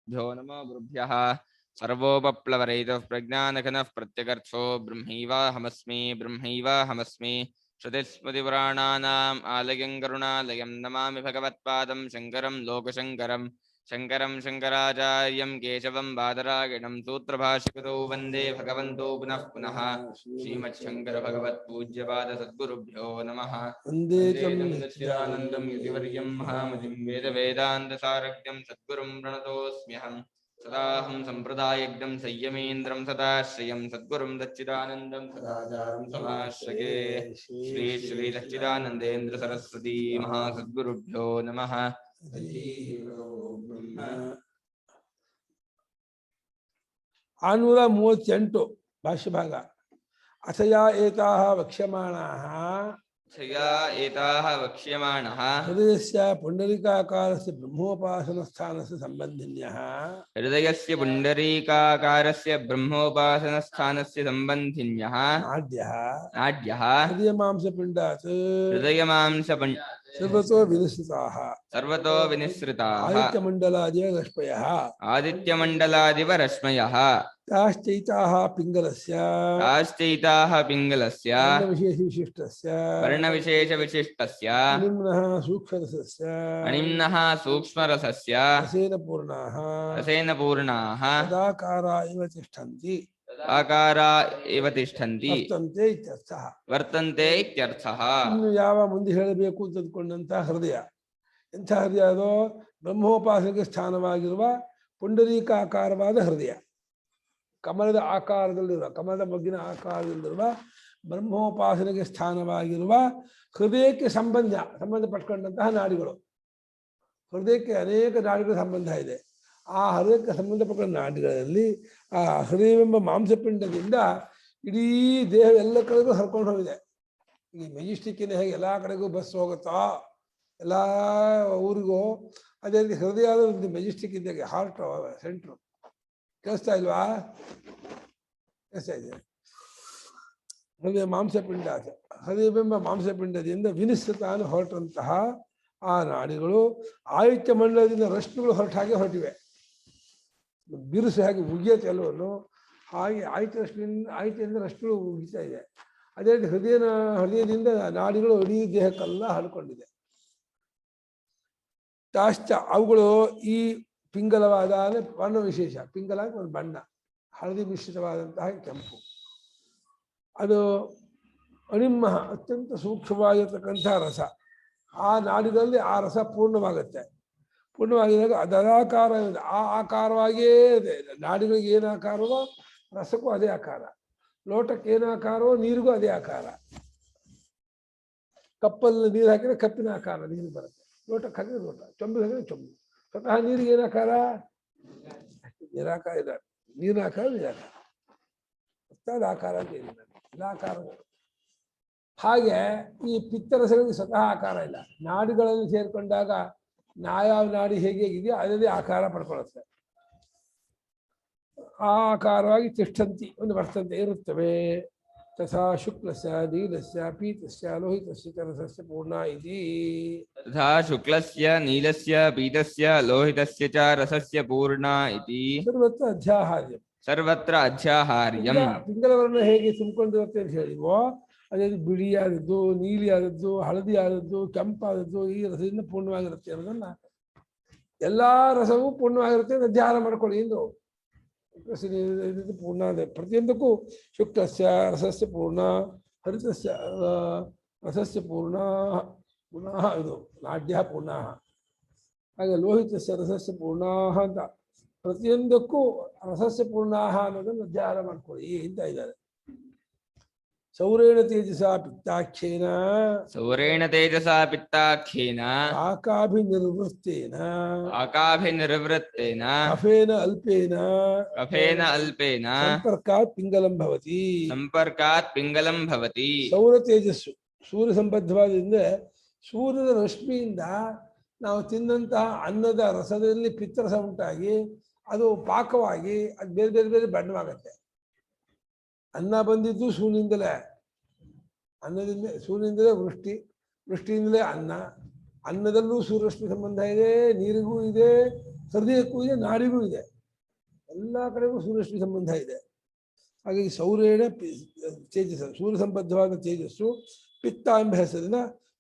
भ्यो नमो गुरुभ्यः सर्वोपप्लवरहितः प्रज्ञानघनः प्रत्यगर्थो ब्रह्मैवाहमस्मि श्रुतिस्मृतिपुराणानाम् आलयं करुणालयं नमामि भगवत्पादं शङ्करं लोकशङ्करं शङ्कराचार्यं केशवं बादरायणं सूत्रभाष्यकृतौ वन्दे भगवन्तौ पुनः पुनः श्रीमच्छङ्करभगवत्पूज्यपादसद्गुरुभ्यो नमः वन्दे सच्चिदानन्दं यतिवर्यं महामतिं वेदवेदान्तसारथ्यं सद्गुरुं प्रणतोऽस्म्यहम् सदाहं सम्प्रदायज्ञं संयमेन्द्रं सदाश्रयं सद्गुरुं दच्चिदानन्दं सदाचारं समाश्रये श्री दच्चिदानन्देन्द्र सरस्वती महासद्गुरुभ्यो नमः। ಆನೂರ 38 ಭಾಷ್ಯ ಭಾಗ ಅಸಯಾ ಏತಾಃ ವಕ್ಷ್ಯಮಾಣಾಃ क्षया एताः वक्ष्यमाणः ಹೃದಯಸ್ಯ ಪುಂಡರೀಕಾಕಾರಸ್ಯ ಬ್ರಹ್ಮೋಪಾಸನಸ್ಥಾನಸ್ಯ ಸಂಬಂಧಿನ್ಯಃ हृदयस्य पुण्डरीकाकारस्य ब्रह्मोपासनस्थानस्य सम्बन्धिन्यः नाड्यः ಹೃದಯಮಾಂಸಪಿಂಡಾತ್ हृदयमांसपिण्ड सर्वतो विनिसृताः आदित्यमण्डलादिव रश्मयः ताश्चैताः पिङ्गलस्य वर्णविशेषविशिष्टस्य अणिम्नः सूक्ष्मरसस्य रसेन पूर्णाः आकारा इव तिष्ठन्ति वರ್ತಂತೆ इत्यर्थः। ಇನ್ನು ಯಾವ ಮುಂದೆ ಹೇಳಬೇಕು ಅಂತ ಅಂದುಕೊಂಡಂತ ಹೃದಯ ಎಂಥ ಹೃದಯ ಅದು? ಬ್ರಹ್ಮೋಪಾಸನೆಗೆ ಸ್ಥಾನವಾಗಿರುವ ಪುಂಡರೀಕಾಕಾರವಾದ ಹೃದಯ, ಕಮಲದ ಆಕಾರದಲ್ಲಿರುವ, ಕಮಲದ ಮಗ್ಗಿನ ಆಕಾರದಲ್ಲಿರುವ ಬ್ರಹ್ಮೋಪಾಸನೆಗೆ ಸ್ಥಾನವಾಗಿರುವ ಹೃದಯಕ್ಕೆ ಸಂಬಂಧಪಟ್ಟಂತಹ ನಾಡಿಗಳು. ಹೃದಯಕ್ಕೆ ಅನೇಕ ನಾಡಿಗಳ ಸಂಬಂಧ ಇದೆ. ಆ ಹೃದಯಕ್ಕೆ ಸಂಬಂಧಪಟ್ಟ ನಾಡಿಗಳಲ್ಲಿ ಆ ಹೃದಯವೆಂಬ ಮಾಂಸಪಿಂಡದಿಂದ ಇಡೀ ದೇಹ ಎಲ್ಲ ಕಡೆಗೂ ಹರ್ಕೊಂಡು ಹೋಗಿದೆ. ಈ ಮೆಜೆಸ್ಟಿಕ್ಕಿನ ಹೇಗೆ ಎಲ್ಲ ಕಡೆಗೂ ಬಸ್ ಹೋಗುತ್ತಾ ಎಲ್ಲ ಊರಿಗೂ, ಅದೇ ರೀತಿ ಹೃದಯ ಒಂದು ಮೆಜೆಸ್ಟಿಕ್ ಇದ್ದಾಗ ಹಾರ್ಟ್ ಸೆಂಟ್ರು. ಕೇಳಿಸ್ತಾ ಇಲ್ವಾ? ಕೇಳಿಸ್ತಾ ಇದೆ. ಹೃದಯ ಮಾಂಸಪಿಂಡ, ಹೃದಯವೆಂಬ ಮಾಂಸಪಿಂಡದಿಂದ ವಿನಿಸೃತಾನು ಹೊರಟಂತಹ ಆ ನಾಡಿಗಳು ಆಯುತ್ಯ ಮಂಡಲದಿಂದ ರಶ್ಮಿಗಳು ಹೊರಟಿವೆ. ಬಿರುಸು ಹಾಗೆ ಉಗಿಯತ್ತೆ ಎಲ್ಲವನ್ನು, ಹಾಗೆ ಆಯುತ್ಯದಿಂದ ರಶ್ಮಿಗಳು ಉಗಿತಾ ಇದೆ. ಅದೇ ರೀತಿ ಹೃದಯದಿಂದ ನಾಡಿಗಳು ಇಡೀ ದೇಹಕ್ಕೆಲ್ಲ ಹರಡಿಕೊಂಡಿದೆ. ತಾಶ್ಚ ಅವುಗಳು ಈ ಪಿಂಗಲವಾದ ವರ್ಣ ವಿಶೇಷ, ಪಿಂಗಲ ಒಂದು ಬಣ್ಣ, ಹಳದಿ ಮಿಶ್ರಿತವಾದಂತಹ ಕೆಂಪು. ಅದು ಅಣಿಮ್ಮ ಅತ್ಯಂತ ಸೂಕ್ಷ್ಮವಾಗಿರ್ತಕ್ಕಂಥ ರಸ. ಆ ನಾಡಿಗಳಲ್ಲಿ ಆ ರಸ ಪೂರ್ಣವಾಗಿದ್ದಾಗ ಅದರಾಕಾರ ಇದೆ. ಆ ಆಕಾರವಾಗಿಯೇ ಇದೆ. ನಾಡಿಗಳಿಗೆ ಏನು ಆಕಾರವೋ ರಸಕ್ಕೂ ಅದೇ ಆಕಾರ, ಲೋಟಕ್ಕೆ ಏನು ಆಕಾರವೋ ನೀರಿಗೂ ಅದೇ ಆಕಾರ. ಕಪ್ಪಲ್ಲಿ ನೀರು ಹಾಕಿದ್ರೆ ಕಪ್ಪಿನ ಆಕಾರ ನೀರು ಬರುತ್ತೆ, ಲೋಟಕ್ಕೆ ಹಾಕಿದ್ರೆ ಲೋಟ, ಚೊಂಬಿಗೆ ಹಾಕಿದ್ರೆ ಚೊಂಬು. ಸ್ವತಃ ನೀರಿಗೆ ಏನು ಆಕಾರ? ನಿರಾಕಾರ ಇದೆ, ನೀರಿನ ಆಕಾರ ನಿರಾಕಾರ, ಅದು ಆಕಾರ ಅಂತ ಏನಿಲ್ಲ, ಎಲ್ಲ ಆಕಾರ. ಹಾಗೆ ಈ ಪಿತ್ತರಸಗಳಿಗೆ ಸ್ವತಃ ಆಕಾರ ಇಲ್ಲ. ನಾಡಿಗಳಲ್ಲಿ ಸೇರಿಕೊಂಡಾಗ ಯಾವ ನಾಡಿ ಹೇಗಿದೆಯೋ ಅದೇ ಆಕಾರ ಪಡ್ಕೊಳ್ಳುತ್ತೆ. ಆ ಆಕಾರವಾಗಿ ತಿಷ್ಠಂತಿ ಒಂದು ವರ್ತಂತೆ ಇರುತ್ತವೆ. ತಥಾ ಶುಕ್ಲಸ್ಯ ನೀಲಸ್ಯ ಪೀತಸ್ಯ ಲೋಹಿತಸ್ಯ ಚ ರಸಸ್ಯ ಪೂರ್ಣ ಇತಿ. ತಥಾ ಶುಕ್ಲಸ್ಯ ನೀಲಸ್ಯ ಪೀತಸ್ಯ ಲೋಹಿತಸ್ಯ ಚ ರಸಸ್ಯ ಪೂರ್ಣ ಇತಿ. ಸರ್ವತ್ರ ಅಧ್ಯಾಹಾರ್ಯಂ. ಪಿಂಗಲವರ್ಣ ಹೇಗೆ ತುಂಬಿಕೊಂಡಿರುತ್ತೆ ಅಂತ ಹೇಳಿವೋ ಅದೇ ಬಿಳಿಯಾದದ್ದು, ನೀಲಿಯಾದದ್ದು, ಹಳದಿಯಾದದ್ದು, ಕೆಂಪಾದದ್ದು ಈ ರಸದಿಂದ ಪೂರ್ಣವಾಗಿರುತ್ತೆ ಅನ್ನೋದನ್ನ ಎಲ್ಲಾ ರಸವೂ ಪೂರ್ಣವಾಗಿರುತ್ತೆ ಅಂತ ಧ್ಯಾನ ಮಾಡ್ಕೊಳ್ಳಿ ಎಂದು ಪೂರ್ಣ. ಪ್ರತಿಯೊಂದಕ್ಕೂ ಶುಕ್ಲಸ್ಯ ರಸಸ್ಯ ಪೂರ್ಣ, ಹರಿತಸ್ಯ ರಸಸ್ಯ ಪೂರ್ಣ, ಪುನಃ ಇದು ನಾಡ್ಯ ಪೂರ್ಣ, ಹಾಗೆ ಲೋಹಿತಸ್ಯ ರಸಸ್ಯ ಪೂರ್ಣ ಅಂತ ಪ್ರತಿಯೊಂದಕ್ಕೂ ರಸಸ್ಯ ಪೂರ್ಣ ಅನ್ನೋದನ್ನು ಧ್ಯಾನ ಮಾಡ್ಕೊಳ್ಳಿ ಅಂತ ಇದ್ದಾರೆ. ಸೌರೇಣ ತೇಜಸಾ ಪಿತ್ತಾಖ್ಯೇನ ಆಕಾಭಿನಿರ್ವೃತ್ತೇನ ಕಫೇನ ಅಲ್ಪೇನ ಸಂಪರ್ಕಾತ್ ಪಿಂಗಲಂ ಭವತಿ. ಸೌರ ತೇಜಸ್ಸು ಸೂರ್ಯ ಸಂಬದ್ಧವಾದಿಂದ ಸೂರ್ಯನ ರಶ್ಮಿಯಿಂದ ನಾವು ತಿಂದಂತಹ ಅನ್ನದ ರಸದಲ್ಲಿ ಪಿತ್ತರಸ ಉಂಟಾಗಿ ಅದು ಪಾಕವಾಗಿ ಅದು ಬೇರೆ ಬೇರೆ ಬೇರೆ ಬಣ್ಣವಾಗತ್ತೆ. ಅನ್ನ ಬಂದಿದ್ದು ಸೂರ್ಯನಿಂದಲೇ, ಸೂರ್ಯನಿಂದಲೇ ವೃಷ್ಟಿಯಿಂದಲೇ ಅನ್ನದಲ್ಲೂ ಸೂರ್ಯರಶ್ಮಿ ಸಂಬಂಧ ಇದೆ, ನೀರಿಗೂ ಇದೆ, ಹೃದಯಕ್ಕೂ ಇದೆ, ನಾಡಿಗೂ ಇದೆ, ಎಲ್ಲ ಕಡೆಗೂ ಸೂರ್ಯರಶ್ಮಿ ಸಂಬಂಧ ಇದೆ. ಹಾಗಾಗಿ ಸೌರೇಣ ತೇಜಸ್ಸು, ಸೂರ್ಯ ಸಂಬದ್ಧವಾದ ತೇಜಸ್ಸು ಪಿತ್ತ ಎಂಬ ಹೆಸರಿನ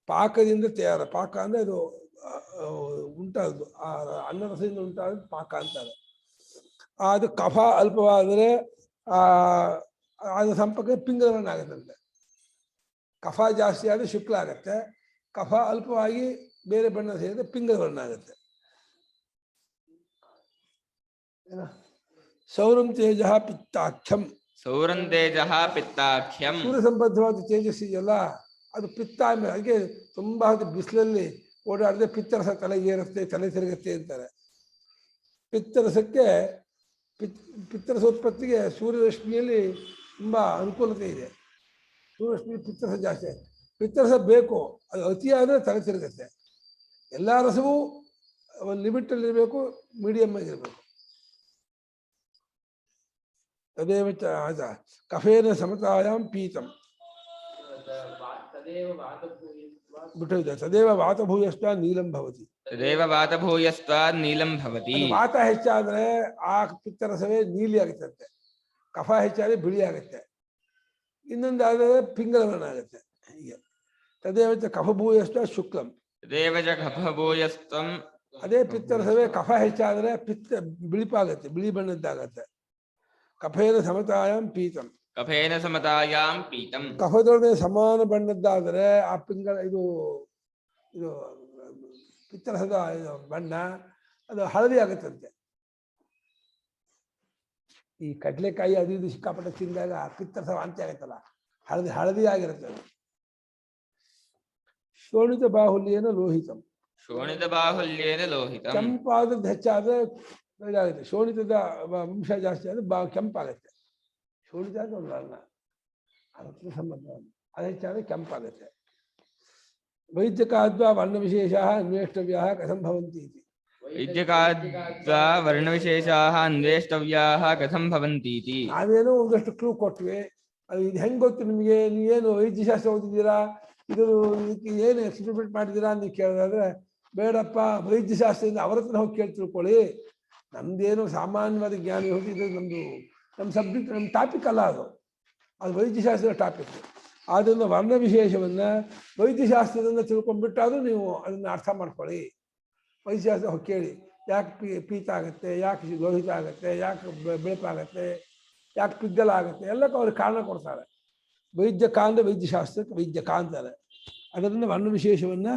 ಪಾಕದಿಂದ ತಯಾರ. ಪಾಕ ಅಂದರೆ ಅದು ಉಂಟಾದ್ದು ಆ ಅನ್ನರಸದಿಂದ ಉಂಟಾದ ಪಾಕ ಅಂತಾರೆ. ಅದು ಕಫ ಅಲ್ಪವಾದರೆ ಅದರ ಸಂಪರ್ಕ ಪಿಂಗಲವನ್ನ ಆಗುತ್ತಂತೆ. ಕಫ ಜಾಸ್ತಿ ಆದರೆ ಶುಕ್ಲ ಆಗತ್ತೆ, ಕಫ ಅಲ್ಪವಾಗಿ ಬೇರೆ ಬಣ್ಣ ಸೇರಿದ್ರೆ ಪಿಂಗಲವನ್ನ ಆಗುತ್ತೆ. ಸೌರಂ ತೇಜ ಪಿತ್ತಾಖ್ಯಂ, ಸೌರಂ ತೇಜ ಪಿತ್ತಾಖ್ಯಂ. ಸೂರ್ಯ ಸಂಬದ್ಧವಾದ ತೇಜಸ್ಸಿದೆಯಲ್ಲ ಅದು ಪಿತ್ತ. ಅದಕ್ಕೆ ತುಂಬಾ ಹೊತ್ತು ಬಿಸಿಲಲ್ಲಿ ಓಡಾಡದೆ ಪಿತ್ತರಸ ತಲೆಗೆ ಏರುತ್ತೆ, ತಲೆ ತಿರುಗುತ್ತೆ ಅಂತಾರೆ. ಪಿತ್ತರಸಕ್ಕೆ ಪಿತ್ತರಸೋತ್ಪತ್ತಿಗೆ ಸೂರ್ಯರಶ್ಮಿಯಲ್ಲಿ ತುಂಬ ಅನುಕೂಲತೆ ಇದೆ. ಸೂರ್ಯರಶ್ಮಿ ಪಿತ್ತರಸ ಜಾಸ್ತಿ, ಪಿತ್ತರಸ ಬೇಕು, ಅದು ಅತಿಯಾದರೆ ತಲೆ ತಿರುಗುತ್ತೆ. ಎಲ್ಲ ರಸವೂ ಒಂದು ಲಿಮಿಟಲ್ಲಿ ಇರಬೇಕು, ಮೀಡಿಯಮ್ ಆಗಿರಬೇಕು. ತದೇವ ಕಫೇನ ಸಮತಾಯಾಂ ಪೀತಂ ಬಿಟ್ಟಿದೆ. ತದೇವ ವಾತಭೂಯಸ್ತ ನೀಲಂ ಭವತಿ. ತದೇವ ವಾತಭೂಯಸ್ತಾದ್ ನೀಲಂ ಭವತಿ. ವಾತ ಹೆಚ್ಚಾದ್ರೆ ಆ ಪಿತ್ತರಸವೇ ನೀಲಿ ಆಗುತ್ತಂತೆ, ಕಫ ಹೆಚ್ಚಾದ್ರೆ ಬಿಳಿ ಆಗುತ್ತೆ, ಇನ್ನೊಂದಾದರೆ ಪಿಂಗಲವರ್ಣ ಆಗುತ್ತೆ. ಹೀಗೆ ತದೇವ ಕಫಭೂಯಸ್ತ ಶುಕ್ಲಂ. ತದೇವ ಕಫಭೂಯಸ್ತಂ. ಅದೇ ಪಿತ್ತರಸವೇ ಕಫ ಹೆಚ್ಚಾದ್ರೆ ಪಿತ್ತ ಬಿಳಿಪಾಗತ್ತೆ, ಬಿಳಿ ಬಣ್ಣದ್ದಾಗತ್ತೆ. ಕಫೇನ ಸಮತಾಯಾಂ ಪೀತಂ. ಕಫೇನ ಸಮತಾಯಾಂ ಪೀತಂ. ಕಫದೊಡನೆ ಸಮಾನ ಬಣ್ಣದ್ದಾದರೆ ಆ ಪಿಂಗಲ ಇದು ಇದು ಪಿತ್ತರಸದ ಬಣ್ಣ ಅದು ಹಳದಿ ಆಗುತ್ತಂತೆ. ಈ ಕಡಲೆಕಾಯಿ ಅದು ಇದು ಸಿಕ್ಕಾಪಟ್ಟೆ ತಿಂದಾಗ ಪಿತ್ತರಸ ವಾಂತಿ ಆಗುತ್ತಲ್ಲ, ಹಳದಿ ಆಗಿರುತ್ತೆ. ಶೋಣಿತ ಬಾಹುಲ್ಯೇನ ಲೋಹಿತಂ. ಶೋಣಿತ ಬಾಹುಲ್ಯೇನ ಲೋಹಿತಂ. ಕೆಂಪಾದದ್ದು ಹೆಚ್ಚಾದ್ರೆ ಇದಾಗುತ್ತೆ. ಶೋಣಿತದ ಅಂಶ ಜಾಸ್ತಿ ಆದರೆ ಕೆಂಪಾಗುತ್ತೆ. ಶೋಣಿತ ಅಂದ್ರೆ ಒಂದು ವರ್ಣ, ಅದಕ್ಕೆ ಸಂಬಂಧ, ಅದು ಹೆಚ್ಚಾದರೆ ಕೆಂಪಾಗುತ್ತೆ. ವೈದ್ಯಕಾದ್ವಾ ವರ್ಣವಿಶೇಷಾಃ ಅನ್ವೇಷ್ಟವ್ಯಾಃ ಕಥಂ ಭವಂತಿ ಇತಿ. ವೈದ್ಯಕಾದ್ವಾ ವರ್ಣವಿಶೇಷಾಃ ಅನ್ವೇಷ್ಟವ್ಯಾಃ ಕಥಂ ಭವಂತಿ ಇತಿ. ನಾವೇನೋ ಒಂದಷ್ಟು ಕ್ಲೂ ಕೊಟ್ವಿ, ಅದು ಇದು ಹೆಂಗೆ ಗೊತ್ತು ನಿಮಗೆ, ನೀವೇನು ವೈದ್ಯಶಾಸ್ತ್ರ ಓದಿದ್ದೀರಾ, ಇದು ಇದಕ್ಕೆ ಏನು ಎಕ್ಸ್ಪೆರಿಮೆಂಟ್ ಮಾಡಿದ್ದೀರಾ ಅಂತ ನೀವು ಕೇಳೋದಾದ್ರೆ, ಬೇಡಪ್ಪ ವೈದ್ಯಶಾಸ್ತ್ರದಿಂದ ಅವ್ರ ಹತ್ರ ಹೋಗಿ ಕೇಳಿ ತಿಳ್ಕೊಳ್ಳಿ, ನಮ್ದೇನು ಸಾಮಾನ್ಯವಾದ ಜ್ಞಾನ ಹೋಗಿ ಇದು ನಮ್ಮ ಸಬ್ಜೆಕ್ಟ್, ನಮ್ಮ ಟಾಪಿಕ್ ಅಲ್ಲ ಅದು, ಅದು ವೈದ್ಯಶಾಸ್ತ್ರದ ಟಾಪಿಕ್. ಆದ್ದರಿಂದ ವರ್ಣ ವಿಶೇಷವನ್ನು ವೈದ್ಯಶಾಸ್ತ್ರದಿಂದ ತಿಳ್ಕೊಂಡ್ಬಿಟ್ಟಾದರೂ ನೀವು ಅದನ್ನು ಅರ್ಥ ಮಾಡ್ಕೊಳ್ಳಿ. ವೈದ್ಯಶಾಸ್ತ್ರ ಹೋಗಿ ಕೇಳಿ, ಯಾಕೆ ಪೀತ ಆಗುತ್ತೆ, ಯಾಕೆ ಲೋಹಿತ ಆಗುತ್ತೆ, ಯಾಕೆ ಬೆಳಪಾಗುತ್ತೆ, ಯಾಕೆ ಪಿಗ್ಗಲ ಆಗುತ್ತೆ, ಎಲ್ಲಕ್ಕೂ ಅವ್ರಿಗೆ ಕಾರಣ ಕೊಡ್ತಾರೆ. ವೈದ್ಯಕ ಅಂದರೆ ವೈದ್ಯಶಾಸ್ತ್ರಕ್ಕೆ ವೈದ್ಯಕ ಅಂತಾರೆ. ಅದರಿಂದ ವರ್ಣ ವಿಶೇಷವನ್ನು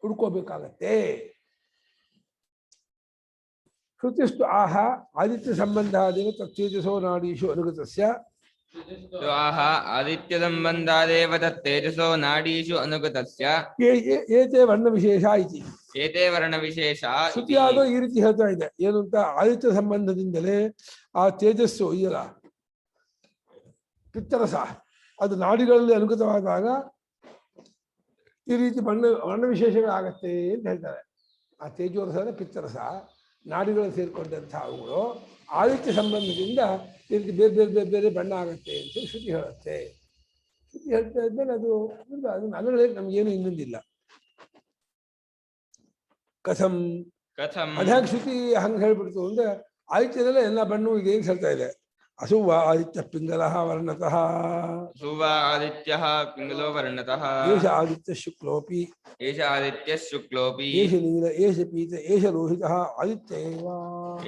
ಹುಡ್ಕೋಬೇಕಾಗತ್ತೆ. ಶ್ರುತಿಸ್ತು ಆಹ ಆದಿತ್ಯ ಸಂಬಂಧಾದೇವ ತತ್ತೇಜಸೋ ನಾಡೀಶು ಅನುಗತಸ್ಯ. ಆಹ ಆದಿತ್ಯ ಸಂಬಂಧಾದೇವ ತತ್ತೇಜಸೋ ನಾಡೀಶು ಅನುಗತಸ್ಯ. ಏತೆ ವರ್ಣ ವಿಶೇಷ ಇತಿ. ಏತೆ ವರ್ಣ ವಿಶೇಷ. ಶ್ರುತಿಯಾದರೂ ಈ ರೀತಿ ಹೇಳ್ತಾ ಇದೆ, ಏನು ಅಂತ, ಆದಿತ್ಯ ಸಂಬಂಧದಿಂದಲೇ ಆ ತೇಜಸ್ಸು ಇದೆಯಲ್ಲ ಪಿತ್ತರಸ, ಅದು ನಾಡಿಗಳಲ್ಲಿ ಅನುಗತವಾದಾಗ ಈ ರೀತಿ ವರ್ಣ ವಿಶೇಷಗಳಾಗತ್ತೆ ಅಂತ ಹೇಳ್ತಾರೆ. ಆ ತೇಜೋರಸ ಅಂದರೆ ಪಿತ್ತರಸ, ನಾಡಿಗಳು ಸೇರಿಕೊಂಡಂಥ ಅವುಗಳು ಆದಿತ್ಯ ಸಂಬಂಧದಿಂದ ಈ ರೀತಿ ಬೇರೆ ಬೇರೆ ಬೇರೆ ಬೇರೆ ಬಣ್ಣ ಆಗುತ್ತೆ ಅಂತ ಶ್ರುತಿ ಹೇಳುತ್ತೆ. ಶ್ರುತಿ ಹೇಳ್ತಾ ಇದ್ಮೇಲೆ ಅದನ್ನು ಅನುಗಳಿಗೆ ನಮಗೇನು ಇನ್ನೊಂದಿಲ್ಲ. ಕಥಂ ಕಥಂ ಅದ್ಯಾಕೆ ಶ್ರುತಿ ಹಂಗೆ ಹೇಳ್ಬಿಡ್ತು ಅಂದರೆ, ಆದಿತ್ಯದಲ್ಲೇ ಎಲ್ಲ ಬಣ್ಣವೂ ಇದೆ ಅಂತ ಹೇಳ್ತಾ ಇದೆ. ಅಸುವ ಆದಿತ್ಯ ಪಿಂಗಲಃ ವರ್ಣತಃ. ಅಸುವ ಆದಿತ್ಯ ಪಿಂಗಲೋ ವರ್ಣತಃ. ಏಷ ಆದಿತ್ಯ ಶುಕ್ಲೋಪಿ. ಏಷ ಆದಿತ್ಯ ಶುಕ್ಲೋಪಿ. ಏಷ ನೀಲ ಏಷ ಪೀತ ಏಷ ಲೋಹಿತಃ ಆದಿತ್ಯ ಏವ.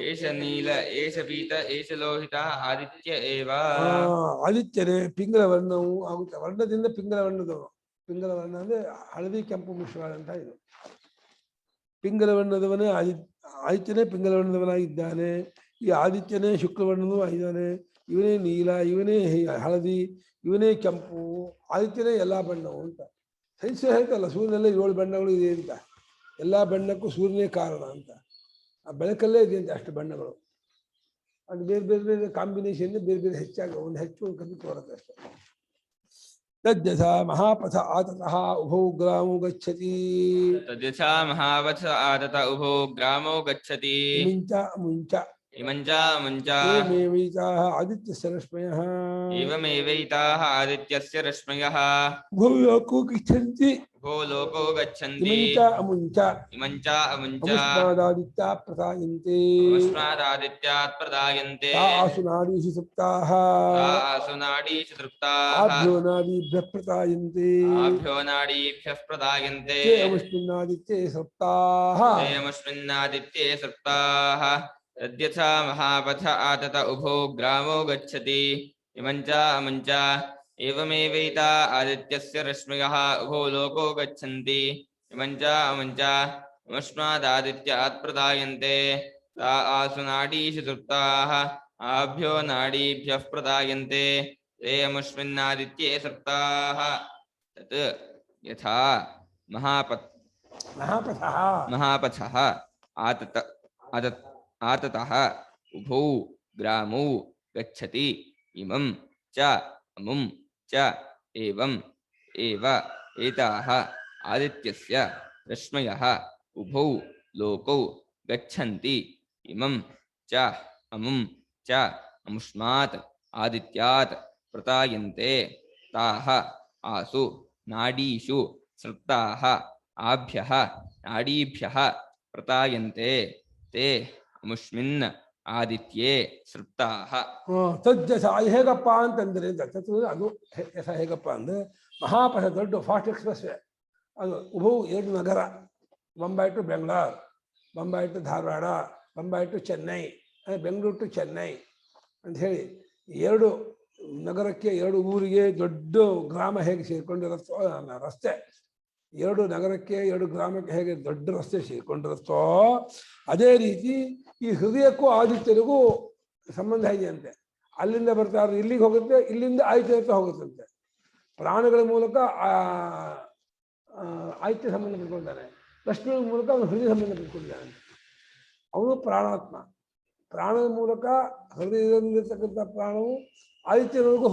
ಏಷ ನೀಲ ಏಷ ಪೀತ ಏಷ ಲೋಹಿತಃ ಆದಿತ್ಯ ಏವ. ಆದಿತ್ಯನೇ ಪಿಂಗಲ ವರ್ಣವು ಆಗುತ್ತೆ. ವರ್ಣದಿಂದ ಪಿಂಗಲ ವರ್ಣದವನು. ಪಿಂಗಲ ವರ್ಣ ಅಂದರೆ ಹಳದಿ ಕೆಂಪು ಮಿಶ್ರವಾದಂಥ ಇದು. ಪಿಂಗಲ ವರ್ಣದವನೇ ಆದಿತ್ಯನೇ ಪಿಂಗಲ ವರ್ಣದವನಾಗಿದ್ದಾನೆ. ಈ ಆದಿತ್ಯನೇ ಶುಕ್ಲವರ್ಣನೂ ಆಗಿದ್ದಾನೆ. ಇವನೇ ನೀಲ, ಇವನೇ ಹಳದಿ, ಇವನೇ ಕೆಂಪು, ಆದಿತ್ಯನೇ ಎಲ್ಲ ಬಣ್ಣವು ಅಂತ. ಸೈನ್ಸ್ ಹೇಳ್ತಲ್ಲ, ಸೂರ್ಯನಲ್ಲೇ 7 ಬಣ್ಣಗಳು ಇದೆ ಅಂತ. ಎಲ್ಲ ಬಣ್ಣಕ್ಕೂ ಸೂರ್ಯನೇ ಕಾರಣ ಅಂತ. ಆ ಬೆಳಕಲ್ಲೇ ಇದೆ ಅಂತ ಅಷ್ಟು ಬಣ್ಣಗಳು. ಅದು ಬೇರೆ ಬೇರೆ ಬೇರೆ ಕಾಂಬಿನೇಷನ್ ಬೇರೆ ಬೇರೆ ಹೆಚ್ಚಾಗಿ ಒಂದು ಹೆಚ್ಚು ಒಂದು ಕಮ್ಮಿ ತೋರುತ್ತೆ ಅಷ್ಟೇ. ತದ್ಯಥಾ ಮಹಾಪಥ ಆತತಃ ಉಭೌ ಗ್ರಾಮೋ ಗಚ್ಚತಿ. ತದ್ಯಥಾ ಮಹಾಪಥ ಆತತ ಉಭೌ ಗ್ರಾಮೋ ಗಚ್ಚತಿ. ಮುಂಚ ಮುಂಚ इमञ्च अमुञ्च एवमेवैताः आदित्यस्य रश्मयः एवमेवैताः आदित्यस्य रश्मयः उभौ लोको गच्छन्ति उभो लोको गच्छन्ति इमञ्च अमुञ्च इमञ्च अमुञ्च अमुष्मादादित्याः प्रसायन्ते अमुष्मादादित्यात् प्रदायन्ते ता आसु नाडीषु सुप्ताः ता आसु नाडीषु तृप्ताः आभ्यो नाडीभ्यः प्रसायन्ते आभ्यो नाडीभ्यः प्रदायन्ते ते अमुष्मिन्नादित्ये सुप्ताः ते अमुष्मिन्नादित्ये सप्ताः तद्यथा महापथ आतत उभो ग्रामो गच्छति इमञ्च अमुञ्च एवमेवैता आदित्यस्य रश्मयः उभो लोको गच्छन्ति इमञ्च अमुञ्च अमुष्मादादित्यात् प्रदायन्ते ता आसु नाडीषु तृप्ताः आभ्यो नाडीभ्यः प्रदायन्ते ते अमुष्मिन्नादित्ये सप्ताः तत् यथा महापथः आततः उभौ ग्रामौ गच्छति इमं च अमुं च एवम् एव एताः आदित्यस्य रश्मयः उभौ लोकौ गच्छन्ति इमं च अमुं च अमुष्मात् आदित्यात् प्रतायन्ते ताः आसु नाडीषु सृप्ताः आभ्यः नाडीभ्यः प्रतायन्ते ते ಅಮುಷ್ಮಿನ್ ಆದಿತ್ಯೇ ಸೃಪ್ತಾಹ. ತಜ್ಜಸ ಅದು ಹೇಗಪ್ಪ ಅಂತಂದ್ರೆ ಅದು ಯಸ ಹೇಗಪ್ಪ ಅಂದ್ರೆ ಮಹಾಪಥ ದೊಡ್ಡ ಫಾಸ್ಟ್ ಎಕ್ಸ್ಪ್ರೆಸ್ ವೇ ಅದು ಉಭೌ ಎರಡು ನಗರ, Bombay to Bengaluru, Bombay to Dharwad, Bombay to Chennai, Bengaluru to Chennai ಅಂತ ಹೇಳಿ ಎರಡು ನಗರಕ್ಕೆ ಎರಡು ಊರಿಗೆ ದೊಡ್ಡ ಗ್ರಾಮ ಹೇಗೆ ಸೇರ್ಕೊಂಡಿರುತ್ತೋ ರಸ್ತೆ, ಎರಡು ನಗರಕ್ಕೆ ಎರಡು ಗ್ರಾಮಕ್ಕೆ ಹೇಗೆ ದೊಡ್ಡ ರಸ್ತೆ ಸೇರ್ಕೊಂಡಿರುತ್ತೋ ಅದೇ ರೀತಿ ಈ ಹೃದಯಕ್ಕೂ ಆದಿತ್ಯರಿಗೂ ಸಂಬಂಧ ಇದೆಯಂತೆ. ಅಲ್ಲಿಂದ ಬರ್ತಾರೆ, ಇಲ್ಲಿಗೆ ಹೋಗುತ್ತೆ, ಇಲ್ಲಿಂದ ಆದಿತ್ಯ ಹತ್ರ ಹೋಗುತ್ತಂತೆ. ಪ್ರಾಣಗಳ ಮೂಲಕ ಆದಿತ್ಯ ಸಂಬಂಧ ಪಡ್ಕೊಳ್ತಾನೆ, ಲಕ್ಷ್ಮಿಯ ಮೂಲಕ ಅವನು ಹೃದಯ ಸಂಬಂಧ ಪಡ್ಕೊಂಡಿದ್ದಾನೆ. ಅವನು ಪ್ರಾಣಾತ್ಮ. ಪ್ರಾಣದ ಮೂಲಕ ಹೃದಯದಲ್ಲಿರ್ತಕ್ಕಂಥ ಪ್ರಾಣವು ಆದಿತ್ಯನವರೆಗೂ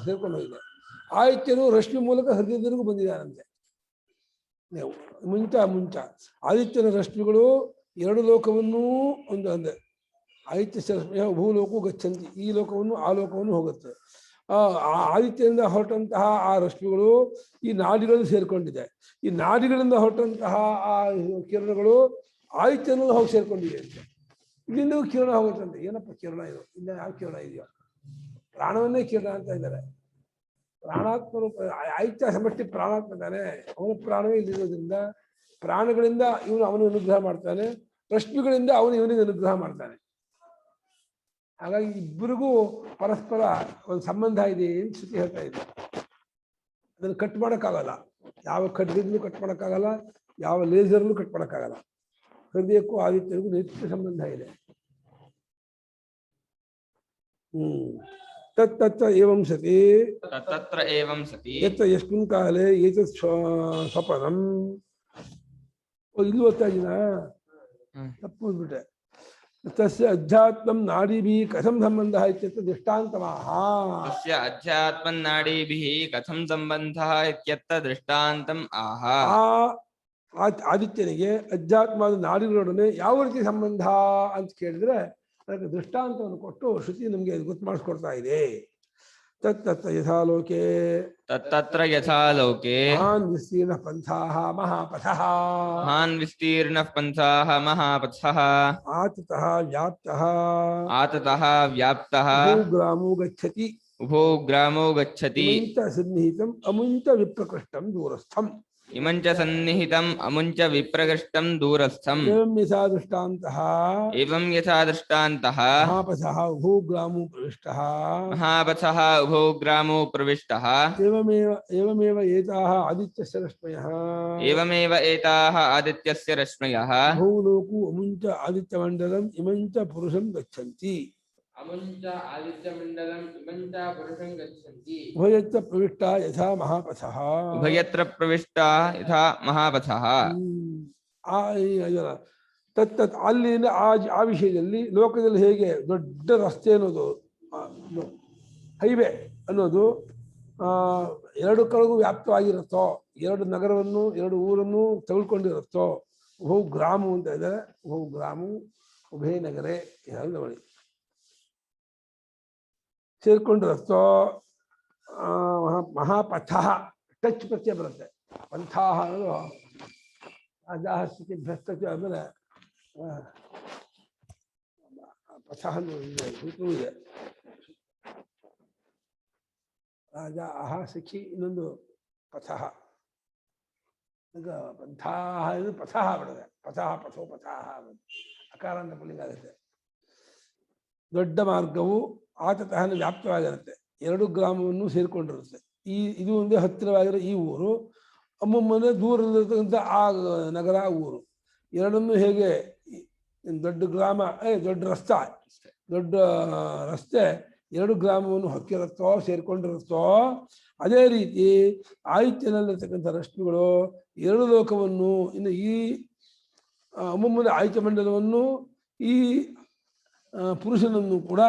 ಸೇರ್ಕೊಂಡು ಹೋಗಿದೆ. ಆದಿತ್ಯನು ರಶ್ಮಿ ಮೂಲಕ ಹೃದಯದವರೆಗೂ ಬಂದಿದ್ದಾನಂತೆ. ಮುಂಚ ಆದಿತ್ಯನ ರಶ್ಮಿಗಳು ಎರಡು ಲೋಕವನ್ನೂ ಒಂದು ಅಂದ್ರೆ ಆದಿತ್ಯ ರಶ್ಮಿಯ ಭೂಲೋಕವು ಗಚ್ಚಂತಿ, ಈ ಲೋಕವನ್ನು ಆ ಲೋಕವನ್ನು ಹೋಗುತ್ತೆ. ಆದಿತ್ಯದಿಂದ ಹೊರಟಂತಹ ಆ ರಶ್ಮಿಗಳು ಈ ನಾಡಿಗಳಲ್ಲಿ ಸೇರ್ಕೊಂಡಿದೆ. ಈ ನಾಡಿಗಳಿಂದ ಹೊರಟಂತಹ ಆ ಕಿರಣಗಳು ಆದಿತ್ಯನಲ್ಲಿ ಹೋಗಿ ಸೇರ್ಕೊಂಡಿದೆ ಅಂತ. ಇಲ್ಲಿಂದ ಕಿರಣ ಹೋಗುತ್ತಂತೆ. ಏನಪ್ಪ ಕಿರಣ ಇದು? ಇನ್ನ ಯಾವ ಕಿರಣ ಇದೆಯೋ? ಪ್ರಾಣವನ್ನೇ ಕಿರಣ ಅಂತ ಇದ್ದಾರೆ. ಪ್ರಾಣಾತ್ಮರು ಆದಿತ್ಯ ಸಮಷ್ಟಿ ಪ್ರಾಣಾತ್ಮ ತಾನೆ, ಅವನ ಪ್ರಾಣವೇ ಇಲ್ಲಿರೋದ್ರಿಂದ ಪ್ರಾಣಗಳಿಂದ ಇವನು ಅವನು ಅನುಗ್ರಹ ಮಾಡ್ತಾನೆ, ರಶ್ಮಿಗಳಿಂದ ಅವನು ಇವನಿಗೆ ಅನುಗ್ರಹ ಮಾಡ್ತಾನೆ. ಹಾಗಾಗಿ ಇಬ್ಬರಿಗೂ ಪರಸ್ಪರ ಒಂದು ಸಂಬಂಧ ಇದೆ ಅಂತ ಶ್ರುತಿ ಹೇಳ್ತಾ ಇದೆ. ಅದನ್ನು ಕಟ್ ಮಾಡೋಕ್ಕಾಗಲ್ಲ, ಯಾವ ಖಡ್ಗದಲ್ಲೂ ಕಟ್ ಮಾಡೋಕ್ಕಾಗಲ್ಲ, ಯಾವ ಲೇಸರ್ಲ್ಲೂ ಕಟ್ ಮಾಡೋಕ್ಕಾಗಲ್ಲ. ಹೃದಯಕ್ಕೂ ಆದಿತ್ಯರಿಗೂ ನಿತ್ಯ ಸಂಬಂಧ ಇದೆ. ತತ್ರ ಏವಂ ಸತಿ ಯತ್ರ ಯಸ್ಮಿನ್ ಕಾಲೇ ಏತತ್ ಸ್ವಪನಂ. ಇಲ್ಲಿ ಓದ್ತಾ ಇದ್ದೀನ, ತಪ್ಪು ಅಂದ್ಬಿಟ್ಟೆ. ತಸ್ಯ ಅಧ್ಯಾತ್ಮಂ ನಾಡಿಭಿಃ ಕಥಂ ಸಂಬಂಧಃ ಇತ್ಯತ್ರ ದೃಷ್ಟಾಂತಮಾಹ. ತಸ್ಯ ಅಧ್ಯಾತ್ಮಂ ನಾಡಿಭಿಃ ಕಥಂ ಸಂಬಂಧಃ ಇತ್ಯತ್ರ ದೃಷ್ಟಾಂತಂ ಆಹ. ಆದಿತ್ಯನಿಗೆ ಅಧ್ಯಾತ್ಮದ ನಾಡಿಗಳೊಡನೆ ಯಾವ ರೀತಿ ಸಂಬಂಧ ಅಂತ ಕೇಳಿದ್ರೆ ಅದಕ್ಕೆ ದೃಷ್ಟಾಂತವನ್ನು ಕೊಟ್ಟು ಶ್ರುತಿ ನಮಗೆ ಗೊತ್ತು ಮಾಡಿಸ್ಕೊಡ್ತಾ ಇದೆ. ತತ್ರ ಯಥಾಲೋಕೆ ಮಹಾನ್ ವಿಸ್ತೀರ್ಣ ಪಂಥಾಃ ಮಹಾಪಥಃ. ಆತತಃ ವ್ಯಾಪ್ತಃ ಉಭೋ ಗ್ರಾಮೋ ಗಚ್ಚತಿ. ಅಮುಂಚ ವಿಪ್ರಕೃಷ್ಟಂ ದೂರಸ್ಥಂ. ಇಮಂಚ ಸನ್ನಿಹಿತಂ ಅಮುಂಚ ವಿಪ್ರಕೃಷ್ಟಂ ದೂರಸ್ಥಂ. ಏವಂ ಯಥಾ ದೃಷ್ಟಾಂತಃ ಮಹಾಪಥಃ ಉಭೋ ಗ್ರಾಮೋ ಪ್ರವಿಷ್ಟಃ. ಏವಮೇವ ಏತಾಃ ಆದಿತ್ಯಸ್ಯ ರಶ್ಮಯಃ ಉಭೌ ಲೋಕೋ ಅಮುಂಚ ಆದಿತ್ಯಮಂಡಲಂ ಇಮಂಚ ಪುರುಷಂ ಗಚ್ಚಂತಿ. ಉಭಯತ್ರ ಪ್ರವಿಷ್ಟ ಯಥಾ ಮಹಾಪಥಃ. ತತ್ ಅಲ್ಲಿಂದ ಆ ವಿಷಯದಲ್ಲಿ ಲೋಕದಲ್ಲಿ ಹೇಗೆ ದೊಡ್ಡ ರಸ್ತೆ ಅನ್ನೋದು, ಹೈವೇ ಅನ್ನೋದು ಎರಡು ಕಡೆಗೂ ವ್ಯಾಪ್ತವಾಗಿರುತ್ತೋ, ಎರಡು ನಗರವನ್ನು ಎರಡು ಊರನ್ನು ತೆಗೆದುಕೊಂಡಿರುತ್ತೋ. ಉಭೌ ಗ್ರಾಮು ಅಂತ ಇದ್ದಾರೆ. ಉಭೌ ಗ್ರಾಮು ಉಭಯ ನಗರೆ ಎರಡು ನೋಡಿ ಸೇರ್ಕೊಂಡಿರುತ್ತೋ ಮಹಾಪಥ ಟಚ್ ಪ್ರತ್ಯಯ ಬರುತ್ತೆ. ಪಂಥಾಹ ಅನ್ನೋದು ಅಜಾಹ ಸ್ಥಿತಿ ಭ್ರಷ್ಟತೆ ಆಮೇಲೆ ಪಥ ಇದೆ ಸೂತ್ರ ಇದೆ. ರಾಜ ಅಹ ಸಖಿ ಇನ್ನೊಂದು ಪಥಃ. ಈಗ ಪಂಥಾಹ ಇದು ಪಥಃ ಬರ್ತದೆ. ಪಥಃ ಪಥೋ ಪಥಾಹ ಅಕಾರ ಅಂತ ಪುಲ್ಲಿಂಗ ಆಗುತ್ತೆ. ದೊಡ್ಡ ಮಾರ್ಗವು ಆತತಃ ವ್ಯಾಪ್ತವಾಗಿರುತ್ತೆ. 2 ಗ್ರಾಮವನ್ನು ಸೇರಿಕೊಂಡಿರುತ್ತೆ. ಇದು ಒಂದೇ ಹತ್ತಿರವಾಗಿರೋ ಈ ಊರು, ಅಮ್ಮಮ್ಮನೆ ದೂರದಲ್ಲಿರ್ತಕ್ಕಂಥ ಆ ನಗರ ಊರು ಎರಡನ್ನೂ ಹೇಗೆ ದೊಡ್ಡ ಗ್ರಾಮ ದೊಡ್ಡ ರಸ್ತೆ 2 ಗ್ರಾಮವನ್ನು ಹೊಕ್ಕಿರುತ್ತೋ ಸೇರ್ಕೊಂಡಿರುತ್ತೋ ಅದೇ ರೀತಿ ಆಯುಷ್ಯನಲ್ಲಿರ್ತಕ್ಕಂಥ ರಶ್ಮಿಗಳು 2 ಲೋಕವನ್ನು ಇನ್ನು ಈ ಅಮ್ಮಮ್ಮನ ಆಯುಷ್ಯ ಮಂಡಲವನ್ನು ಈ ಪುರುಷನನ್ನು ಕೂಡ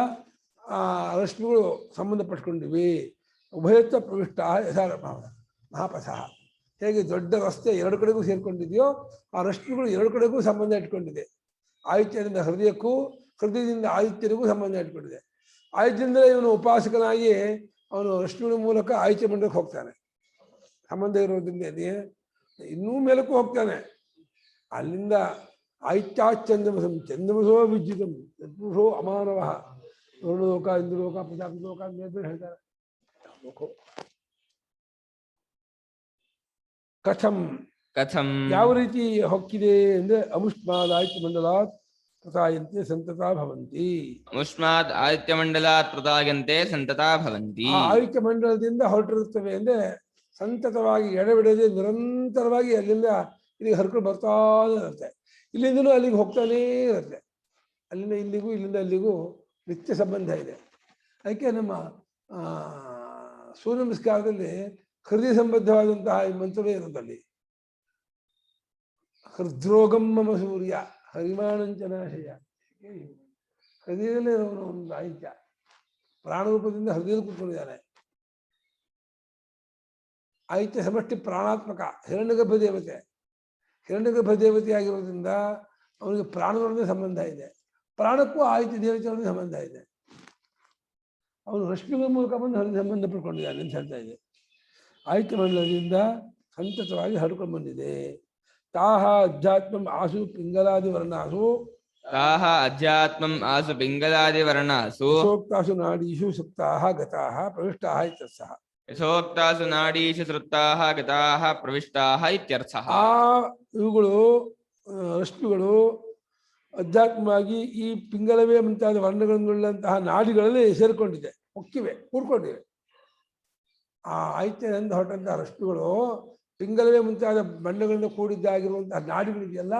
ಆ ರಶ್ಮಿಗಳು ಸಂಬಂಧಪಟ್ಕೊಂಡಿವೆ. ಉಭಯತ್ವ ಪ್ರವಿಷ್ಟ ಯಥಾರ ಮಹಾಪಥ. ಹೇಗೆ ದೊಡ್ಡ ರಸ್ತೆ 2 ಕಡೆಗೂ ಸೇರ್ಕೊಂಡಿದೆಯೋ ಆ ರಶ್ಮಿಗಳು 2 ಕಡೆಗೂ ಸಂಬಂಧ ಇಟ್ಕೊಂಡಿದೆ. ಆಯುಷ್ಯದಿಂದ ಹೃದಯಕ್ಕೂ, ಹೃದಯದಿಂದ ಆಯುಷ್ಯರಿಗೂ ಸಂಬಂಧ ಇಟ್ಕೊಂಡಿದೆ. ಆಯುಷ್ಯದಿಂದ ಇವನು ಉಪಾಸಕನಾಗಿ ಅವನು ರಶ್ಮಿಗಳ ಮೂಲಕ ಆಯುಷ್ಯ ಮಂಡಲಕ್ಕೆ ಹೋಗ್ತಾನೆ. ಸಂಬಂಧ ಇರೋದ್ರಿಂದ ಇನ್ನೂ ಮೇಲಕ್ಕೂ ಹೋಗ್ತಾನೆ. ಅಲ್ಲಿಂದ ಆಯುಷ್ಯಾಚಂದಮಸಂ ಚಂದಮಸೋ ವಿದ್ಯುತಂ ಯತ್ಪುರುಷೋ ಅಮಾನವ ಲೋಕ ಇಂದ್ರಲೋಕ ಪ್ರಜಾಪತಿ ಲೋಕ ಅಂತ ಹೇಳ್ತಾರೆ. ಕಥಂ ಕಥಂ ಯಾವ ರೀತಿ ಹೊಕ್ಕಿದೆ ಅಂದ್ರೆ ಅಮುಷ್ಮಾದ್ ಆಯುಷ್ಯ ಮಂಡಲಾತ್ ಪ್ರತಾಯಂತೆ ಸಂತತಾ ಭವಂತಿ. ಅಮುಷ್ಮಾದ್ ಆದಿತ್ಯ ಮಂಡಲಾತ್ ಪ್ರತಾಯಂತೆ ಸಂತತಾ ಭವಂತಿ. ಆ ಆಯುಷ್ಯ ಮಂಡಲದಿಂದ ಹೊರಟಿರುತ್ತವೆ ಅಂದ್ರೆ ಸಂತತವಾಗಿ ಎಡೆಬಿಡದೆ ನಿರಂತರವಾಗಿ ಅಲ್ಲಿಂದ ಇಲ್ಲಿಗೆ ಹರ್ಕೊಂಡು ಬರ್ತಾ ಇರುತ್ತೆ. ಇಲ್ಲಿಂದಲೂ ಅಲ್ಲಿಗೆ ಹೋಗ್ತಾನೇ ಇರುತ್ತೆ. ಅಲ್ಲಿಂದ ಇಲ್ಲಿಗೂ ಇಲ್ಲಿಂದ ಅಲ್ಲಿಗೂ ನಿತ್ಯ ಸಂಬಂಧ ಇದೆ. ಅದಕ್ಕೆ ನಮ್ಮ ಸೂರ್ಯ ನಮಸ್ಕಾರದಲ್ಲಿ ಹೃದಯ ಸಂಬದ್ಧವಾದಂತಹ ಮಂತ್ರವೇ ಇರುತ್ತಲ್ಲಿ. ಹೃದ್ರೋಗಂ ಮಮ ಸೂರ್ಯ ಹರಿಮಾಣಂಚನಾಶಯ. ಹೃದಯದಲ್ಲೇ ಇರೋನು ಒಂದು ಆಯುಷ್ಯ ಪ್ರಾಣರೂಪದಿಂದ ಹೃದಯದಲ್ಲಿ ಕೂತ್ಕೊಂಡಿದ್ದಾನೆ. ಆಯುಷ್ಯ ಸಮಷ್ಟಿ ಪ್ರಾಣಾತ್ಮಕ ಹಿರಣ್ಯಗರ್ಭ ದೇವತೆ. ಹಿರಣ್ಯಗರ್ಭ ದೇವತೆಯಾಗಿರೋದ್ರಿಂದ ಅವನಿಗೆ ಪ್ರಾಣದೊಡನೆ ಸಂಬಂಧ ಇದೆ. ಪ್ರಾಣಕ್ಕೂ ಆಯುಷ್ಯ ದೇವತೆಯೊಡನೆ ಸಂಬಂಧ ಇದೆ. ಅವನು ರಶ್ಮಿಗಳ ಮೂಲಕ ಬಂದು ಹೃದಯ ಸಂಬಂಧ ಪಡ್ಕೊಂಡಿದ್ದಾನೆ ಅಂತ ಹೇಳ್ತಾ ಇದೆ. ಆಯುಷ್ಯ ಮಂಡಲದಿಂದ ಸಂತತವಾಗಿ ಹರಡ್ಕೊಂಡು ಬಂದಿದೆ. ತಾಹ ಅಧ್ಯಾತ್ಮಂ ಆಸು ಪಿಂಗಲಾದಿ ವರ್ಣಾಸು ತಾಹ ಅಧ್ಯಾತ್ಮಂ ಆಸು ಪಿಂಗಲಾದಿ ವರ್ಣಾಸು ಯಥೋಕ್ತಾಸು ನಾಡೀಷು ಸುಪ್ತಾಹ ಗತಾಹ ಪ್ರವಿಷ್ಟಾಹ ಇತ್ಯರ್ಥಃ. ಯಥೋಕ್ತಾಸು ನಾಡೀಷು ಸೃಪ್ತಾಹ ಗತಾಹ ಪ್ರವಿಷ್ಟಾಹ ಇತ್ಯರ್ಥಃ. ಆ ಇವುಗಳು ರಶ್ಮಿಗಳು ಅಧ್ಯಾತ್ಮವಾಗಿ ಈ ಪಿಂಗಲವೇ ಮುಂತಾದ ವರ್ಣಗಳನ್ನುಳ್ಳಂತಹ ನಾಡಿಗಳಲ್ಲಿ ಸೇರಿಕೊಂಡಿದೆ, ಹೊಕ್ಕಿವೆ, ಕೂಡ್ಕೊಂಡಿವೆ. ಆ ಆಯುಷ್ಯದಿಂದ ಹೊರಟಂತಹ ರಶ್ಮಿಗಳು ಪಿಂಗಲವೇ ಮುಂತಾದ ಬಣ್ಣಗಳಿಂದ ಕೂಡಿದ್ದಾಗಿರುವಂತಹ ನಾಡಿಗಳಿದೆಯಲ್ಲ,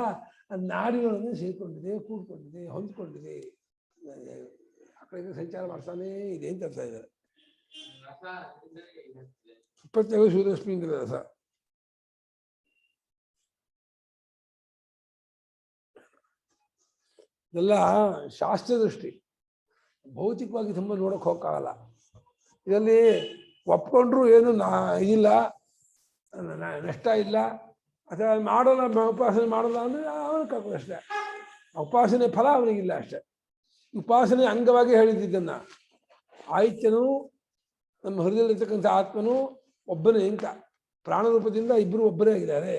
ಆ ನಾಡಿಗಳನ್ನು ಸೇರಿಕೊಂಡಿದೆ, ಕೂಡ್ಕೊಂಡಿದೆ, ಹೊಂದ್ಕೊಂಡಿದೆ. ಆ ಕಡೆಗೆ ಸಂಚಾರ ಮಾಡ್ತಾನೇ ಇದೆ ಅಂತ ಅರ್ಥ ಇದ್ದಾರೆ. ಪ್ರತ್ಯೇಕ ಸೂರ್ಯರಶ್ಮಿಯಿಂದ ರಸ. ಇದೆಲ್ಲ ಶಾಸ್ತ್ರದೃಷ್ಟಿ, ಭೌತಿಕವಾಗಿ ತುಂಬ ನೋಡೋಕೆ ಹೋಗಕ್ಕಾಗಲ್ಲ. ಇದರಲ್ಲಿ ಒಪ್ಕೊಂಡ್ರು ಏನು ಇದಿಲ್ಲ, ನಷ್ಟ ಇಲ್ಲ. ಅಥವಾ ಮಾಡೋಲ್ಲ, ಉಪಾಸನೆ ಮಾಡೋಲ್ಲ ಅಂದರೆ ಅವನು ಕರ್ಕೊಂಡು ಅಷ್ಟೇ. ಉಪಾಸನೆ ಫಲ ಅವನಿಗಿಲ್ಲ ಅಷ್ಟೇ. ಉಪಾಸನೆ ಅಂಗವಾಗಿ ಹೇಳಿದ್ದನ್ನು ಆಯುಷ್ಯನು ನಮ್ಮ ಹೃದಯದಲ್ಲಿರ್ತಕ್ಕಂಥ ಆತ್ಮನು ಒಬ್ಬನೇ ಅಂತ ಪ್ರಾಣರೂಪದಿಂದ ಇಬ್ಬರು ಒಬ್ಬರೇ ಆಗಿದ್ದಾರೆ.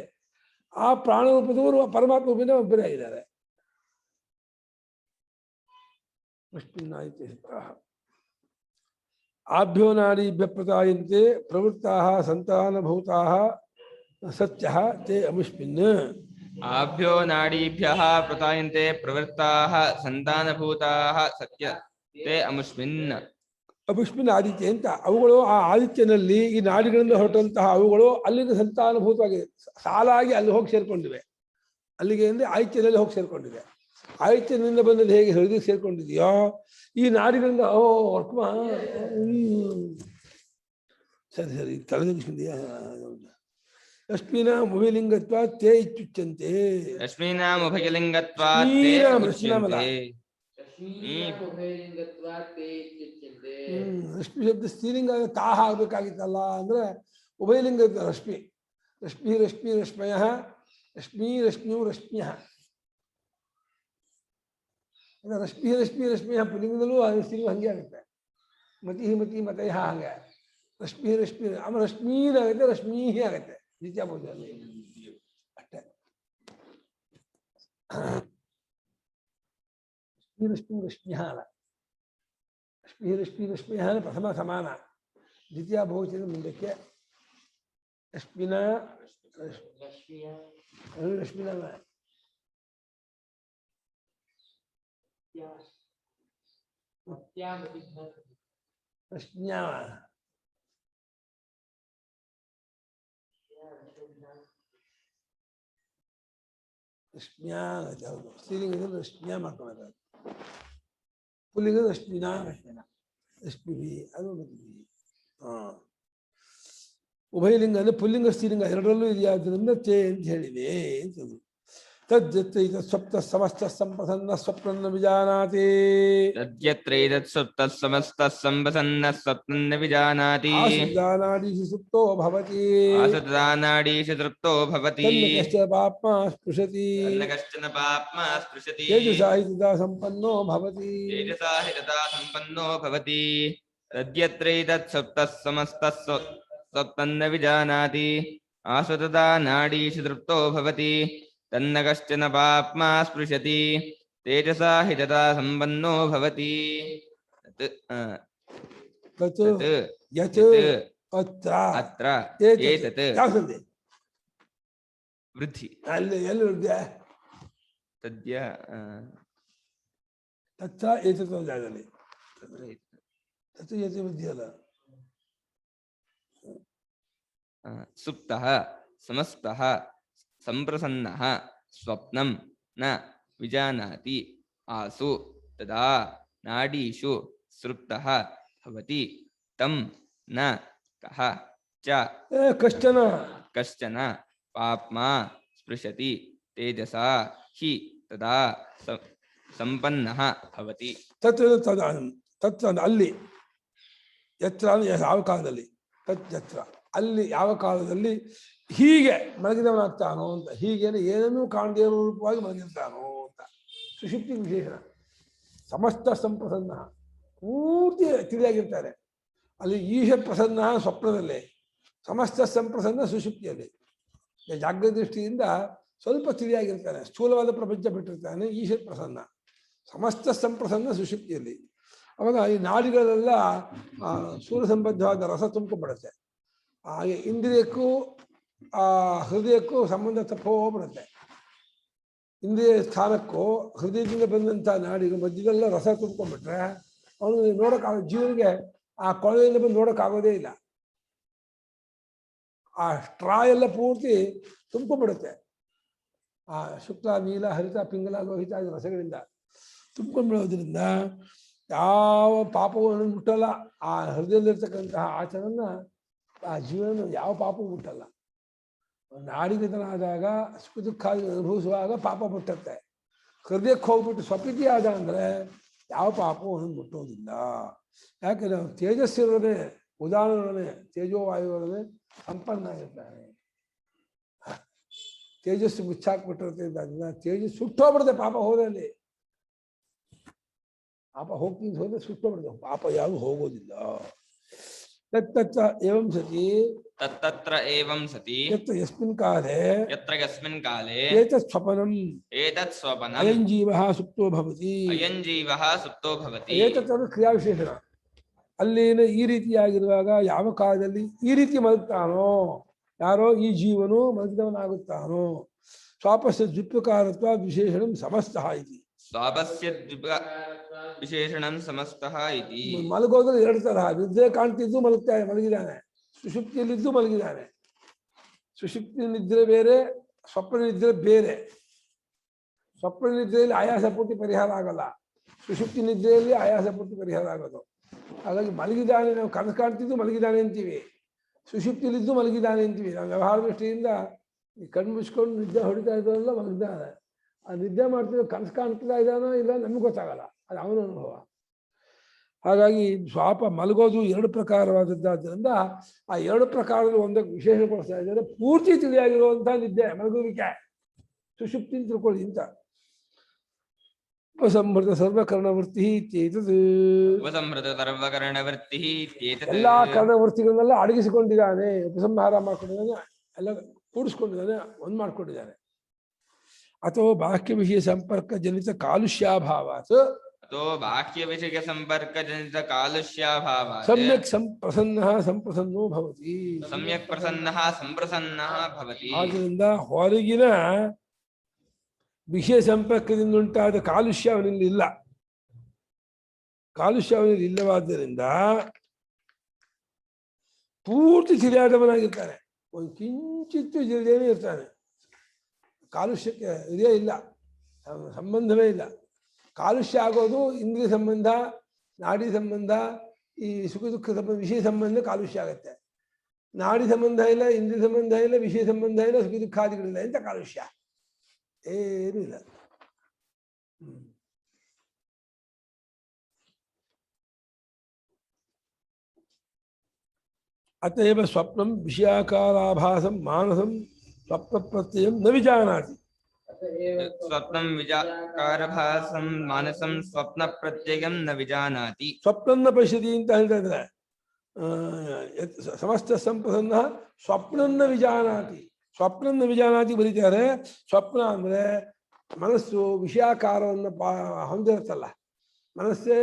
ಆ ಪ್ರಾಣರೂಪದವರು ಪರಮಾತ್ಮ ರೂಪದಿಂದ ಒಬ್ಬರೇ ಆಗಿದ್ದಾರೆ. ಆಭ್ಯೋ ನಾಡೀಭ್ಯ ಪ್ರತಾಯಂತೆ ಪ್ರವೃತ್ತಾಃ ಸಂತಾನಭೂತಾಃ ಸತ್ಯಃ ತೇ ಅಮುಷ್ಮಿನ್. ಆಭ್ಯೋ ನಾಡೀಭ್ಯಃ ಪ್ರತಾಯಂತೆ ಪ್ರವೃತ್ತಾಃ ಸಂತಾನಭೂತಾಃ ಸತ್ಯ ತೇ ಅಮುಷ್ಮಿನ್. ಅಮುಷ್ಮಿನ್ ಆದಿತ್ಯ ಅಂತ ಅವುಗಳು ಆ ಆದಿತ್ಯನಲ್ಲಿ ಈ ನಾಡಿಗಳಿಂದ ಹೊರಟಂತಹ ಅವುಗಳು ಅಲ್ಲಿಗೆ ಸಂತಾನಭೂತವಾಗಿದೆ, ಸಾಲಾಗಿ ಅಲ್ಲಿ ಹೋಗಿ ಸೇರ್ಕೊಂಡಿವೆ. ಅಲ್ಲಿಗೆ ಅಂದರೆ ಆದಿತ್ಯನಲ್ಲಿ ಹೋಗಿ ಸೇರ್ಕೊಂಡಿವೆ. ಆಯುಷ್ಯದಿಂದ ಬಂದದ್ದು ಹೇಗೆ ಹೃದಯ ಸೇರ್ಕೊಂಡಿದೆಯೋ ಈ ನಾಡಿಗಳಿಂದ ವರ್ಕ್ಮ ಸರಿ ತಲೆದಿದೆಯಾ. ರಶ್ಮೀನಾಂ ಉಭಯಲಿಂಗತ್ವ ತೇ ಇತ್ಯುಚ್ಯಂತೆ. ರಶ್ಮೀನಾಂ ಉಭಯಲಿಂಗತ್ವ ರಶ್ಮಿ ಶಬ್ದ ಸ್ತ್ರೀಲಿಂಗ ತಾಹ ಆಗ್ಬೇಕಾಗಿತ್ತಲ್ಲ ಅಂದ್ರೆ ಉಭಯಲಿಂಗ ರಶ್ಮಿ. ರಶ್ಮಿ ರಶ್ಮಿ ರಶ್ಮಯ ರಶ್ಮಿ ರಶ್ಮ್ಯೂ ರಶ್ಮ್ಯ. ರಶ್ಮಿ ರಶ್ಮಿ ರಶ್ಮಿ ಪುಲ್ಲಿಂಗದಲ್ಲೂ ಸ್ತ್ರೀಲಿಂಗ ಹಂಗೆ ಆಗುತ್ತೆ. ಮತಿ ಮತಿ ಮತಯ ಹಾಗೆ ರಶ್ಮಿ ರಶ್ಮಿ ಆಮೇಲೆ ರಶ್ಮೀನ ಆಗುತ್ತೆ, ರಶ್ಮೀ ಆಗುತ್ತೆ ದ್ವಿತೀಯ ಬಹುವಚನದಲ್ಲಿ ಅಷ್ಟೇ. ರಶ್ಮಿ ರಶ್ಮ್ಯ ಅಲ್ಲ, ರಶ್ಮಿ ರಶ್ಮಿ ರಶ್ಮ್ಯ ಪ್ರಥಮ ಸಮಾನ, ದ್ವಿತೀಯ ಬಹುವಚನ ಮುಂದಕ್ಕೆ ರಶ್ಮಿನ ರಶ್ಮಿನ ರಶ್ಮ್ಯಾ ರಶ್ಮ್ಯಾ ಆಗುತ್ತೆ. ಹೌದು, ಸ್ತ್ರೀಲಿಂಗದಲ್ಲಿ ರಶ್ಮ್ಯಾ ಮಾಡ್ಕೊಳ್ಬೇಕು. ಪುಲ್ಲಿಂಗದ ರಶ್ಮಿನಾ ರಶ್ಮಿ ಅದು ಉಭಯಲಿಂಗ ಅಂದ್ರೆ ಪುಲ್ಲಿಂಗ ಸ್ತ್ರೀಲಿಂಗ ಎರಡರಲ್ಲೂ ಇದೆಯಾದ್ರಿಂದ ತೇ ಅಂತ ಹೇಳಿದೆ ಅಂತಂದ್ರು. ತದ್ಯತ್ರ ಸ್ವಪ್ತ ಸಮಸ್ತ ಸಂಪ್ರಸನ್ನ ಸ್ವಪ್ನ ವಿಜಾನಾತಿ. ತದ್ಯತ್ರೈತತ್ ಸ್ವಪ್ತಃ ಸಮಸ್ತಃ ಸಂಪ್ರಸನ್ನಃ ಸ್ವಪ್ನಂ ನ ವಿಜಾನಾತಿ. ಆಸುದಾನಾದೀಷು ಸುಪ್ತೋ ಭವತಿ. ಆಸುದಾನಾಡೀಷು ತೃಪ್ತೋ ಭವತಿ. ತನ್ನ ಕಶ್ಚನ ಪಾಪ್ಮ ಸ್ಪೃಶತಿ. ತನ್ನ ಕಶ್ಚನ ಪಾಪ್ಮ ಸ್ಪೃಶತಿ. ತೇಜಸಾ ಹಿ ತದಾ ಸಂಪನ್ನೋ ಭವತಿ. ತೇಜಸಾ ಹಿ ತದಾ ಸಂಪನ್ನೋ ಭವತಿ. ತದ್ಯತ್ರೈತತ್ ಸ್ವಪ್ತಃ ಸಮಸ್ತಃ ಸ್ವಪ್ನಂ ನ ವಿಜಾನಾತಿ. ಆಸುದಾನಾಡೀಷು ತೃಪ್ತೋ ಭವತಿ. ತನ್ನ ಕಶ್ಚನ ಪಾಪ್ಮ ಸ್ಪೃಶತಿ. ತೇಜಸಾ ಹಿ ತದಾ ಸಂಪನ್ನೋ ಭವತಿ. ತತ್ ಯತ್ ಅತ್ರ ಅತ್ರ ಏತತ್ ಯಾವ್ದು ವೃದ್ಧಿ. ಅಲ್ಲಿ ಎಲ್ಲಿ ವೃದ್ಧಿ? ತದ್ಯ ತತ್ರ ಏತತ್ ಜಾಗದಲ್ಲಿ ತತ್ ಏತ ವೃದ್ಧಿ ಅಲ್ಲ. ಸುಪ್ತಃ ಸಮಸ್ತಃ ಸಂಪ್ರಸನ್ನಃ ಸ್ವಪ್ನಂ ನ ವಿಜಾನಾತಿ. ಆಸು ತದಾ ನಾಡೀಷು ಸೃಪ್ತಃ ಭವತಿ. ತಂ ನ ಕಃ ಚ ಕಶ್ಚನ ಕಶ್ಚನ ಪಾಪ್ಮ ಸ್ಪೃಶತಿ. ತೇಜಸಾ ಹಿ ತದಾ ಸಂಪನ್ನಃ ಭವತಿ. ತತ್ ತತ್ ಅಲ್ಲಿ ಯತ್ರ ಯಾವ ಕಾಲದಲ್ಲಿ, ತತ್ ಯತ್ರ ಅಲ್ಲಿ ಯಾವ ಕಾಲದಲ್ಲಿ ಹೀಗೆ ಮಲಗಿದವನಾಗ್ತಾನೋ ಅಂತ. ಹೀಗೇನೆ ಏನನ್ನೂ ಕಾಣದೇ ಇರೋ ರೂಪವಾಗಿ ಮಲಗಿರ್ತಾನೋ ಅಂತ ಸುಷುಪ್ತಿ ವಿಶೇಷಣ. ಸಮಸ್ತ ಸಂಪ್ರಸನ್ನ ಪೂರ್ತಿ ತಿಳಿಯಾಗಿರ್ತಾರೆ. ಅಲ್ಲಿ ಈಶ ಪ್ರಸನ್ನ ಸ್ವಪ್ನದಲ್ಲಿ, ಸಮಸ್ತ ಸಂಪ್ರಸನ್ನ ಸುಷುಪ್ತಿಯಲ್ಲಿ. ಜಾಗೃತ ದೃಷ್ಟಿಯಿಂದ ಸ್ವಲ್ಪ ತಿಳಿಯಾಗಿರ್ತಾನೆ, ಸ್ಥೂಲವಾದ ಪ್ರಪಂಚ ಬಿಟ್ಟಿರ್ತಾನೆ ಈಶ ಪ್ರಸನ್ನ. ಸಮಸ್ತ ಸಂಪ್ರಸನ್ನ ಸುಷುಪ್ತಿಯಲ್ಲಿ. ಅವಾಗ ಈ ನಾಡಿಗಳೆಲ್ಲ ಸೂರ್ಯ ಸಂಬದ್ಧವಾದ ರಸ ತುಂಬಿಕೊಂಡ್ಬಿಡುತ್ತೆ. ಹಾಗೆ ಇಂದ್ರಿಯಕ್ಕೂ ಹೃದಯಕ್ಕೂ ಸಂಬಂಧ ತಪ್ಪೋಗ್ಬಿಡುತ್ತೆ. ಇಂದ್ರಿಯ ಸ್ಥಾನಕ್ಕೂ ಹೃದಯದಿಂದ ಬಂದಂಥ ನಾಡಿಗೂ ಮಧ್ಯದೆಲ್ಲ ರಸ ತುಂಬ್ಕೊಂಡ್ಬಿಟ್ರೆ ಅವನು ನೋಡೋಕ್ಕಾಗ, ಜೀವನಿಗೆ ಆ ಕೊಳವೆಯಿಂದ ಬಂದು ನೋಡೋಕ್ಕಾಗೋದೇ ಇಲ್ಲ. ಆ ಸ್ಟ್ರಾ ಎಲ್ಲ ಪೂರ್ತಿ ತುಂಬ್ಕೊಂಡ್ಬಿಡುತ್ತೆ. ಆ ಶುಕ್ಲ ನೀಲ ಹರಿತ ಪಿಂಗಲ ಲೋಹಿತ ಆದ ರಸಗಳಿಂದ ತುಂಬ್ಕೊಂಡ್ಬಿಡೋದ್ರಿಂದ ಯಾವ ಪಾಪವೂ ಮುಟ್ಟಲ್ಲ. ಆ ಹೃದಯದಲ್ಲಿರ್ತಕ್ಕಂತಹ ಆಚರಣ ಆ ಜೀವನ ಯಾವ ಪಾಪವೂ ಮುಟ್ಟಲ್ಲ. ನಾಡಿಗತನಾದಾಗ ಸುಖ ದುಃಖ ಅನುಭವಿಸುವಾಗ ಪಾಪ ಮುಟ್ಟತ್ತೆ. ಹೃದಯಕ್ಕೆ ಹೋಗ್ಬಿಟ್ಟು ಸ್ವಪಿತಿ ಆದ ಅಂದರೆ ಯಾವ ಪಾಪವೂ ಅವನು ಮುಟ್ಟೋದಿಲ್ಲ. ಯಾಕಂದ್ರೆ ಅವನು ತೇಜಸ್ಸಿರೋನೇ, ಉದಾಹರಣೆ ತೇಜೋವಾಯುವರೇ ಸಂಪನ್ನ ಆಗಿರ್ತಾನೆ. ತೇಜಸ್ಸು ಮುಚ್ಚಾಕ್ಬಿಟ್ಟಿರುತ್ತೆ. ಅದನ್ನ ತೇಜಸ್ಸು ಸುಟ್ಟೋಗ್ಬಿಡುತ್ತೆ. ಪಾಪ ಹೋದಲ್ಲಿ ಪಾಪ ಹೋಗ್ತಿದ್ದು ಹೋದ್ರೆ ಸುಟ್ಟೋಗ್ಬಿಡುತ್ತೆ. ಪಾಪ ಯಾವುದು ಹೋಗೋದಿಲ್ಲ. ತತ್ತತ್ರ ಏವಂ ಸತಿ ತತ್ತತ್ರ ಏವಂ ಸತಿ ಯತ್ರ ಯಸ್ಮಿನ್ ಕಾಲೇ ಯತ್ರ ಯಸ್ಮಿನ್ ಕಾಲೇ ಏತತ್ ಸ್ವಪನಂ ಏತತ್ ಸ್ವಪನಂ ಅಯಂ ಜೀವಃ ಸುಪ್ತೋ ಭವತಿ. ಅಯಂ ಜೀವಃ ಸುಪ್ತೋ ಭವತಿ. ಏತತ್ ಅಂದ್ರೆ ಕ್ರಿಯಾವಿಶೇಷಣ. ಅಲ್ಲೇನು ಈ ರೀತಿಯಾಗಿರುವಾಗ ಯಾವ ಕಾಲದಲ್ಲಿ ಈ ರೀತಿ ಮಲಗ್ತಾನೋ, ಯಾರೋ ಈ ಜೀವನು ಮಲಗಿದವನಾಗುತ್ತಾನೋ. ಸ್ವಾಪಸ್ಯ ದ್ವಿಪ್ರಕಾರತ್ವ ವಿಶೇಷಣಂ ಸಮಸ್ತಃ ಇತಿ. ಸ್ವಾಪಸ್ಯ ವಿಶೇಷಣಂ ಸಮಸ್ತಃ ಇತಿ. ಮಲಗೋದ್ರೆ ಎರಡು ತರಹ. ನಿದ್ರೆ ಕಾಣ್ತಿದ್ದು ಮಲಗಿದ್ದಾನೆ, ಸುಷುಪ್ತಿಯಲ್ಲಿದ್ದು ಮಲಗಿದ್ದಾನೆ. ಸುಷುಪ್ತಿ ನಿದ್ರೆ ಬೇರೆ, ಸ್ವಪ್ನ ನಿದ್ರೆ ಬೇರೆ. ಸ್ವಪ್ನ ನಿದ್ರೆಯಲ್ಲಿ ಆಯಾಸ ಪೂರ್ತಿ ಪರಿಹಾರ ಆಗಲ್ಲ, ಸುಷುಪ್ತಿ ನಿದ್ರೆಯಲ್ಲಿ ಆಯಾಸ ಪೂರ್ತಿ ಪರಿಹಾರ ಆಗೋದು. ಹಾಗಾಗಿ ಮಲಗಿದ್ದಾನೆ, ನಾವು ಕನಸು ಕಾಣ್ತಿದ್ದು ಮಲಗಿದ್ದಾನೆ ಅಂತೀವಿ, ಸುಷುಪ್ತಿಲಿದ್ದು ಮಲಗಿದ್ದಾನೆ ಅಂತೀವಿ. ನಾವು ವ್ಯವಹಾರ ದೃಷ್ಟಿಯಿಂದ ಈ ಕಣ್ಣು ಮುಚ್ಕೊಂಡು ನಿದ್ದೆ ಹೊಡಿತಾ ಇದ್ದಾನಲ್ಲ ಮಲಗಿದ್ದಾನೆ. ಆ ನಿದ್ದೆ ಮಾಡ್ತಿದ್ದ ಕನಸು ಕಾಣ್ತಾ ಇದ್ದಾನೋ ಇಲ್ಲ ನಮ್ಗೆ ಗೊತ್ತಾಗಲ್ಲ, ಅದು ಅವನ ಅನುಭವ. ಹಾಗಾಗಿ ಸ್ವಾಪ ಮಲಗೋದು ಎರಡು ಪ್ರಕಾರವಾದದ್ದಾದ್ದರಿಂದ ಆ ಎರಡು ಪ್ರಕಾರದಲ್ಲಿ ಒಂದಕ್ಕೆ ವಿಶೇಷಗೊಳಿಸ್ತಾ ಇದ್ದಾರೆ. ಪೂರ್ತಿ ತಿಳಿಯಾಗಿರುವಂಥ ನಿದ್ದೆ ಮಲಗುವಿಕೆ ಸುಷುಪ್ತಿ ಅಂತ ತಿಳ್ಕೊಳ್ಳಿ ಅಂತ. ಉಪಸಂಹೃತ ಸರ್ವಕರ್ಣವೃತ್ತಿ ಇತ್ಯೇತದ್. ಉಪಸಂಹೃತ ಸರ್ವಕರ್ಣವೃತ್ತಿ ಇತ್ಯೇತತ್. ಎಲ್ಲಾ ಕರ್ಣವೃತ್ತಿಗಳನ್ನೆಲ್ಲ ಅಡಗಿಸಿಕೊಂಡಿದ್ದಾನೆ, ಉಪಸಂಹಾರ ಮಾಡ್ಕೊಂಡಿದ್ದಾನೆ, ಎಲ್ಲ ಕೂಡಿಸ್ಕೊಂಡಿದ್ದಾನೆ, ಒಂದ್ ಮಾಡ್ಕೊಂಡಿದ್ದಾನೆ. ಅಥವಾ ಬಾಹ್ಯ ವಿಷಯ ಸಂಪರ್ಕ ಜನಿತ ಕಾಲುಷ್ಯಾಭಾವಾತ್ ಅಥೋ ಬಾಹ್ಯ ವಿಷಯ ಸಂಪರ್ಕ ಜನಿತ ಕಾಲುಷ್ಯಾಭಾವಾತ್ ಸಮ್ಯಕ್ ಪ್ರಸನ್ನಃ ಸಂಪ್ರಸನ್ನೋ ಭವತಿ. ಸಮ್ಯಕ್ ಪ್ರಸನ್ನಃ ಸಂಪ್ರಸನ್ನಃ ಭವತಿ. ಆದ್ದರಿಂದ ಹೊರಗಿನ ವಿಷಯ ಸಂಪರ್ಕದಿಂದ ಉಂಟಾದ ಕಾಲುಷ್ಯ ಅವನಲ್ಲಿ ಇಲ್ಲ. ಕಾಲುಷ್ಯ ಅವನಲ್ಲಿ ಇಲ್ಲವಾದ್ದರಿಂದ ಪೂರ್ತಿ ತಿಳಿಯಾದವನಾಗಿರ್ತಾನೆ, ಒಂದು ಕಿಂಚಿತ್ತು ತಿಳಿದೇನೆ ಇರ್ತಾನೆ. ಕಾಲುಷ್ಯಕ್ಕೆ ಇದೇ ಇಲ್ಲ, ಸಂಬಂಧವೇ ಇಲ್ಲ. ಕಾಲುಷ್ಯ ಆಗೋದು ಇಂದ್ರಿಯ ಸಂಬಂಧ, ನಾಡಿ ಸಂಬಂಧ, ಈ ಸುಖ ದುಃಖ ಸಂಬಂಧ, ವಿಷಯ ಸಂಬಂಧ ಕಾಲುಷ್ಯ ಆಗುತ್ತೆ. ನಾಡಿ ಸಂಬಂಧ ಇಲ್ಲ, ಇಂದ್ರಿಯ ಸಂಬಂಧ ಇಲ್ಲ, ವಿಷಯ ಸಂಬಂಧ ಇಲ್ಲ, ಸುಖ ದುಃಖಾದಿಗಳಿಲ್ಲ, ಎಂತ ಕಾಲುಷ್ಯ ಏನೂ ಇಲ್ಲ. ಅತಏವ ಸ್ವಪ್ನಂ ವಿಷಯಾಕಾರಾಭಾಸಂ ಮಾನಸಂ ಸ್ವಪ್ನ ಪ್ರತ್ಯಯಂ ನ ವಿಜಾನಾತಿ. ಸ್ವಪ್ನಂ ವಿಜಾಕಾರಭಾಸಂ ಮಾನಸಂ ಸ್ವಪ್ನ ಪ್ರತ್ಯಯಂ ನ ವಿಜಾನಾತಿ. ಸ್ವಪ್ನನ್ನ ಪಶ್ಯತಿ ಅಂತ ಹೇಳ್ತಾ ಇದ್ದಾರೆ. ಸಮಸ್ತ ಸಂಪ್ರಸನ್ನ ಸ್ವಪ್ನನ್ನ ವಿಜಾನಾತಿ. ಸ್ವಪ್ನನ್ನ ವಿಜಾನಾತಿ ಬರೀತಾರೆ. ಸ್ವಪ್ನ ಅಂದ್ರೆ ಮನಸ್ಸು ವಿಷಯಾಕಾರವನ್ನು ಹೊಂದಿರುತ್ತಲ್ಲ. ಮನಸ್ಸೇ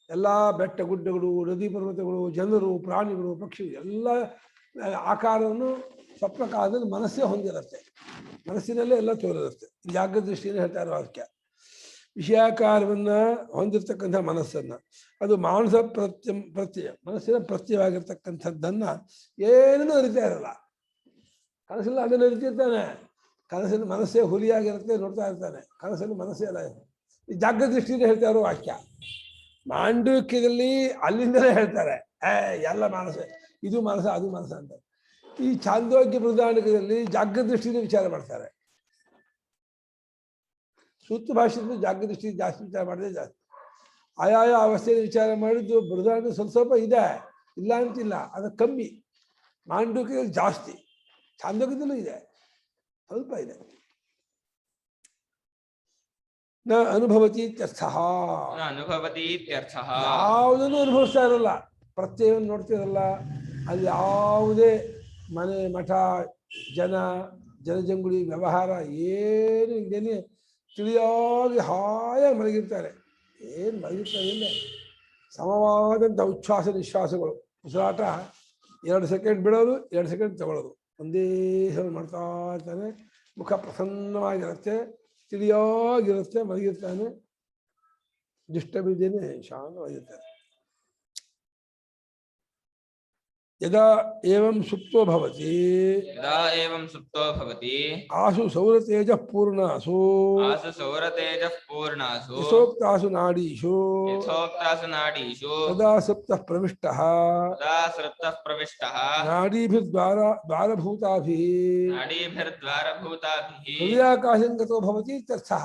ಎಲ್ಲ ಬೆಟ್ಟ ಗುಡ್ಡಗಳು, ನದಿ ಪರ್ವತಗಳು, ಜನರು, ಪ್ರಾಣಿಗಳು, ಪಕ್ಷಿಗಳು ಎಲ್ಲ ಆಕಾರವನ್ನು ಸ್ವಪ್ನ ಕಾಲದಲ್ಲಿ ಮನಸ್ಸೇ ಹೊಂದಿರುತ್ತೆ. ಮನಸ್ಸಿನಲ್ಲೇ ಎಲ್ಲ ತೋರಿರುತ್ತೆ. ಜಾಗೃತ ದೃಷ್ಟಿಯನ್ನು ಹೇಳ್ತಾ ಇರೋ ವಾಕ್ಯ. ವಿಷಯಾಕಾರವನ್ನ ಹೊಂದಿರತಕ್ಕಂಥ ಮನಸ್ಸನ್ನ, ಅದು ಮಾನಸ ಪ್ರತ್ಯಯ ಮನಸ್ಸಿನ ಪ್ರತ್ಯಯವಾಗಿರ್ತಕ್ಕಂಥದ್ದನ್ನ ಏನನ್ನೂ ಅರಿತಾ ಇರಲ್ಲ. ಕನಸಲ್ಲಿ ಅದನ್ನು ಅರಿತಿರ್ತಾನೆ. ಕನಸಲ್ಲಿ ಮನಸ್ಸೇ ಹುಲಿಯಾಗಿರುತ್ತೆ, ನೋಡ್ತಾ ಇರ್ತಾನೆ. ಕನಸಲ್ಲಿ ಮನಸ್ಸೇ ಅಲ್ಲ. ಈ ಜಾಗೃತ ದೃಷ್ಟಿಯಿಂದ ಹೇಳ್ತಾ ಇರೋ ವಾಕ್ಯ. ಮಾಂಡವ್ಯದಲ್ಲಿ ಅಲ್ಲಿಂದಲೇ ಹೇಳ್ತಾರೆ, ಎಲ್ಲ ಮನಸ್ಸೇ, ಇದು ಮನಸ್ಸು, ಅದು ಮನಸ್ಸು ಅಂತ. ಈ ಛಾಂದೋಗ್ಯ ಬೃಹದಾರಣ್ಯಕದಲ್ಲಿ ಜಾಗೃತ ದೃಷ್ಟಿಯಿಂದ ವಿಚಾರ ಮಾಡ್ತಾರೆ. ಸೂತ್ರ ಭಾಷೆಯಿಂದ ಜಾಗೃತ ದೃಷ್ಟಿ ಜಾಸ್ತಿ ವಿಚಾರ ಮಾಡಿದ್ರೆ ಜಾಸ್ತಿ. ಆಯಾಯ ಅವಸ್ಥೆಯಲ್ಲಿ ವಿಚಾರ ಮಾಡಿದ್ದು ಬೃಹದಾರಣ್ಯ ಸ್ವಲ್ಪ ಸ್ವಲ್ಪ ಇದೆ, ಇಲ್ಲ ಅಂತಿಲ್ಲ, ಅದು ಕಮ್ಮಿ. ಮಾಂಡವ್ಯದಲ್ಲಿ ಜಾಸ್ತಿ, ಛಾಂದೋಗ್ಯದಲ್ಲೂ ಇದೆ, ಸ್ವಲ್ಪ ಇದೆ. ನ ಅನುಭವತಿ ಇತ್ಯರ್ಥಃ. ಅನುಭವತಿ ಇತ್ಯರ್ಥಃ. ಯಾವುದನ್ನು ಅನುಭವಿಸ್ತಾ ಇರಲ್ಲ, ಪ್ರತ್ಯಯವನ್ನು ನೋಡ್ತಿರಲ್ಲ. ಅಲ್ಲಿ ಯಾವುದೇ ಮನೆ, ಮಠ, ಜನಜಂಗುಳಿ ವ್ಯವಹಾರ ಏನು ಇದೇನೆ ತಿಳಿಯಾಗಿ ಹಾಯಾಗಿ ಮಲಗಿರ್ತಾರೆ. ಏನು ಮಲಗಿರ್ತಾರೆ ಇಲ್ಲ, ಸಮವಾದಂಥ ಉಚ್ಛ್ವಾಸ ನಿಶ್ವಾಸಗಳು. ಉಸಿರಾಟ 2 ಸೆಕೆಂಡ್ ಬಿಡೋದು, 2 ಸೆಕೆಂಡ್ ತಗೊಳ್ಳೋದು, ಒಂದೇ ಸಲ ಮಾಡ್ತಾ ಇರ್ತಾನೆ. ಮುಖ ಪ್ರಸನ್ನವಾಗಿರುತ್ತೆ, ತಿಳಿಯಾಗಿರುತ್ತೆ, ಮಲಗಿರ್ತಾನೆ, ಡಿಸ್ಟರ್ಬ್ ಇದ್ದೇನೆ, ಶಾಂತವಾಗಿರ್ತಾನೆ. ಯದಾ ಏವಂ ಸುಪ್ತೋ ಭವತಿ, ಯದಾ ಏವಂ ಸುಪ್ತೋ ಭವತಿ, ಆಸು ಸೌರತೇಜಃ ಪೂರ್ಣಾಸು, ಆಸು ಸೌರತೇಜಃ ಪೂರ್ಣಾಸು, ಯಥೋಕ್ತಾಸು ನಾಡೀಷು, ಯಥೋಕ್ತಾಸು ನಾಡೀಷು, ತದಾ ಸಪ್ತಃ ಪ್ರವಿಷ್ಟಃ, ತದಾ ಸಪ್ತಃ ಪ್ರವಿಷ್ಟಃ, ನಾಡೀಭಿರ್ದ್ವಾರಭೂತಾಭಿಃ, ನಾಡೀಭಿರ್ದ್ವಾರಭೂತಾಭಿಃ, ಹೃದಯಾಕಾಶಂ ಗತೋ ಭವತಿ ಇತ್ಯರ್ಥಃ.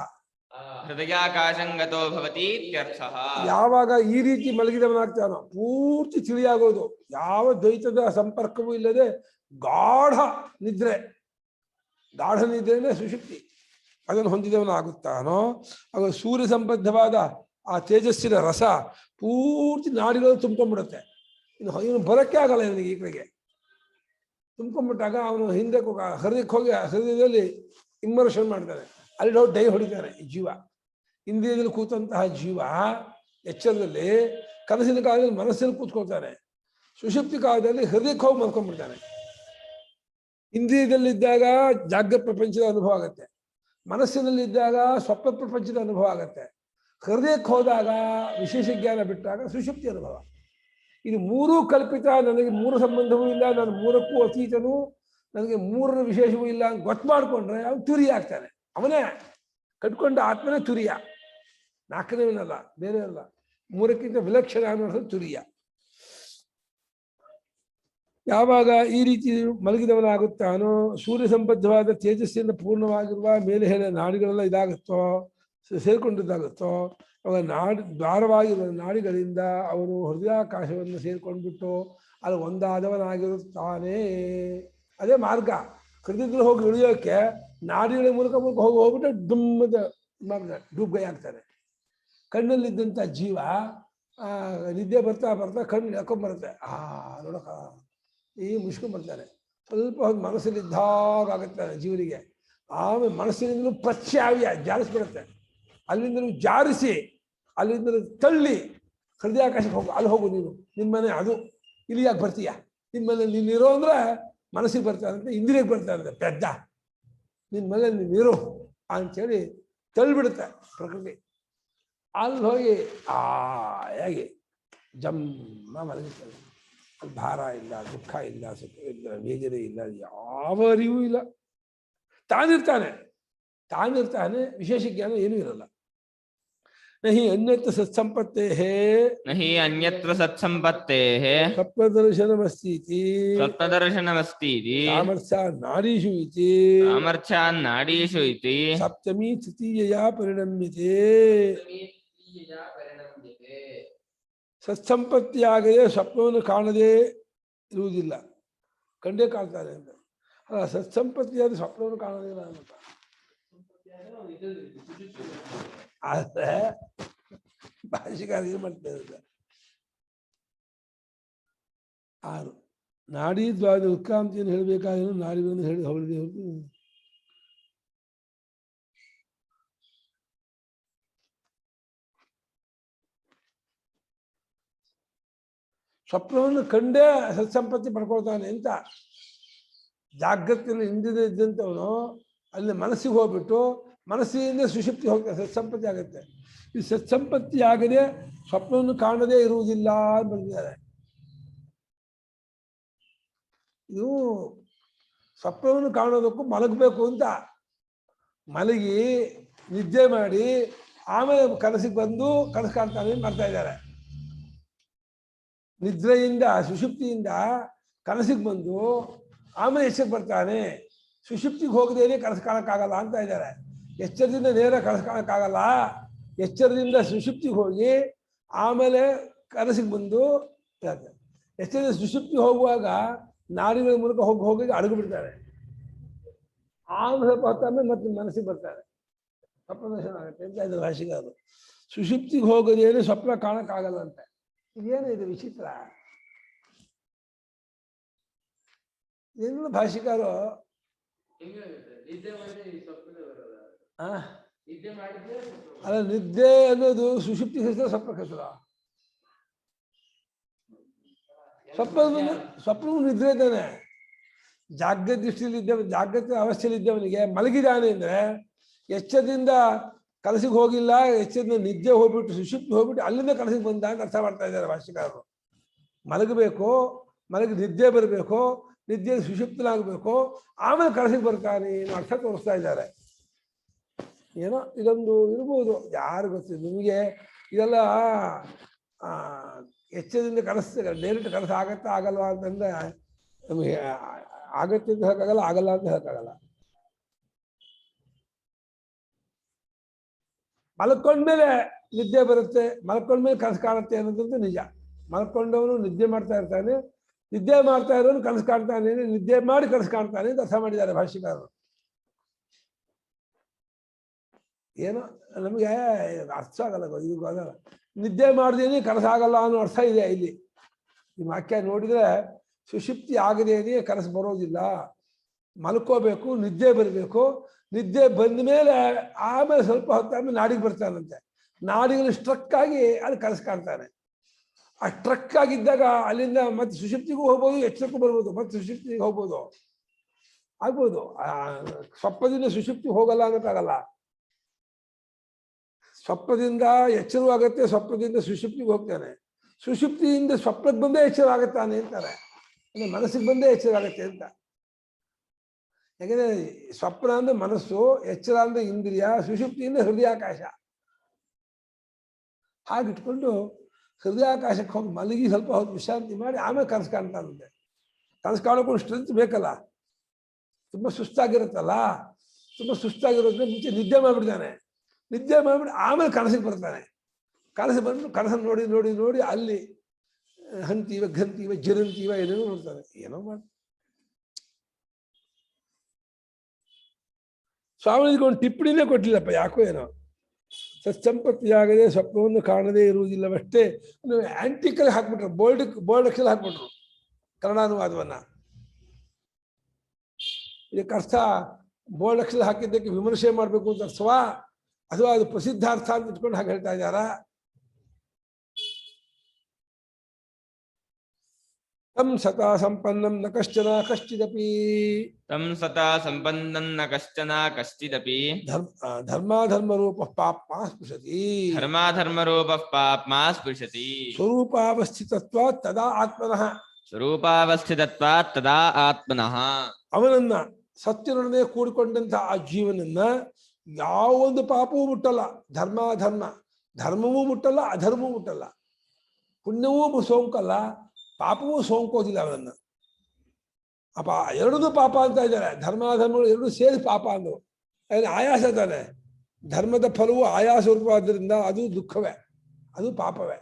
ಹೃದಯಾಕಾಶಂ ಗತೋ ಭವತಿ ಇತ್ಯರ್ಥಃ. ಯಾವಾಗ ಈ ರೀತಿ ಮಲಗಿದವನಾಗ್ತಾನೋ ಪೂರ್ತಿ ತಿಳಿಯಾಗೋದು, ಯಾವ ದ್ವೈತದ ಸಂಪರ್ಕವೂ ಇಲ್ಲದೆ ಗಾಢ ನಿದ್ರೆ, ಗಾಢ ನಿದ್ರೆನೇ ಸುಷುಪ್ತಿ, ಅದನ್ನು ಹೊಂದಿದವನಾಗುತ್ತಾನೋ ಆಗ ಸೂರ್ಯ ಸಂಬದ್ಧವಾದ ಆ ತೇಜಸ್ಸಿನ ರಸ ಪೂರ್ತಿ ನಾಡಿಗಳು ತುಂಬ್ಕೊಂಡ್ಬಿಡುತ್ತೆ. ಇವನು ಬರೋಕ್ಕೆ ಆಗಲ್ಲ ಇವನಿಗೆ. ಈ ಕಡೆಗೆ ತುಂಬ್ಕೊಂಡ್ಬಿಟ್ಟಾಗ ಅವನು ಹಿಂದೆ ಹೃದಯಕ್ಕೆ ಹೋಗಿ ಹೃದಯದಲ್ಲಿ ಇಮ್ಮರ್ಷನ್ ಮಾಡ್ತಾನೆ, ಅಲ್ಲಿ ಡೈ ಹೊಡಿತಾನೆ. ಈ ಜೀವ ಇಂದ್ರಿಯದಲ್ಲಿ ಕೂತಂತಹ ಜೀವ ಎಚ್ಚರದಲ್ಲಿ ಕನಸಿನ ಕಾಲದಲ್ಲಿ ಮನಸ್ಸಲ್ಲಿ ಕೂತ್ಕೊಳ್ತಾನೆ, ಸುಷುಪ್ತಿ ಕಾಲದಲ್ಲಿ ಹೃದಯಕ್ಕೆ ಹೋಗಿ ಮಲ್ಕೊಂಡ್ಬಿಡ್ತಾನೆ. ಇಂದ್ರಿಯದಲ್ಲಿದ್ದಾಗ ಜಾಗ್ರತ ಪ್ರಪಂಚದ ಅನುಭವ ಆಗುತ್ತೆ, ಮನಸ್ಸಿನಲ್ಲಿದ್ದಾಗ ಸ್ವಪ್ನ ಪ್ರಪಂಚದ ಅನುಭವ ಆಗುತ್ತೆ, ಹೃದಯಕ್ಕೆ ಹೋದಾಗ ವಿಶೇಷ ಜ್ಞಾನ ಬಿಟ್ಟಾಗ ಸುಷುಪ್ತಿ ಅನುಭವ. ಇದು ಮೂರೂ ಕಲ್ಪಿತ. ನನಗೆ ಮೂರು ಸಂಬಂಧವೂ ಇಲ್ಲ, ನಾನು ಮೂರಕ್ಕೂ ಅತೀತನು, ನನಗೆ ಮೂರರ ವಿಶೇಷವೂ ಇಲ್ಲ ಅಂತ ಗೊತ್ತು ಮಾಡಿಕೊಂಡ್ರೆ ಅವನು ತುರಿಯ ಆಗ್ತಾನೆ. ಅವನೇ ಕಟ್ಕೊಂಡ ಆತ್ಮನೇ ತುರಿಯ, ನಾಲ್ಕನೇವನಲ್ಲ, ಬೇರೆ ಅಲ್ಲ. ಮೂರಕ್ಕಿಂತ ವಿಲಕ್ಷಣ ಅನ್ನೋದು ತುರಿಯ. ಯಾವಾಗ ಈ ರೀತಿ ಮಲಗಿದವನಾಗುತ್ತಾನೋ, ಸೂರ್ಯ ಸಂಬದ್ಧವಾದ ತೇಜಸ್ಸಿಂದ ಪೂರ್ಣವಾಗಿರುವ ಮೇಲೆ ಹೇಳಿದ ನಾಡಿಗಳೆಲ್ಲ ಇದಾಗುತ್ತೋ, ಸೇರ್ಕೊಂಡಿದ್ದಾಗುತ್ತೋ, ಅವಾಗ ದ್ವಾರವಾಗಿರುವ ನಾಡಿಗಳಿಂದ ಅವನು ಹೃದಯಾಕಾಶವನ್ನು ಸೇರ್ಕೊಂಡ್ಬಿಟ್ಟು ಅಲ್ಲಿ ಒಂದಾದವನಾಗಿರುತ್ತಾನೆ. ಅದೇ ಮಾರ್ಗ. ಹೃದಯದಲ್ಲಿ ಹೋಗಿ ಇಳಿಯೋಕೆ ನಾಡಿಗಳ ಮೂಲಕ ಹೋಗ್ಬಿಟ್ಟು ದುಮ್ಮದ ಡೂಬ್ಗೈ ಆಗ್ತಾನೆ. ಕಣ್ಣಲ್ಲಿದ್ದಂಥ ಜೀವ ನಿದ್ದೆ ಬರ್ತಾ ಬರ್ತಾ ಕಣ್ಣು ಎಳ್ಕೊಂಬರುತ್ತೆ. ನೋಡಕ ಈ ಮುಷ್ಕೊಂಬರ್ತಾನೆ. ಸ್ವಲ್ಪ ಹೊತ್ತು ಮನಸ್ಸಲ್ಲಿ ಇದ್ದಾಗ ಆಗುತ್ತೆ ಜೀವನಿಗೆ. ಆಮೇಲೆ ಮನಸ್ಸಿನಿಂದಲೂ ಪ್ರತ್ಯಾವ್ಯ ಜಾರಿಸ್ಬಿಡುತ್ತೆ. ಅಲ್ಲಿಂದಲೂ ಜಾರಿಸಿ ಅಲ್ಲಿಂದಲೂ ತಳ್ಳಿ ಹೃದಯಾಕಾಶಕ್ಕೆ ಹೋಗು. ಅಲ್ಲಿ ಹೋಗು ನೀನು, ನಿಮ್ಮ ಮನೆ ಅದು, ಇಲ್ಲಿ ಯಾಕೆ ಬರ್ತೀಯ, ನಿಮ್ಮ ಮನೆ ನೀನಿರೋ ಅಂದ್ರೆ ಮನಸ್ಸಿಗೆ ಬರ್ತಾರಂತೆ, ಇಂದ್ರಿಯಕ್ಕೆ ಬರ್ತಾರಂತೆ ಪೆದ್ದ, ನಿನ್ನ ಮನೆ ನೀನಿರೋ ಅಂಥೇಳಿ ತಳ್ಳಿಬಿಡುತ್ತೆ ಪ್ರಕೃತಿ. ಅಲ್ಲಿ ಹೋಗಿ ಹೇಗೆ ಜಮ್ಮ ಮಲಗಿರ್ತಾರೆ. ಅಲ್ಲಿ ಭಾರ ಇಲ್ಲ, ದುಃಖ ಇಲ್ಲ, ಸುಖ ಇಲ್ಲ, ಬೇಜಾರು ಇಲ್ಲ, ಯಾವ ಅರಿವು ಇಲ್ಲ. ತಾನಿರ್ತಾನೆ, ವಿಶೇಷ ಜ್ಞಾನ ಏನೂ ಇರಲ್ಲ. ನಹಿ ಅನ್ಯತ್ರ ಸತ್ಸಂಪತ್ತೇಃ ನಹಿ ಅನ್ಯತ್ರ ಸತ್ಸಂಪತ್ತೇಃ ಸ್ವಪ್ನದರ್ಶನಮಸ್ತೀತಿ ಸಾಮರ್ಥ್ಯಾನ್ ನಾಡೀಷು ಇತಿ ಸಪ್ತಮಿ ತೃತೀಯಯಾ ಪರಿಣಮ್ಯತೆ. ಸತ್ಸಂಪತ್ತಿಯಾಗದೆ ಸ್ವಪ್ನವನ್ನು ಕಾಣದೇ ಇರುವುದಿಲ್ಲ, ಕಂಡೇ ಕಾಣ್ತಾರೆ ಅಂತ. ಅಲ್ಲ, ಸತ್ಸಂಪತ್ತಿಯಾದ ಸ್ವಪ್ನವನ್ನು ಕಾಣೋದಿಲ್ಲ ಅಂತ. ಆದರೆ ಭಾಷೆಗಾರ ಏನು ಮಾಡ್ತಾರೆ, 6 ನಾಡಿ ದ್ವಾದ ಉತ್ಕ್ರಾಂತಿಯನ್ನು ಹೇಳಬೇಕಾದ್ರೆ ನಾಡಿಗಳನ್ನು ಹೇಳಿ ಹೊರದೆ ಹೊರತು ಸ್ವಪ್ನವನ್ನು ಕಂಡೇ ಸತ್ಸಂಪತ್ತಿ ಪಡ್ಕೊಳ್ತಾನೆ ಅಂತ. ಜಾಗೃತಿಯಲ್ಲಿ ಹಿಂದಿನ ಇದ್ದಂಥವನು ಅಲ್ಲಿ ಮನಸ್ಸಿಗೆ ಹೋಗ್ಬಿಟ್ಟು ಮನಸ್ಸಿನಿಂದ ಸುಷುಪ್ತಿ ಹೋಗ್ತಾನೆ, ಸತ್ಸಂಪತ್ತಿ ಆಗುತ್ತೆ. ಈ ಸತ್ಸಂಪತ್ತಿ ಆಗದೆ ಸ್ವಪ್ನವನ್ನು ಕಾಣದೇ ಇರುವುದಿಲ್ಲ ಅಂತ ಬಂದಿದ್ದಾರೆ. ಇದು ಸ್ವಪ್ನವನ್ನು ಕಾಣೋದಕ್ಕೂ ಮಲಗಬೇಕು ಅಂತ, ಮಲಗಿ ನಿದ್ದೆ ಮಾಡಿ ಆಮೇಲೆ ಕನಸಿಗೆ ಬಂದು ಕನಸು ಕಾಣ್ತಾನೆ ಮಾಡ್ತಾ ಇದ್ದಾರೆ. ನಿದ್ರೆಯಿಂದ ಸುಷುಪ್ತಿಯಿಂದ ಕನಸಿಗೆ ಬಂದು ಆಮೇಲೆ ಎಚ್ಚರಿಕೆ ಬರ್ತಾನೆ. ಸುಷುಪ್ತಿಗೆ ಹೋಗದೇನೆ ಕನಸು ಕಾಣಕ್ಕಾಗಲ್ಲ ಅಂತ ಇದ್ದಾರೆ. ಎಚ್ಚರದಿಂದ ನೇರ ಕನಸು ಕಾಣಕ್ಕಾಗಲ್ಲ, ಎಚ್ಚರದಿಂದ ಸುಷುಪ್ತಿಗೆ ಹೋಗಿ ಆಮೇಲೆ ಕನಸಿಗೆ ಬಂದು ಹೇಳ್ತಾರೆ. ಎಚ್ಚರದಿಂದ ಸುಷುಪ್ತಿಗೆ ಹೋಗುವಾಗ ನಾಡಿಗಳ ಮೂಲಕ ಹೋಗಿ ಅಡಗು ಬಿಡ್ತಾರೆ. ಆಮೇಲೆ ಸ್ವಲ್ಪ ಹೊತ್ತಾದ್ಮೇಲೆ ಮತ್ತೆ ಮನಸ್ಸಿಗೆ ಬರ್ತಾರೆ, ಸ್ವಪ್ನ ದರ್ಶನ ಆಗುತ್ತೆ ಅಂತ ಇದ್ದಾರೆ ಭಾಷೆಗಾರರು. ಸುಷುಪ್ತಿಗೆ ಹೋಗೋದೇನು ಸ್ವಪ್ನ ಕಾಣಕ್ಕಾಗಲ್ಲ ಅಂತ. ಇದೇನು ಇದು ವಿಚಿತ್ರ. ಏನು ಭಾಷಿಕರು ಅಲ್ಲ, ನಿದ್ದೆ ಅನ್ನೋದು ಸುಷುಪ್ತಿ ಹೆಸರು ಸ್ವಪ್ನ ಹೆಸರು. ಸ್ವಪ್ನ ನಿದ್ರೆ ಇದ್ದಾನೆ, ಜಾಗೃತ ದೃಷ್ಟಿಯಲ್ಲಿ ಇದ್ದೇವೆ, ಜಾಗೃತ ಅವಸ್ಥೆಯಲ್ಲಿ ಇದ್ದವನಿಗೆ ಮಲಗಿದಾನೆ ಅಂದ್ರೆ ಎಚ್ಚರದಿಂದ ಕನಸಿಗೆ ಹೋಗಿಲ್ಲ, ಎಚ್ಚರದಿಂದ ನಿದ್ದೆ ಹೋಗ್ಬಿಟ್ಟು ಸುಷುಪ್ತಿ ಹೋಗ್ಬಿಟ್ಟು ಅಲ್ಲಿಂದ ಕನಸಿಗೆ ಬಂದ ಅಂತ ಅರ್ಥ ಮಾಡ್ತಾ ಇದ್ದಾರೆ ಭಾಷಿಕರು. ಮಲಗಬೇಕು, ಮಲಗಿ ನಿದ್ದೆ ಬರಬೇಕು, ನಿದ್ದೆ ಸುಷುಪ್ತನಾಗಬೇಕು, ಆಮೇಲೆ ಕನಸಿಗೆ ಬರ್ತಾನೆ ಅರ್ಥ ತೋರಿಸ್ತಾ ಇದ್ದಾರೆ. ಏನೋ ಇದೊಂದು ಇರ್ಬೋದು, ಯಾರು ಗೊತ್ತಿದೆ ನಿಮಗೆ. ಇದೆಲ್ಲ ಎಚ್ಚರದಿಂದ ಕನಸು ಡೈರೆಕ್ಟ್ ಕನಸು ಆಗತ್ತಾ ಆಗಲ್ವಾ ಅಂತಂದ್ರೆ ನಮಗೆ ಆಗತ್ತೆ ಅಂತ ಹೇಳಕ್ಕಾಗಲ್ಲ, ಆಗಲ್ಲ ಅಂತ ಹೇಳಕ್ಕಾಗಲ್ಲ. ಮಲ್ಕೊಂಡ್ಮೇಲೆ ನಿದ್ದೆ ಬರುತ್ತೆ, ಮಲ್ಕೊಂಡ್ಮೇಲೆ ಕನಸು ಕಾಣುತ್ತೆ ಅನ್ನೋದಂತೂ ನಿಜ. ಮಲ್ಕೊಂಡವನು ನಿದ್ದೆ ಮಾಡ್ತಾ ಇರ್ತಾನೆ, ನಿದ್ದೆ ಮಾಡ್ತಾ ಇರೋನು ಕನಸು ಕಾಣ್ತಾನೆ, ನಿದ್ದೆ ಮಾಡಿ ಕನಸು ಕಾಣ್ತಾನೆ ಅಂತ ಅರ್ಥ ಮಾಡಿದ್ದಾರೆ ಭಾಷಿಕರು. ಏನೋ ನಮಗೆ ಅರ್ಥ ಆಗಲ್ಲ, ಇದು ಆಗಲ್ಲ. ನಿದ್ದೆ ಮಾಡ್ದೇನೆ ಕನಸಾಗಲ್ಲ ಅನ್ನೋ ಅರ್ಥ ಇದೆ ಇಲ್ಲಿ. ಈ ವಾಕ್ಯ ನೋಡಿದ್ರೆ ಸುಷುಪ್ತಿ ಆಗದೇನೆ ಕನಸು ಬರೋದಿಲ್ಲ, ಮಲ್ಕೋಬೇಕು, ನಿದ್ದೆ ಬರಬೇಕು, ನಿದ್ದೆ ಬಂದ ಮೇಲೆ ಆಮೇಲೆ ಸ್ವಲ್ಪ ಹೊತ್ತಾದ್ಮೇಲೆ ನಾಡಿಗೆ ಬರ್ತಾನಂತೆ. ನಾಡಿಗಳು ಸ್ಟ್ರಕ್ ಆಗಿ ಅಲ್ಲಿ ಕನಸು ಕಾಣ್ತಾನೆ. ಆ ಸ್ಟ್ರಕ್ ಆಗಿದ್ದಾಗ ಅಲ್ಲಿಂದ ಮತ್ತೆ ಸುಷುಪ್ತಿಗೂ ಹೋಗ್ಬೋದು, ಎಚ್ಚರಕ್ಕೂ ಬರ್ಬೋದು, ಮತ್ತೆ ಸುಷುಪ್ತಿಗೆ ಹೋಗ್ಬೋದು, ಆಗ್ಬೋದು. ಸ್ವಪ್ನದಿಂದ ಸುಷುಪ್ತಿ ಹೋಗಲ್ಲ ಅನ್ನೋಕ್ಕಾಗಲ್ಲ. ಸ್ವಪ್ನದಿಂದ ಎಚ್ಚರವೂ ಆಗುತ್ತೆ, ಸ್ವಪ್ನದಿಂದ ಸುಷುಪ್ತಿಗೆ ಹೋಗ್ತಾನೆ, ಸುಷುಪ್ತಿಯಿಂದ ಸ್ವಪ್ನಕ್ಕೆ ಬಂದೇ ಎಚ್ಚರ ಆಗುತ್ತಾನೆ ಅಂತಾರೆ. ಅಂದರೆ ಮನಸ್ಸಿಗೆ ಬಂದೇ ಎಚ್ಚರ ಆಗುತ್ತೆ ಅಂತ. ಯಾಕೆಂದರೆ ಸ್ವಪ್ನ ಅಂದ್ರೆ ಮನಸ್ಸು, ಎಚ್ಚರ ಅಂದ್ರೆ ಇಂದ್ರಿಯ, ಸುಷುಪ್ತಿಯಿಂದ ಹೃದಯಾಕಾಶ. ಹಾಗಿಟ್ಕೊಂಡು ಹೃದಯಾಕಾಶಕ್ಕೆ ಹೋಗಿ ಮಲಗಿ ಸ್ವಲ್ಪ ಹೊತ್ತು ವಿಶ್ರಾಂತಿ ಮಾಡಿ ಆಮೇಲೆ ಕನಸು ಕಾಣ್ತಾನಂತೆ. ಕನಸು ಕಾಣೋಕೊಂಡು ಸ್ಟ್ರೆಂತ್ ಬೇಕಲ್ಲ, ತುಂಬ ಸುಸ್ತಾಗಿರುತ್ತಲ್ಲ, ತುಂಬ ಸುಸ್ತಾಗಿರೋದ್ರೆ ಮುಂಚೆ ನಿದ್ದೆ ಮಾಡಿಬಿಡ್ತಾನೆ. ನಿದ್ದೆ ಮಾಡಿಬಿಟ್ಟು ಆಮೇಲೆ ಕನಸಿಗೆ ಬರ್ತಾನೆ. ಕನಸು ಬಂದು ಕನಸನ್ನು ನೋಡಿ ನೋಡಿ ನೋಡಿ ಅಲ್ಲಿ ಹಂತೀವ ಘಂತೀವ ಜಿರಂತೀವ ಏನೇನೋ ನೋಡ್ತಾನೆ. ಏನೋ ಮಾಡಿ ಸ್ವಾಮಿಜಿಗೆ ಒಂದು ಟಿಪ್ಪಣಿನೇ ಕೊಟ್ಟಿಲ್ಲಪ್ಪ, ಯಾಕೋ ಏನೋ ಸತ್ಸಂಪತ್ತಿಯಾಗದೆ ಸ್ವಪ್ನವನ್ನು ಕಾಣದೇ ಇರುವುದಿಲ್ಲವಷ್ಟೇ. ಆಂಟಿಕಲ್ ಹಾಕ್ಬಿಟ್ರು, ಬೋಲ್ಡ್ ಅಕ್ಷರ ಹಾಕ್ಬಿಟ್ರು ಕನ್ನಡಾನುವಾದವನ್ನ. ಇದಕ್ಕೆ ಅರ್ಥ ಬೋಲ್ಡ್ ಅಕ್ಷರ ಹಾಕಿದ್ದಕ್ಕೆ ವಿಮರ್ಶೆ ಮಾಡಬೇಕು ಅಂತ ಅರ್ಥವಾ ಅಥವಾ ಅದು ಪ್ರಸಿದ್ಧಾರ್ಥ ಅಂತ ಇಟ್ಕೊಂಡು ಹಾಗೆ ಹೇಳ್ತಾ ಇದ್ದಾರ? ತಂ ಸತಾ ಸಂಪನ್ನಂ ನ ಕಶ್ಚನ ಕಶ್ಚಿದಪಿ. ತಂ ಸತಾ ಸಂಪನ್ನಂ ನ ಕಶ್ಚನ ಕಶ್ಚಿದಪಿ. ಧರ್ಮಾಧರ್ಮ ರೂಪ ಪಾಪ್ಮಾ ಸ್ಪೃಶತಿ. ಧರ್ಮಾಧರ್ಮ ರೂಪ ಪಾಪ್ಮಾ ಸ್ಪೃಶತಿ. ಸ್ವರೂಪಾವಸ್ಥಿತತ್ವಾತ್ ತದಾ ಆತ್ಮನಃ. ಸ್ವರೂಪಾವಸ್ಥಿತತ್ವಾತ್ ತದಾ ಆತ್ಮನಃ. ಅವನನ್ನ ಸತ್ಯನೊಡನೆ ಕೂಡಿಕೊಂಡಂತ ಆ ಜೀವನನ್ನ ಯಾವೊಂದು ಪಾಪವೂ ಮುಟ್ಟಲ್ಲ. ಧರ್ಮವೂ ಮುಟ್ಟಲ್ಲ, ಅಧರ್ಮವೂ ಮುಟ್ಟಲ್ಲ. ಪುಣ್ಯವೂ ಸೋಂಕಲ್ಲ, ಪಾಪವೂ ಸೋಂಕೋದಿಲ್ಲ ಅವನನ್ನ. ಅಪ್ಪ ಎರಡೂ ಪಾಪ ಅಂತ ಇದ್ದಾರೆ. ಧರ್ಮಾಧರ್ಮಗಳು ಎರಡು ಸೇರಿ ಪಾಪ ಅಂದ್ರು. ಆಯಾಸ ತಾನೆ. ಧರ್ಮದ ಫಲವು ಆಯಾಸ ರೂಪವಾದ್ದರಿಂದ ಅದು ದುಃಖವೇ, ಅದು ಪಾಪವೇ.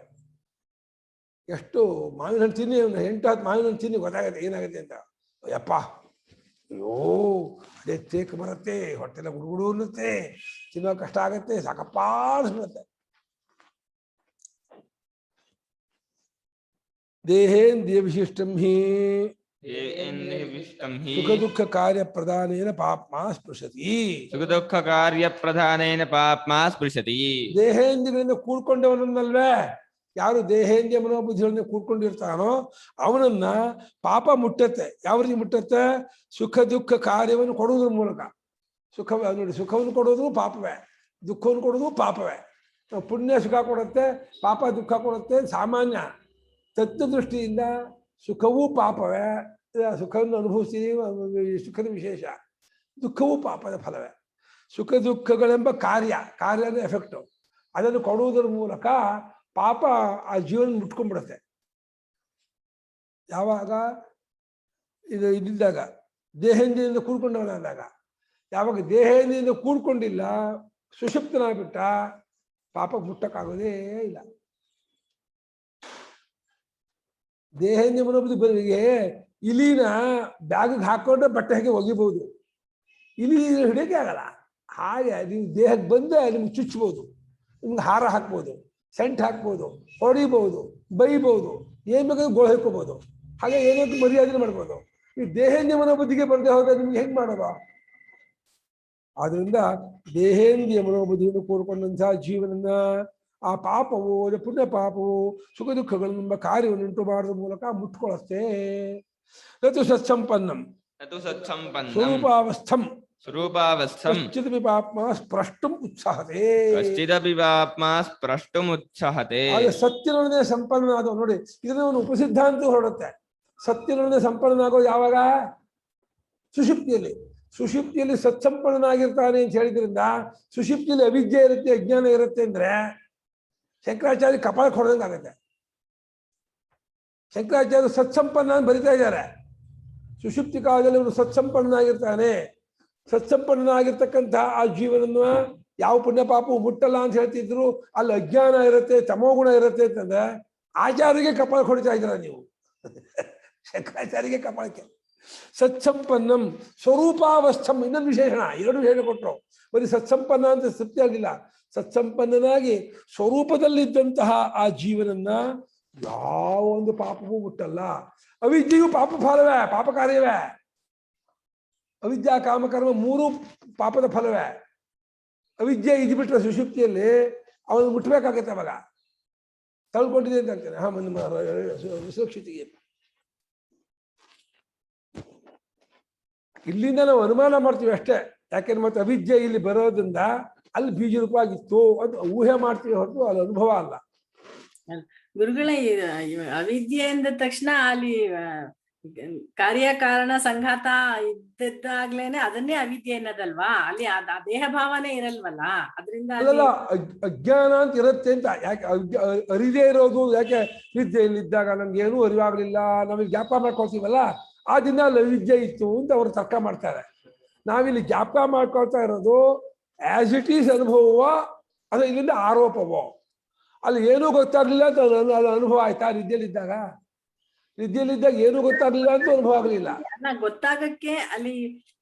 ಎಷ್ಟು ಮಾವಿನ ಹಣ್ಣು ತಿನ್ನಿ, 8-10 ಮಾವಿನ ಹಣ್ಣು ತಿನ್ನಿ ಗೊತ್ತಾಗತ್ತೆ ಏನಾಗುತ್ತೆ ಅಂತ. ಯಪ್ಪ ಅಯ್ಯೋ ಅದೇ ತೇಕ್ ಬರುತ್ತೆ, ಹೊಟ್ಟೆಲ್ಲ ಗುಡುಗುಡು ಅನ್ನುತ್ತೆ, ತಿನ್ನೋ ಕಷ್ಟ ಆಗತ್ತೆ, ಸಾಕಪ್ಪ ಅನ್ಸ್ಬಿಡುತ್ತೆ. ದೇಹೇಂದ್ರಿಯ ವಿಶಿಷ್ಟಂ ಹಿ ಸುಖ ದುಃಖ ಕಾರ್ಯ ಪ್ರಧಾನೇನ ಪಾಪ್ಮಾ ಸ್ಪೃಶತಿ. ಸುಖ ದುಃಖ ಕಾರ್ಯ ಪ್ರಧಾನೇನ ಪಾಪ್ಮಾ ಸ್ಪೃಶತಿ. ದೇಹೇಂದ್ರಿಯಗಳಿಂದ ಕೂಡ್ಕೊಂಡವನನ್ನಲ್ವೇ, ಯಾರು ದೇಹೇಂದ್ರಿಯ ಮನೋಬುದ್ಧಿಗಳನ್ನ ಕೂಡ್ಕೊಂಡಿರ್ತಾನೋ ಅವನನ್ನ ಪಾಪ ಮುಟ್ಟತ್ತೆ. ಯಾವ ರೀತಿ ಮುಟ್ಟತ್ತೆ? ಸುಖ ದುಃಖ ಕಾರ್ಯವನ್ನು ಕೊಡುವುದ್ರ ಮೂಲಕ. ನೋಡಿ, ಸುಖವನ್ನು ಕೊಡೋದು ಪಾಪವೇ, ದುಃಖವನ್ನು ಕೊಡೋದು ಪಾಪವೇ. ಪುಣ್ಯ ಸುಖ ಕೊಡುತ್ತೆ, ಪಾಪ ದುಃಖ ಕೊಡುತ್ತೆ ಸಾಮಾನ್ಯ. ತತ್ವದೃಷ್ಟಿಯಿಂದ ಸುಖವೂ ಪಾಪವೇ. ಸುಖವನ್ನು ಅನುಭವಿಸ್ತೀವಿ, ಸುಖದ ವಿಶೇಷ. ದುಃಖವೂ ಪಾಪದ ಫಲವೇ. ಸುಖ ದುಃಖಗಳೆಂಬ ಕಾರ್ಯದ ಎಫೆಕ್ಟು. ಅದನ್ನು ಕೊಡುವುದರ ಮೂಲಕ ಪಾಪ ಆ ಜೀವನ ಮುಟ್ಕೊಂಡ್ಬಿಡುತ್ತೆ. ಯಾವಾಗ ಇದ್ದಾಗ ದೇಹೇಂದ್ರಿಯಿಂದ ಕೂಡ್ಕೊಂಡವನಾದಾಗ. ಯಾವಾಗ ದೇಹೇಂದ್ರಿಯಿಂದ ಕೂಡ್ಕೊಂಡಿಲ್ಲ, ಸುಷುಪ್ತನಾಗ್ಬಿಟ್ಟ, ಪಾಪ ಮುಟ್ಟಕ್ಕಾಗೋದೇ ಇಲ್ಲ. ದೇಹೇಂದ್ರಿಯ ಮನೋಬುದ್ಧಿ ಬರಿಗೆ ಇಲಿನ ಬ್ಯಾಗಿಗೆ ಹಾಕೊಂಡ್ರೆ ಬಟ್ಟೆ ಹಾಕಿ ಒಗಿಬಹುದು, ಇಲಿ ಹಿಡಿಯೋಕೆ ಆಗಲ್ಲ. ಹಾಗೆ ನೀವು ದೇಹಕ್ಕೆ ಬಂದ್ರೆ ನಿಮ್ಗೆ ಚುಚ್ಚಬಹುದು, ನಿಮ್ಗೆ ಹಾರ ಹಾಕ್ಬೋದು, ಸೆಂಟ್ ಹಾಕ್ಬೋದು, ಹೊಡಿಬಹುದು, ಬೈಬಹುದು, ಏನ್ ಬೇಕಾದ್ರೂ ಗೋಳು ಹಾಕೋಬಹುದು. ಹಾಗೆ ಏನೋ ಮರ್ಯಾದೆ ಮಾಡ್ಬೋದು. ಈ ದೇಹೇಂದ್ರಿಯ ಮನೋಬುದ್ಧಿಗೆ ಬರದೆ ಹೋದ್ರೆ ನಿಮ್ಗೆ ಹೆಂಗ್ ಮಾಡೋದು? ಆದ್ರಿಂದ ದೇಹೇಂದ್ರಿಯ ಮನೋಬುದ್ಧಿಯನ್ನು ಕೂಡಿಕೊಂಡಂತಹ ಜೀವನನ್ನ ಆ ಪಾಪವು, ಪುಣ್ಯ ಪಾಪವು ಸುಖ ದುಃಖಗಳೆಂಬ ಕಾರ್ಯವನ್ನುಂಟು ಮಾಡುವ ಮೂಲಕ ಮುಟ್ಕೊಳ್ಳುತ್ತೆ. ನತು ಸತ್ಸಂಪನ್ನಂ ಸ್ವರೂಪಾವಸ್ಥಂ ಕಶ್ಚಿದಪಿ ಪಾಪ್ಮ ಸ್ಪೃಷ್ಟುಂ ಉತ್ಸಾಹತೆ. ಸತ್ಯನೊಡನೆ ಸಂಪನ್ನನಾದವ. ನೋಡಿ, ಇದನ್ನ ಒಂದು ಉಪಸಿದ್ಧಾಂತ ಹೊರಡುತ್ತೆ. ಸತ್ಯನೊಡನೆ ಸಂಪನ್ನನಾಗೋದು ಯಾವಾಗ? ಸುಷುಪ್ತಿಯಲ್ಲಿ. ಸುಷುಪ್ತಿಯಲ್ಲಿ ಸತ್ಸಂಪನ್ನನಾಗಿರ್ತಾನೆ ಅಂತ ಹೇಳಿದ್ರಿಂದ ಸುಷುಪ್ತಿಯಲ್ಲಿ ಅವಿದ್ಯೆ ಇರುತ್ತೆ, ಅಜ್ಞಾನ ಇರುತ್ತೆ ಅಂದ್ರೆ ಶಂಕರಾಚಾರ್ಯ ಕಪಾಳ ಹೊಡೆದಂಗೆ ಆಗುತ್ತೆ. ಶಂಕರಾಚಾರ್ಯ ಸತ್ಸಂಪನ್ನ ಅಂತ ಬರಿತಾ ಇದ್ದಾರೆ. ಸುಷುಪ್ತಿ ಕಾಲದಲ್ಲಿ ಅವನು ಸತ್ಸಂಪನ್ನನಾಗಿರ್ತಾನೆ. ಸತ್ಸಂಪನ್ನನಾಗಿರ್ತಕ್ಕಂಥ ಆ ಜೀವನನ್ನ ಯಾವ ಪುಣ್ಯ ಪಾಪವು ಮುಟ್ಟಲ್ಲ ಅಂತ ಹೇಳ್ತಿದ್ರು. ಅಲ್ಲಿ ಅಜ್ಞಾನ ಇರುತ್ತೆ, ತಮೋಗುಣ ಇರುತ್ತೆ ಅಂತಂದ್ರೆ ಆಚಾರ್ಯಗೆ ಕಪಾಳ ಹೊಡಿತಾ ಇದ್ದೀರ ನೀವು. ಶಂಕರಾಚಾರ್ಯಗೆ ಕಪಾಳಕ್ಕೆ. ಸತ್ಸಂಪನ್ನಂ ಸ್ವರೂಪಾವಸ್ಥಂ ಇನ್ನೊಂದು ವಿಶೇಷಣ, ಎರಡು ವಿಶೇಷ ಕೊಟ್ಟರು. ಬರೀ ಸತ್ಸಂಪನ್ನ ಅಂತ ತೃಪ್ತಿ ಆಗಲಿಲ್ಲ. ಸತ್ಸಂಪನ್ನನಾಗಿ ಸ್ವರೂಪದಲ್ಲಿದ್ದಂತಹ ಆ ಜೀವನನ್ನ ಯಾವ ಒಂದು ಪಾಪವೂ ಮುಟ್ಟಲ್ಲ. ಅವಿದ್ಯೆಯು ಪಾಪ ಫಲವೇ, ಪಾಪ ಕಾರ್ಯವೇ. ಅವಿದ್ಯಾ ಕಾಮಕರ್ಮ ಮೂರು ಪಾಪದ ಫಲವೇ. ಅವಿದ್ಯೆ ಇದ್ಬಿಟ್ರೆ ಸುಷುಪ್ತಿಯಲ್ಲಿ ಅವನು ಮುಟ್ಟಬೇಕಾಗತ್ತೆ. ಅವಾಗ ತಳ್ಕೊಂಡಿದೆ ಅಂತ ಹೇಳ್ತೇನೆ. ಸುರಕ್ಷಿತೆಗೆ ಇಲ್ಲಿಂದ ನಾವು ಅನುಮಾನ ಮಾಡ್ತೀವಿ ಅಷ್ಟೇ. ಯಾಕೆಂದ್ರೆ ಮತ್ತೆ ಅವಿದ್ಯೆ ಇಲ್ಲಿ ಬರೋದ್ರಿಂದ ಅಲ್ಲಿ ಬೀಜ ರೂಪವಾಗಿತ್ತು ಅಂತ ಊಹೆ ಮಾಡ್ತೀವಿ ಹೊರತು ಅಲ್ಲಿ ಅನುಭವ ಅಲ್ಲ. ಗುರುಗಳ ಅವಿದ್ಯೆ ಅಂದ ತಕ್ಷಣ ಅಲ್ಲಿ ಕಾರ್ಯಕಾರಣ ಸಂಘಾತ ಇದ್ದಾಗ್ಲೇನೆ ಅದನ್ನೇ ಅವಿದ್ಯೆ ಅನ್ನೋದಲ್ವಾ? ಅಲ್ಲಿ ದೇಹ ಭಾವನೆ ಇರಲ್ವಲ್ಲ, ಅದರಿಂದ ಅಜ್ಞಾನ ಅಂತ ಇರುತ್ತೆ ಅಂತ. ಯಾಕೆ ಅರಿದೇ ಇರೋದು? ಯಾಕೆ ವಿದ್ಯೆಯಲ್ಲಿದ್ದಾಗ ನಮ್ಗೆ ಏನೂ ಅರಿವಾಗ್ಲಿಲ್ಲ, ನಮಗೆ ಜ್ಞಾಪಕ ಮಾಡ್ಕೊಳ್ತೀವಲ್ಲ, ಆ ದಿನ ಅಲ್ಲಿ ಅವಿದ್ಯೆ ಇತ್ತು ಅಂತ ಅವರು ತರ್ಕ ಮಾಡ್ತಾರೆ. ನಾವಿಲ್ಲಿ ಜ್ಞಾಪಕ ಮಾಡ್ಕೊಳ್ತಾ ಇರೋದು ಆಸ್ ಇಟ್ ಈಸ್ ಅನುಭವವೋ ಅಥವಾ ಇಲ್ಲಿಂದ ಆರೋಪವೋ? ಅಲ್ಲಿ ಏನೂ ಗೊತ್ತಾಗ್ಲಿಲ್ಲ ಅಂತ ಅದು ಅನುಭವ ಆಯ್ತಾ? ನಿದ್ದೆಯಲ್ಲಿದ್ದಾಗ ಏನೂ ಗೊತ್ತಾಗ್ಲಿಲ್ಲ ಅಂತ ಅನುಭವ ಆಗ್ಲಿಲ್ಲ. ಗೊತ್ತಾಗಕ್ಕೆ ಅಲ್ಲಿ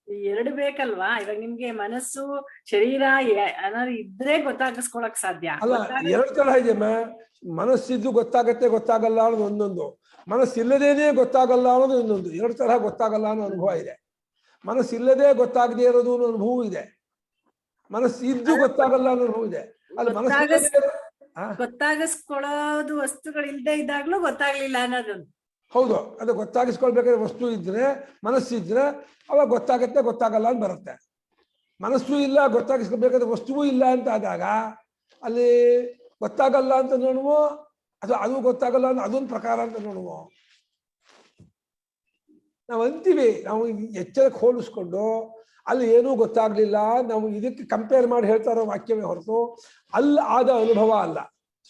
ಎರಡು ಬೇಕಲ್ವಾ? ಇವಾಗ ನಿಮ್ಗೆ ಮನಸ್ಸು ಶರೀರ ಏನಾದ್ರು ಇದ್ರೆ ಗೊತ್ತಾಗಿಸ್ಕೊಳಕ್ ಸಾಧ್ಯ. ಅಲ್ಲ, ಎರಡು ತರ ಇದೆ. ಮನಸ್ಸಿದ್ದು ಗೊತ್ತಾಗತ್ತೆ ಗೊತ್ತಾಗಲ್ಲ ಅನ್ನೋದು ಒಂದೊಂದು, ಮನಸ್ಸಿಲ್ಲದೇನೆ ಗೊತ್ತಾಗಲ್ಲ ಅನ್ನೋದು ಇನ್ನೊಂದು. ಎರಡು ತರಹ ಗೊತ್ತಾಗಲ್ಲ ಅನ್ನೋ ಅನುಭವ ಇದೆ. ಮನಸ್ಸಿಲ್ಲದೆ ಗೊತ್ತಾಗದೇ ಇರೋದು ಅನ್ನೋ ಅನುಭವ ಇದೆ, ಮನಸ್ಸಿದ್ದು ಗೊತ್ತಾಗಲ್ಲ ಅನ್ನೋ ಅನುಭವ ಇದೆ. ಅದು ಗೊತ್ತಾಗಿಸ್ಕೊಳ್ಳೋದು ವಸ್ತುಗಳು ಇಲ್ದೇ ಇದ್ದಾಗ್ಲೂ ಗೊತ್ತಾಗ್ಲಿಲ್ಲ ಅನ್ನೋದೊಂದು. ಹೌದು, ಅದು ಗೊತ್ತಾಗಿಸ್ಕೊಳ್ಬೇಕಾದ್ರೆ ವಸ್ತು ಇದ್ರೆ, ಮನಸ್ಸಿದ್ರೆ ಅವಾಗ ಗೊತ್ತಾಗತ್ತೆ ಗೊತ್ತಾಗಲ್ಲ ಅಂತ ಬರುತ್ತೆ. ಮನಸ್ಸು ಇಲ್ಲ, ಗೊತ್ತಾಗಿಸ್ಕೊಳ್ಬೇಕಾದ್ರೆ ವಸ್ತುವೂ ಇಲ್ಲ ಅಂತ ಆದಾಗ ಅಲ್ಲಿ ಗೊತ್ತಾಗಲ್ಲ ಅಂತ ನೋಡುವೋ ಅಥವಾ ಅದು ಗೊತ್ತಾಗಲ್ಲ ಅಂತ ಅದೊಂದು ಪ್ರಕಾರ ಅಂತ ನೋಡುವೋ. ನಾವು ಅಂತೀವಿ, ನಾವು ಎಚ್ಚರಕ್ಕೆ ಹೋಲಿಸ್ಕೊಂಡು ಅಲ್ಲಿ ಏನೂ ಗೊತ್ತಾಗ್ಲಿಲ್ಲ, ನಾವು ಇದಕ್ಕೆ ಕಂಪೇರ್ ಮಾಡಿ ಹೇಳ್ತಾ ಇರೋ ವಾಕ್ಯವೇ ಹೊರತು ಅಲ್ಲಿ ಆದ ಅನುಭವ ಅಲ್ಲ.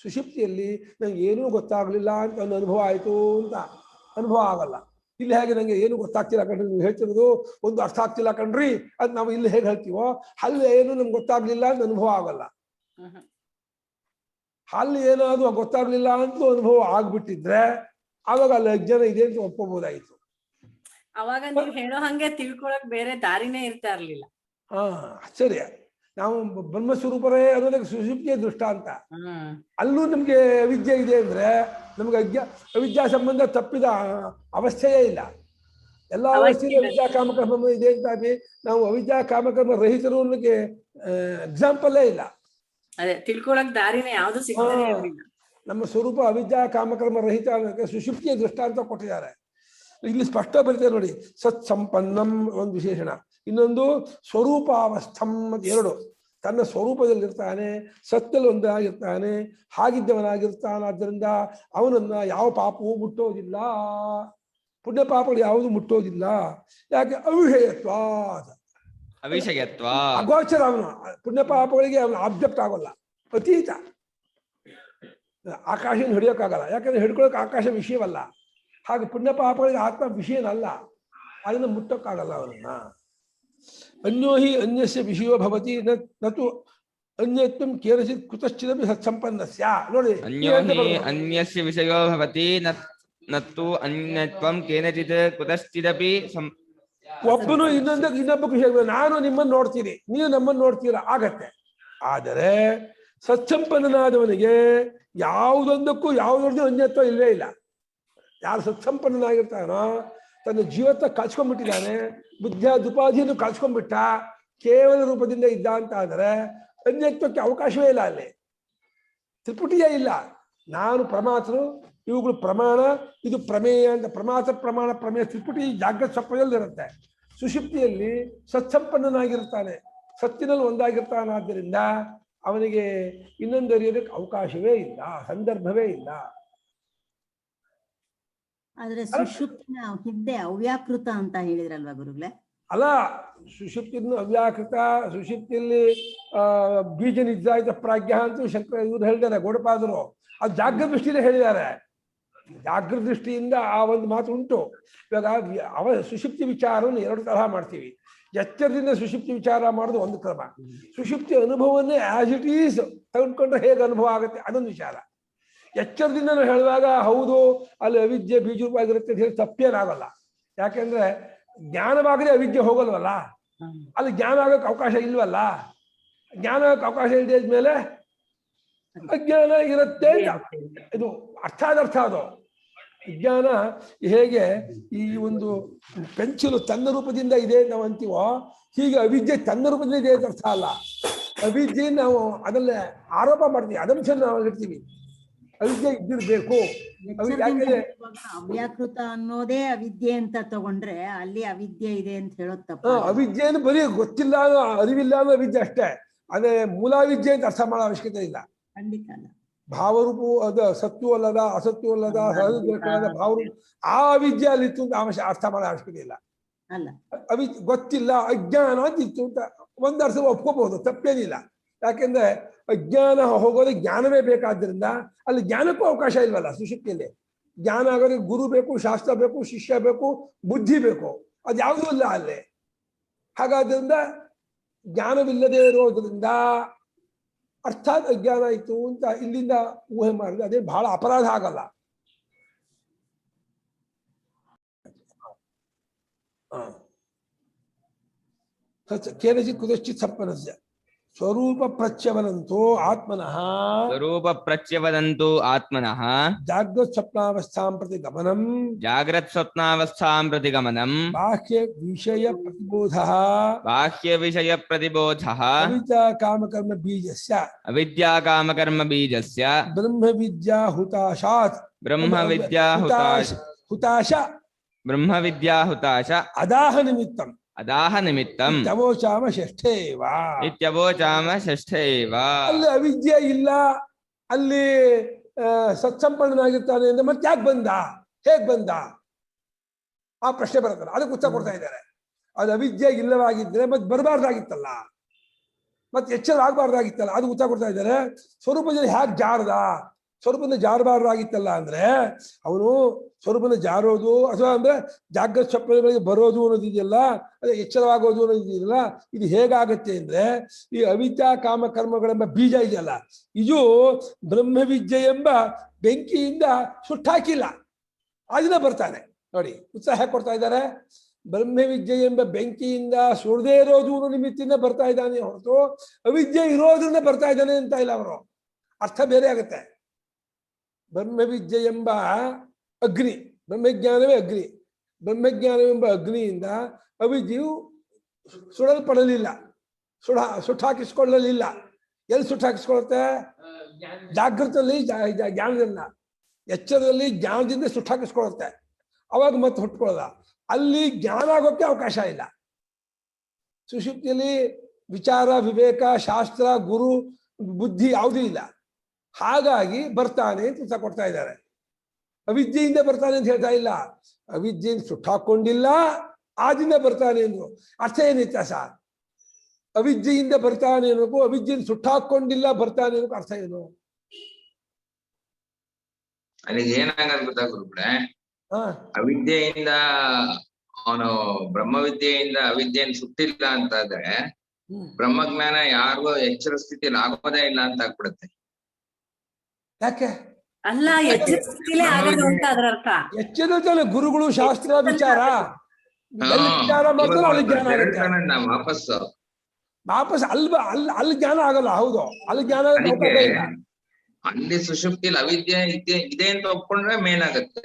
ಸುಷುಪ್ತಿಯಲ್ಲಿ ನಂಗೆ ಏನೂ ಗೊತ್ತಾಗ್ಲಿಲ್ಲ ಅಂತ ಒಂದು ಅನುಭವ ಆಯಿತು ಅಂತ ಅನುಭವ ಆಗಲ್ಲ. ಇಲ್ಲಿ ಹೇಗೆ ನಂಗೆ ಏನು ಗೊತ್ತಾಗ್ತಿಲ್ಲ ಕಣ್ರಿ, ನೀವು ಹೇಳ್ತಿರೋದು ಒಂದು ಅರ್ಥ ಆಗ್ತಿಲ್ಲ ಕಣ್ರಿ ಅದು ನಾವು ಇಲ್ಲಿ ಹೇಗೆ ಹೇಳ್ತೀವೋ, ಅಲ್ಲಿ ಏನು ನಮ್ಗೆ ಗೊತ್ತಾಗ್ಲಿಲ್ಲ ಅಂತ ಅನುಭವ ಆಗಲ್ಲ. ಅಲ್ಲಿ ಏನಾದ್ರು ಗೊತ್ತಾಗ್ಲಿಲ್ಲ ಅಂತ ಅನುಭವ ಆಗ್ಬಿಟ್ಟಿದ್ರೆ ಆವಾಗ ಅಲ್ಲಿ ಅಜ್ಞಾನ ಇದೆ ಅಂತ ಒಪ್ಪಬಹುದಾಯಿತು. ಅವಾಗ ನೀವು ಹೇಳೋ ಹಂಗೆ ತಿಳ್ಕೊಳಕ್ ಬೇರೆ ದಾರಿನೇ ಇರ್ತಾ ಇರ್ಲಿಲ್ಲ. ಸರಿ, ನಾವು ಬ್ರಹ್ಮಸ್ವರೂಪರೇ ಅನ್ನೋದಕ್ಕೆ ಸುಷುಪ್ತಿಯ ದೃಷ್ಟಾಂತ. ಅಲ್ಲೂ ನಮ್ಗೆ ಅವಿದ್ಯೆ ಇದೆ ಅಂದ್ರೆ ನಮ್ಗೆ ಅವಿದ್ಯಾ ಸಂಬಂಧ ತಪ್ಪಿದ ಅವಸ್ಥೆಯೇ ಇಲ್ಲ. ಎಲ್ಲ ಅವಸ್ಥೆಯಲ್ಲೂ ಅವಿದ್ಯಾ ಕಾಮಕರ್ಮ ಇದೆ ಅಂತಾಗಿ ನಾವು ಅವಿದ್ಯಾ ಕಾಮಕರ್ಮ ರಹಿತರು ಅನ್ನೋಕ್ಕೆ ಎಕ್ಸಾಂಪಲ್ಲೇ ಇಲ್ಲ. ಅದೇ ತಿಳ್ಕೊಳಕ್ ದಾರಿನೇ ಯಾವ್ದು ಸಿಗ್ತಾನೆ ಇರ್ಲಿಲ್ಲ. ನಮ್ಮ ಸ್ವರೂಪ ಅವಿದ್ಯಾ ಕಾಮಕರ್ಮ ರಹಿತ ಅನ್ನೋಕ್ಕೆ ಸುಷುಪ್ತಿಯ ದೃಷ್ಟಾಂತ ಕೊಟ್ಟಿದ್ದಾರೆ. ಇಲ್ಲಿ ಸ್ಪಷ್ಟ ಬರುತ್ತೆ ನೋಡಿ, ಸತ್ ಸಂಪನ್ನಂ ಒಂದು ವಿಶೇಷಣ, ಇನ್ನೊಂದು ಸ್ವರೂಪಾವಸ್ಥಂ ಎರಡು. ತನ್ನ ಸ್ವರೂಪದಲ್ಲಿರ್ತಾನೆ, ಸತ್ತಲ್ಲಿ ಒಂದಾಗಿರ್ತಾನೆ, ಹಾಗಿದ್ದವನಾಗಿರ್ತಾನಾದ್ದರಿಂದ ಅವನನ್ನ ಯಾವ ಪಾಪವೂ ಮುಟ್ಟೋದಿಲ್ಲ, ಪುಣ್ಯ ಪಾಪಗಳು ಯಾವುದು ಮುಟ್ಟೋದಿಲ್ಲ. ಯಾಕೆ? ಅವಿಷಯತ್ವ, ಅಗೋಚರ. ಅವನು ಪುಣ್ಯ ಪಾಪಗಳಿಗೆ ಅವನು ಆಬ್ಜೆಕ್ಟ್ ಆಗೋಲ್ಲ, ಅತೀತ. ಆಕಾಶನ ಹಿಡಿಯೋಕ್ಕಾಗಲ್ಲ, ಯಾಕಂದ್ರೆ ಹಿಡ್ಕೊಳಕ್ ಆಕಾಶ ವಿಷಯವಲ್ಲ. ಹಾಗೆ ಪುಣ್ಯ ಪಾಪಗಳಿಗೆ ಆತ್ಮ ವಿಷಯನಲ್ಲ, ಅದನ್ನು ಮುಟ್ಟಕ್ಕಾಗಲ್ಲ ಅವನನ್ನ. ಅನ್ಯೋ ಹಿ ಅನ್ಯಸ್ಯ ವಿಷಯೋ ಭವತಿ ನತು ಅನ್ಯತ್ವಂ ಕೇನಚಿತ್ ಕುತಶ್ಚಿದಪಿ ಸತ್ಸಂಪನ್ನಸ್ಯ. ನೋಡಿ, ಅನ್ಯೋ ಹಿ ಅನ್ಯಸ್ಯ ವಿಷಯೋ ಭವತಿ ನತು ಅನ್ಯತ್ವಂ ಕೇನಚಿತ್ ಕುತಶ್ಚಿದಪಿ. ಒಬ್ಬನು ಇನ್ನೊಬ್ಬ ವಿಷಯ, ನಾನು ನಿಮ್ಮನ್ನು ನೋಡ್ತೀನಿ, ನೀವು ನಮ್ಮನ್ನು ನೋಡ್ತೀರಾ, ಆಗತ್ತೆ. ಆದರೆ ಸತ್ಸಂಪನ್ನನಾದವನಿಗೆ ಯಾವುದೊಂದಕ್ಕೂ ಯಾವುದೊಂದು ಅನ್ಯತ್ವ ಇಲ್ಲವೇ ಇಲ್ಲ. ಯಾರು ಸತ್ಸಂಪನ್ನನಾಗಿರ್ತಾನೋ, ತನ್ನ ಜೀವತ್ತ ಕಳ್ಸ್ಕೊಂಡ್ಬಿಟ್ಟಿದ್ದಾನೆ, ಬುದ್ಧಿಯಾದುಪಾಧಿಯನ್ನು ಕಳ್ಸ್ಕೊಂಡ್ಬಿಟ್ಟ, ಕೇವಲ ರೂಪದಿಂದ ಇದ್ದ ಅಂತ ಆದರೆ ಅನ್ಯತ್ವಕ್ಕೆ ಅವಕಾಶವೇ ಇಲ್ಲ. ಅಲ್ಲಿ ತ್ರಿಪುಟಿಯೇ ಇಲ್ಲ. ನಾನು ಪ್ರಮಾತರು, ಇವುಗಳು ಪ್ರಮಾಣ, ಇದು ಪ್ರಮೇಯ ಅಂತ. ಪ್ರಮಾತ ಪ್ರಮಾಣ ಪ್ರಮೇಯ ತ್ರಿಪುಟಿ ಜಾಗೃತ ಸ್ವಪ್ನದಲ್ಲಿರುತ್ತೆ. ಸುಷುಪ್ತಿಯಲ್ಲಿ ಸತ್ಸಂಪನ್ನನಾಗಿರ್ತಾನೆ, ಸತ್ತಿನಲ್ಲಿ ಒಂದಾಗಿರ್ತಾನಾದ್ದರಿಂದ ಅವನಿಗೆ ಇನ್ನೊಂದು ಅರಿಯೋದಕ್ಕೆ ಅವಕಾಶವೇ ಇಲ್ಲ, ಸಂದರ್ಭವೇ ಇಲ್ಲ. ಆದ್ರೆ ಸುಷುಪ್ತಿನ ಹಿಂದೆ ಅವ್ಯಾಕೃತ ಅಂತ ಹೇಳಿದ್ರಲ್ವಾ ಗುರುಗಳೇ? ಅಲ್ಲ, ಸುಷುಪ್ತಿಯನ್ನು ಅವ್ಯಾಕೃತ, ಸುಷುಪ್ತಿಯಲ್ಲಿ ಬೀಜ ನಿಜಾಯಿತ ಪ್ರಾಜ್ಞ ಅಂತೂ ಶಂಕರ ಇವ್ರು ಹೇಳಿದ್ದಾರೆ, ಗೌಡಪಾದರು. ಅದು ಜಾಗೃತ ದೃಷ್ಟಿಯಿಂದ ಹೇಳಿದ್ದಾರೆ. ಜಾಗೃತ ದೃಷ್ಟಿಯಿಂದ ಆ ಒಂದು ಮಾತು ಉಂಟು. ಇವಾಗ ಸುಷುಪ್ತಿ ವಿಚಾರವನ್ನು ಎರಡು ತರಹ ಮಾಡ್ತೀವಿ. ಎಚ್ಚರದಿಂದ ಸುಷುಪ್ತಿ ವಿಚಾರ ಮಾಡೋದು ಒಂದು ಕ್ರಮ, ಸುಷುಪ್ತಿ ಅನುಭವವನ್ನೇ ಆಸ್ ಇಟ್ ಈಸ್ ತೆಗೆದುಕೊಂಡ್ರೆ ಹೇಗೆ ಅನುಭವ ಆಗುತ್ತೆ ಅದೊಂದು ವಿಚಾರ. ಎಚ್ಚರದಿಂದ ನಾವು ಹೇಳುವಾಗ ಹೌದು ಅಲ್ಲಿ ಅವಿದ್ಯೆ ಬೀಜರೂಪವಾಗಿರುತ್ತೆ ಅಂತ ಹೇಳಿ ತಪ್ಪೇನಾಗಲ್ಲ. ಯಾಕೆಂದ್ರೆ ಜ್ಞಾನವಾಗದೆ ಅವಿದ್ಯೆ ಹೋಗಲ್ವಲ್ಲ, ಅಲ್ಲಿ ಜ್ಞಾನ ಆಗೋಕ್ಕೆ ಅವಕಾಶ ಇಲ್ವಲ್ಲ. ಜ್ಞಾನ ಆಗೋಕ್ಕೆ ಅವಕಾಶ ಇಲ್ಲದೆ ಇದ್ಮೇಲೆ ಅಜ್ಞಾನ ಇರುತ್ತೆ ಅಂತ ಇದು ಅರ್ಥಾದರ್ಥ. ಅದು ವಿಜ್ಞಾನ ಹೇಗೆ ಈ ಒಂದು ಪೆನ್ಸಿಲು ತನ್ನ ರೂಪದಿಂದ ಇದೆ ನಾವು ಅಂತೀವೋ, ಹೀಗೆ ಅವಿದ್ಯೆ ತನ್ನ ರೂಪದಿಂದ ಇದೆ ಅಂತ ಅರ್ಥ ಅಲ್ಲ. ಅವಿದ್ಯೆ ನಾವು ಅದಲ್ಲೇ ಆರೋಪ ಮಾಡ್ತೀವಿ, ಅದಂಶ ನಾವು ಇರ್ತೀವಿ. ಅವಿದ್ಯೆ ಇದ್ದಿರ್ಬೇಕು. ಅವ್ಯಾಕೃತ ಅನ್ನೋದೇ ಅವಿದ್ಯೆ ಅಂತ ತಗೊಂಡ್ರೆ ಅಲ್ಲಿ ಅವಿದ್ಯೆ ಇದೆ ಅಂತ ಹೇಳೋದು ತಪ್ಪು. ಅವಿದ್ಯೆಯನ್ನು ಬರೀ ಗೊತ್ತಿಲ್ಲ ಅನ್ನೋ, ಅರಿವಿಲ್ಲ ಅನ್ನೋ ಅವಿದ್ಯೆ ಅಷ್ಟೇ. ಅದೇ ಮೂಲಾವಿದ್ಯೆ ಅಂತ ಅರ್ಥ ಮಾಡೋ ಅವಶ್ಯಕತೆ ಇಲ್ಲ. ಖಂಡಿತ ಅಲ್ಲ. ಭಾವರೂಪು ಅದ ಸತ್ವ ಅಲ್ಲದ ಅಸತ್ವ ಅಲ್ಲದ ಸಹಜ ಭಾವರೂಪ ಆ ಅವಿದ್ಯೆ ಅಲ್ಲಿತ್ತು ಅಂತ ಅರ್ಥ ಮಾಡೋ ಅವಶ್ಯಕತೆ ಇಲ್ಲ. ಗೊತ್ತಿಲ್ಲ, ಅಜ್ಞಾನ ಅಂತ ಇತ್ತು ಅಂತ ಒಂದು ಅರ್ಥ ಒಪ್ಕೋಬಹುದು, ತಪ್ಪೇನಿಲ್ಲ. ಯಾಕೆಂದ್ರೆ ಅಜ್ಞಾನ ಹೋಗೋದು ಜ್ಞಾನವೇ ಬೇಕಾದ್ರಿಂದ ಅಲ್ಲಿ ಜ್ಞಾನಕ್ಕೂ ಅವಕಾಶ ಇಲ್ವಲ್ಲ. ಸುಷುಪ್ತಿಯಲ್ಲಿ ಜ್ಞಾನ ಆಗೋದಕ್ಕೆ ಗುರು ಬೇಕು, ಶಾಸ್ತ್ರ ಬೇಕು, ಶಿಷ್ಯ ಬೇಕು, ಬುದ್ಧಿ ಬೇಕು, ಅದು ಯಾವುದೂ ಇಲ್ಲ ಅಲ್ಲಿ. ಹಾಗಾದ್ರಿಂದ ಜ್ಞಾನವಿಲ್ಲದೆ ಇರೋದ್ರಿಂದ ಅರ್ಥಾತ್ ಅಜ್ಞಾನ ಇತ್ತು ಅಂತ ಇಲ್ಲಿಂದ ಊಹೆ ಮಾಡಿದ್ರೆ ಅದೇ ಬಹಳ ಅಪರಾಧ ಆಗಲ್ಲ. ಕೇನಚಿತ್ ಕುತಶ್ಚಿತ್ ಸಂಪನ್ನಸ್ಯ ಸ್ವರೂಪ ಪ್ರಚ್ಯವನಂತೋ ಆತ್ಮನಃ ಸ್ವರೂಪ ಪ್ರಚ್ಯವದಂತು ಆತ್ಮನಃ ಜಾಗ್ರತ್ ಸ್ವಪ್ನಾವಸ್ಥಾಂ ಪ್ರತಿ ಗಮನಂ ಜಾಗ್ರತ್ ಸ್ವಪ್ನಾವಸ್ಥಾಂ ಪ್ರತಿ ಗಮನಂ ಬಾಹ್ಯ ವಿಷಯ ಪ್ರತಿಬೋಧಃ ಬಾಹ್ಯ ವಿಷಯ ಪ್ರತಿಬೋಧಃ ಅವಿದ್ಯಾ ಕಾಮಕರ್ಮ ಬೀಜಸ್ಯ ಅವಿದ್ಯಾ ಕಾಮಕರ್ಮ ಬೀಜಸ್ಯ ಬ್ರಹ್ಮ ವಿದ್ಯಾ ಹುತಾಶಾತ್ ಬ್ರಹ್ಮ ವಿದ್ಯಾ ಹುತಾಶ ಬ್ರಹ್ಮ ವಿದ್ಯಾ ಹುತಾಶ ಅದಾಹ ನಿಮಿತ್ತಂ ಅದಾಹ ನಿಮಿತ್ತಂ ತವೋಚಾಮ ಷಷ್ಠೇವ ಇತ್ಯವೋಚಾಮ ಷಷ್ಠೇವ. ಅಲ್ಲಿ ಅವಿದ್ಯೆ ಇಲ್ಲ, ಅಲ್ಲಿ ಸತ್ಸಂಪನ್ನನಾಗಿರ್ತಾನೆ ಅಂದ್ರೆ ಮತ್ತೆ ಯಾಕೆ ಬಂದ, ಹೇಗ್ ಬಂದ ಆ ಪ್ರಶ್ನೆ ಬರುತ್ತಲ್ಲ, ಅದಕ್ಕೆ ಉತ್ತರ ಕೊಡ್ತಾ ಇದ್ದಾರೆ. ಅದು ಅವಿದ್ಯೆ ಇಲ್ಲವಾಗಿದ್ರೆ ಮತ್ತೆ ಬರಬಾರ್ದಾಗಿತ್ತಲ್ಲ, ಮತ್ತೆ ಎಚ್ಚರ ಆಗ್ಬಾರ್ದಾಗಿತ್ತಲ್ಲ, ಅದು ಉತ್ತರ ಕೊಡ್ತಾ ಇದ್ದಾರೆ. ಸ್ವರೂಪದಲ್ಲಿ ಹ್ಯಾಕ್ ಜಾರದ, ಸ್ವರೂಪದಿಂದ ಜಾರಬಾರ್ದಾಗಿತ್ತಲ್ಲ ಅಂದ್ರೆ ಅವನು ಸ್ವರೂಪದಿಂದ ಜಾರೋದು ಅಥವಾ ಅಂದ್ರೆ ಜಾಗೃತ ಸ್ವಪ್ನಗಳಿಗೆ ಬರೋದು ಅನ್ನೋದಿದೆಯಲ್ಲ, ಅದೇ ಎಚ್ಚರವಾಗೋದು ಅನ್ನೋದಿದೆಯಲ್ಲ, ಇದು ಹೇಗಾಗತ್ತೆ ಅಂದ್ರೆ ಈ ಅವಿದ್ಯಾ ಕಾಮ ಕರ್ಮಗಳೆಂಬ ಬೀಜ ಇದೆಯಲ್ಲ, ಇದು ಬ್ರಹ್ಮವಿದ್ಯೆ ಎಂಬ ಬೆಂಕಿಯಿಂದ ಸುಟ್ಟಾಕಿಲ್ಲ, ಅದನ್ನ ಬರ್ತಾನೆ ನೋಡಿ. ಉತ್ಸಾಹ ಹೇಗೆ ಕೊಡ್ತಾ ಇದ್ದಾರೆ, ಬ್ರಹ್ಮವಿದ್ಯೆ ಎಂಬ ಬೆಂಕಿಯಿಂದ ಸುಡದೇ ಇರೋದು ನಿಮಿತ್ತಿಂದ ಬರ್ತಾ ಇದ್ದಾನೆ ಹೊರತು ಅವಿದ್ಯೆ ಇರೋದ್ರಿಂದ ಬರ್ತಾ ಇದ್ದಾನೆ ಅಂತ ಇಲ್ಲ. ಅವರು ಅರ್ಥ ಬೇರೆ ಆಗುತ್ತೆ. ಬ್ರಹ್ಮವಿದ್ಯೆ ಎಂಬ ಅಗ್ನಿ, ಬ್ರಹ್ಮಜ್ಞಾನವೇ ಅಗ್ನಿ, ಬ್ರಹ್ಮಜ್ಞಾನವೆಂಬ ಅಗ್ನಿಯಿಂದ ಅವಿದ್ಯೆಯು ಸುಡಲ್ಪಡಲಿಲ್ಲ, ಸುಟ್ಟಾಕಿಸ್ಕೊಳ್ಳಲಿಲ್ಲ. ಎಲ್ಲಿ ಸುಟ್ಟಾಕಿಸ್ಕೊಳುತ್ತೆ? ಜಾಗೃತದಲ್ಲಿ ಜ್ಞಾನದಿಂದ, ಎಚ್ಚರದಲ್ಲಿ ಜ್ಞಾನದಿಂದ ಸುಟ್ಟಾಕಿಸ್ಕೊಳ್ಳುತ್ತೆ, ಅವಾಗ ಮತ್ತೆ ಹುಟ್ಕೊಳ್ಳಲ್ಲ. ಅಲ್ಲಿ ಜ್ಞಾನ ಆಗೋಕ್ಕೆ ಅವಕಾಶ ಇಲ್ಲ. ಸುಷುಪ್ತಿಯಲ್ಲಿ ವಿಚಾರ, ವಿವೇಕ, ಶಾಸ್ತ್ರ, ಗುರು, ಬುದ್ಧಿ ಯಾವುದೂ ಇಲ್ಲ. ಹಾಗಾಗಿ ಬರ್ತಾನೆ ಅಂತ ಉತ್ತರ ಕೊಡ್ತಾ ಇದ್ದಾರೆ. ಅವಿದ್ಯೆಯಿಂದ ಬರ್ತಾನೆ ಅಂತ ಹೇಳ್ತಾ ಇಲ್ಲ, ಅವಿದ್ಯೆಯಿಂದ ಸುಟ್ಟಾಕೊಂಡಿಲ್ಲ, ಆದಿಂದ ಬರ್ತಾನೆ ಎಂದು. ಅರ್ಥ ಏನು ವ್ಯತ್ಯಾಸ? ಅವಿದ್ಯೆಯಿಂದ ಬರ್ತಾನೆ ಅನ್ನೋಕ್ಕೂ ಅವಿದ್ಯೆಯಿಂದ ಸುಟ್ಟಾಕೊಂಡಿಲ್ಲ ಬರ್ತಾನೆ ಅನ್ನೋಕ್ಕೂ ಅರ್ಥ ಏನು? ಅಲ್ಲಿಗೆ ಏನಾಗದು ಗೊತ್ತಾ ಗುರುಗಳೇ, ಅವಿದ್ಯೆಯಿಂದ ಅವನು ಬ್ರಹ್ಮವಿದ್ಯೆಯಿಂದ ಅವಿದ್ಯೆಯನ್ನು ಸುಟ್ಟಿಲ್ಲ ಅಂತ ಆದ್ರೆ ಬ್ರಹ್ಮಜ್ಞಾನ ಯಾರಿಗೂ ಎಚ್ಚರ ಸ್ಥಿತಿಯಲ್ಲಿ ಆಗೋದೇ ಇಲ್ಲ ಅಂತ ಆಗ್ಬಿಡುತ್ತೆ. ಯಾಕೆ? ಅಲ್ಲ, ಎಚ್ಚರ ಸ್ಥಿತಿಲೇ ಆಗೋದು ಅಂತ ಅದರ ಅರ್ಥ. ಎಚ್ಚರದಲ್ಲಿ ಗುರುಗಳು, ಶಾಸ್ತ್ರ, ವಿಚಾರ ವಿಚಾರ ಮಾಡಿದ್ರೆ ಅಲ್ಲಿ ಜ್ಞಾನ ಆಗುತ್ತೆ. ವಾಪಸ್ ಅಲ್ಲಿ ಜ್ಞಾನ ಆಗಲ್ಲ. ಹೌದು, ಅಲ್ಲಿ ಜ್ಞಾನ ಅಲ್ಲಿ ಸುಷುಪ್ತಿಲಿ ಅವಿದ್ಯೆ ಇದೆ ಅಂತ ಒಪ್ಕೊಂಡ್ರೆ ಮೇಲಾಗತ್ತೆ.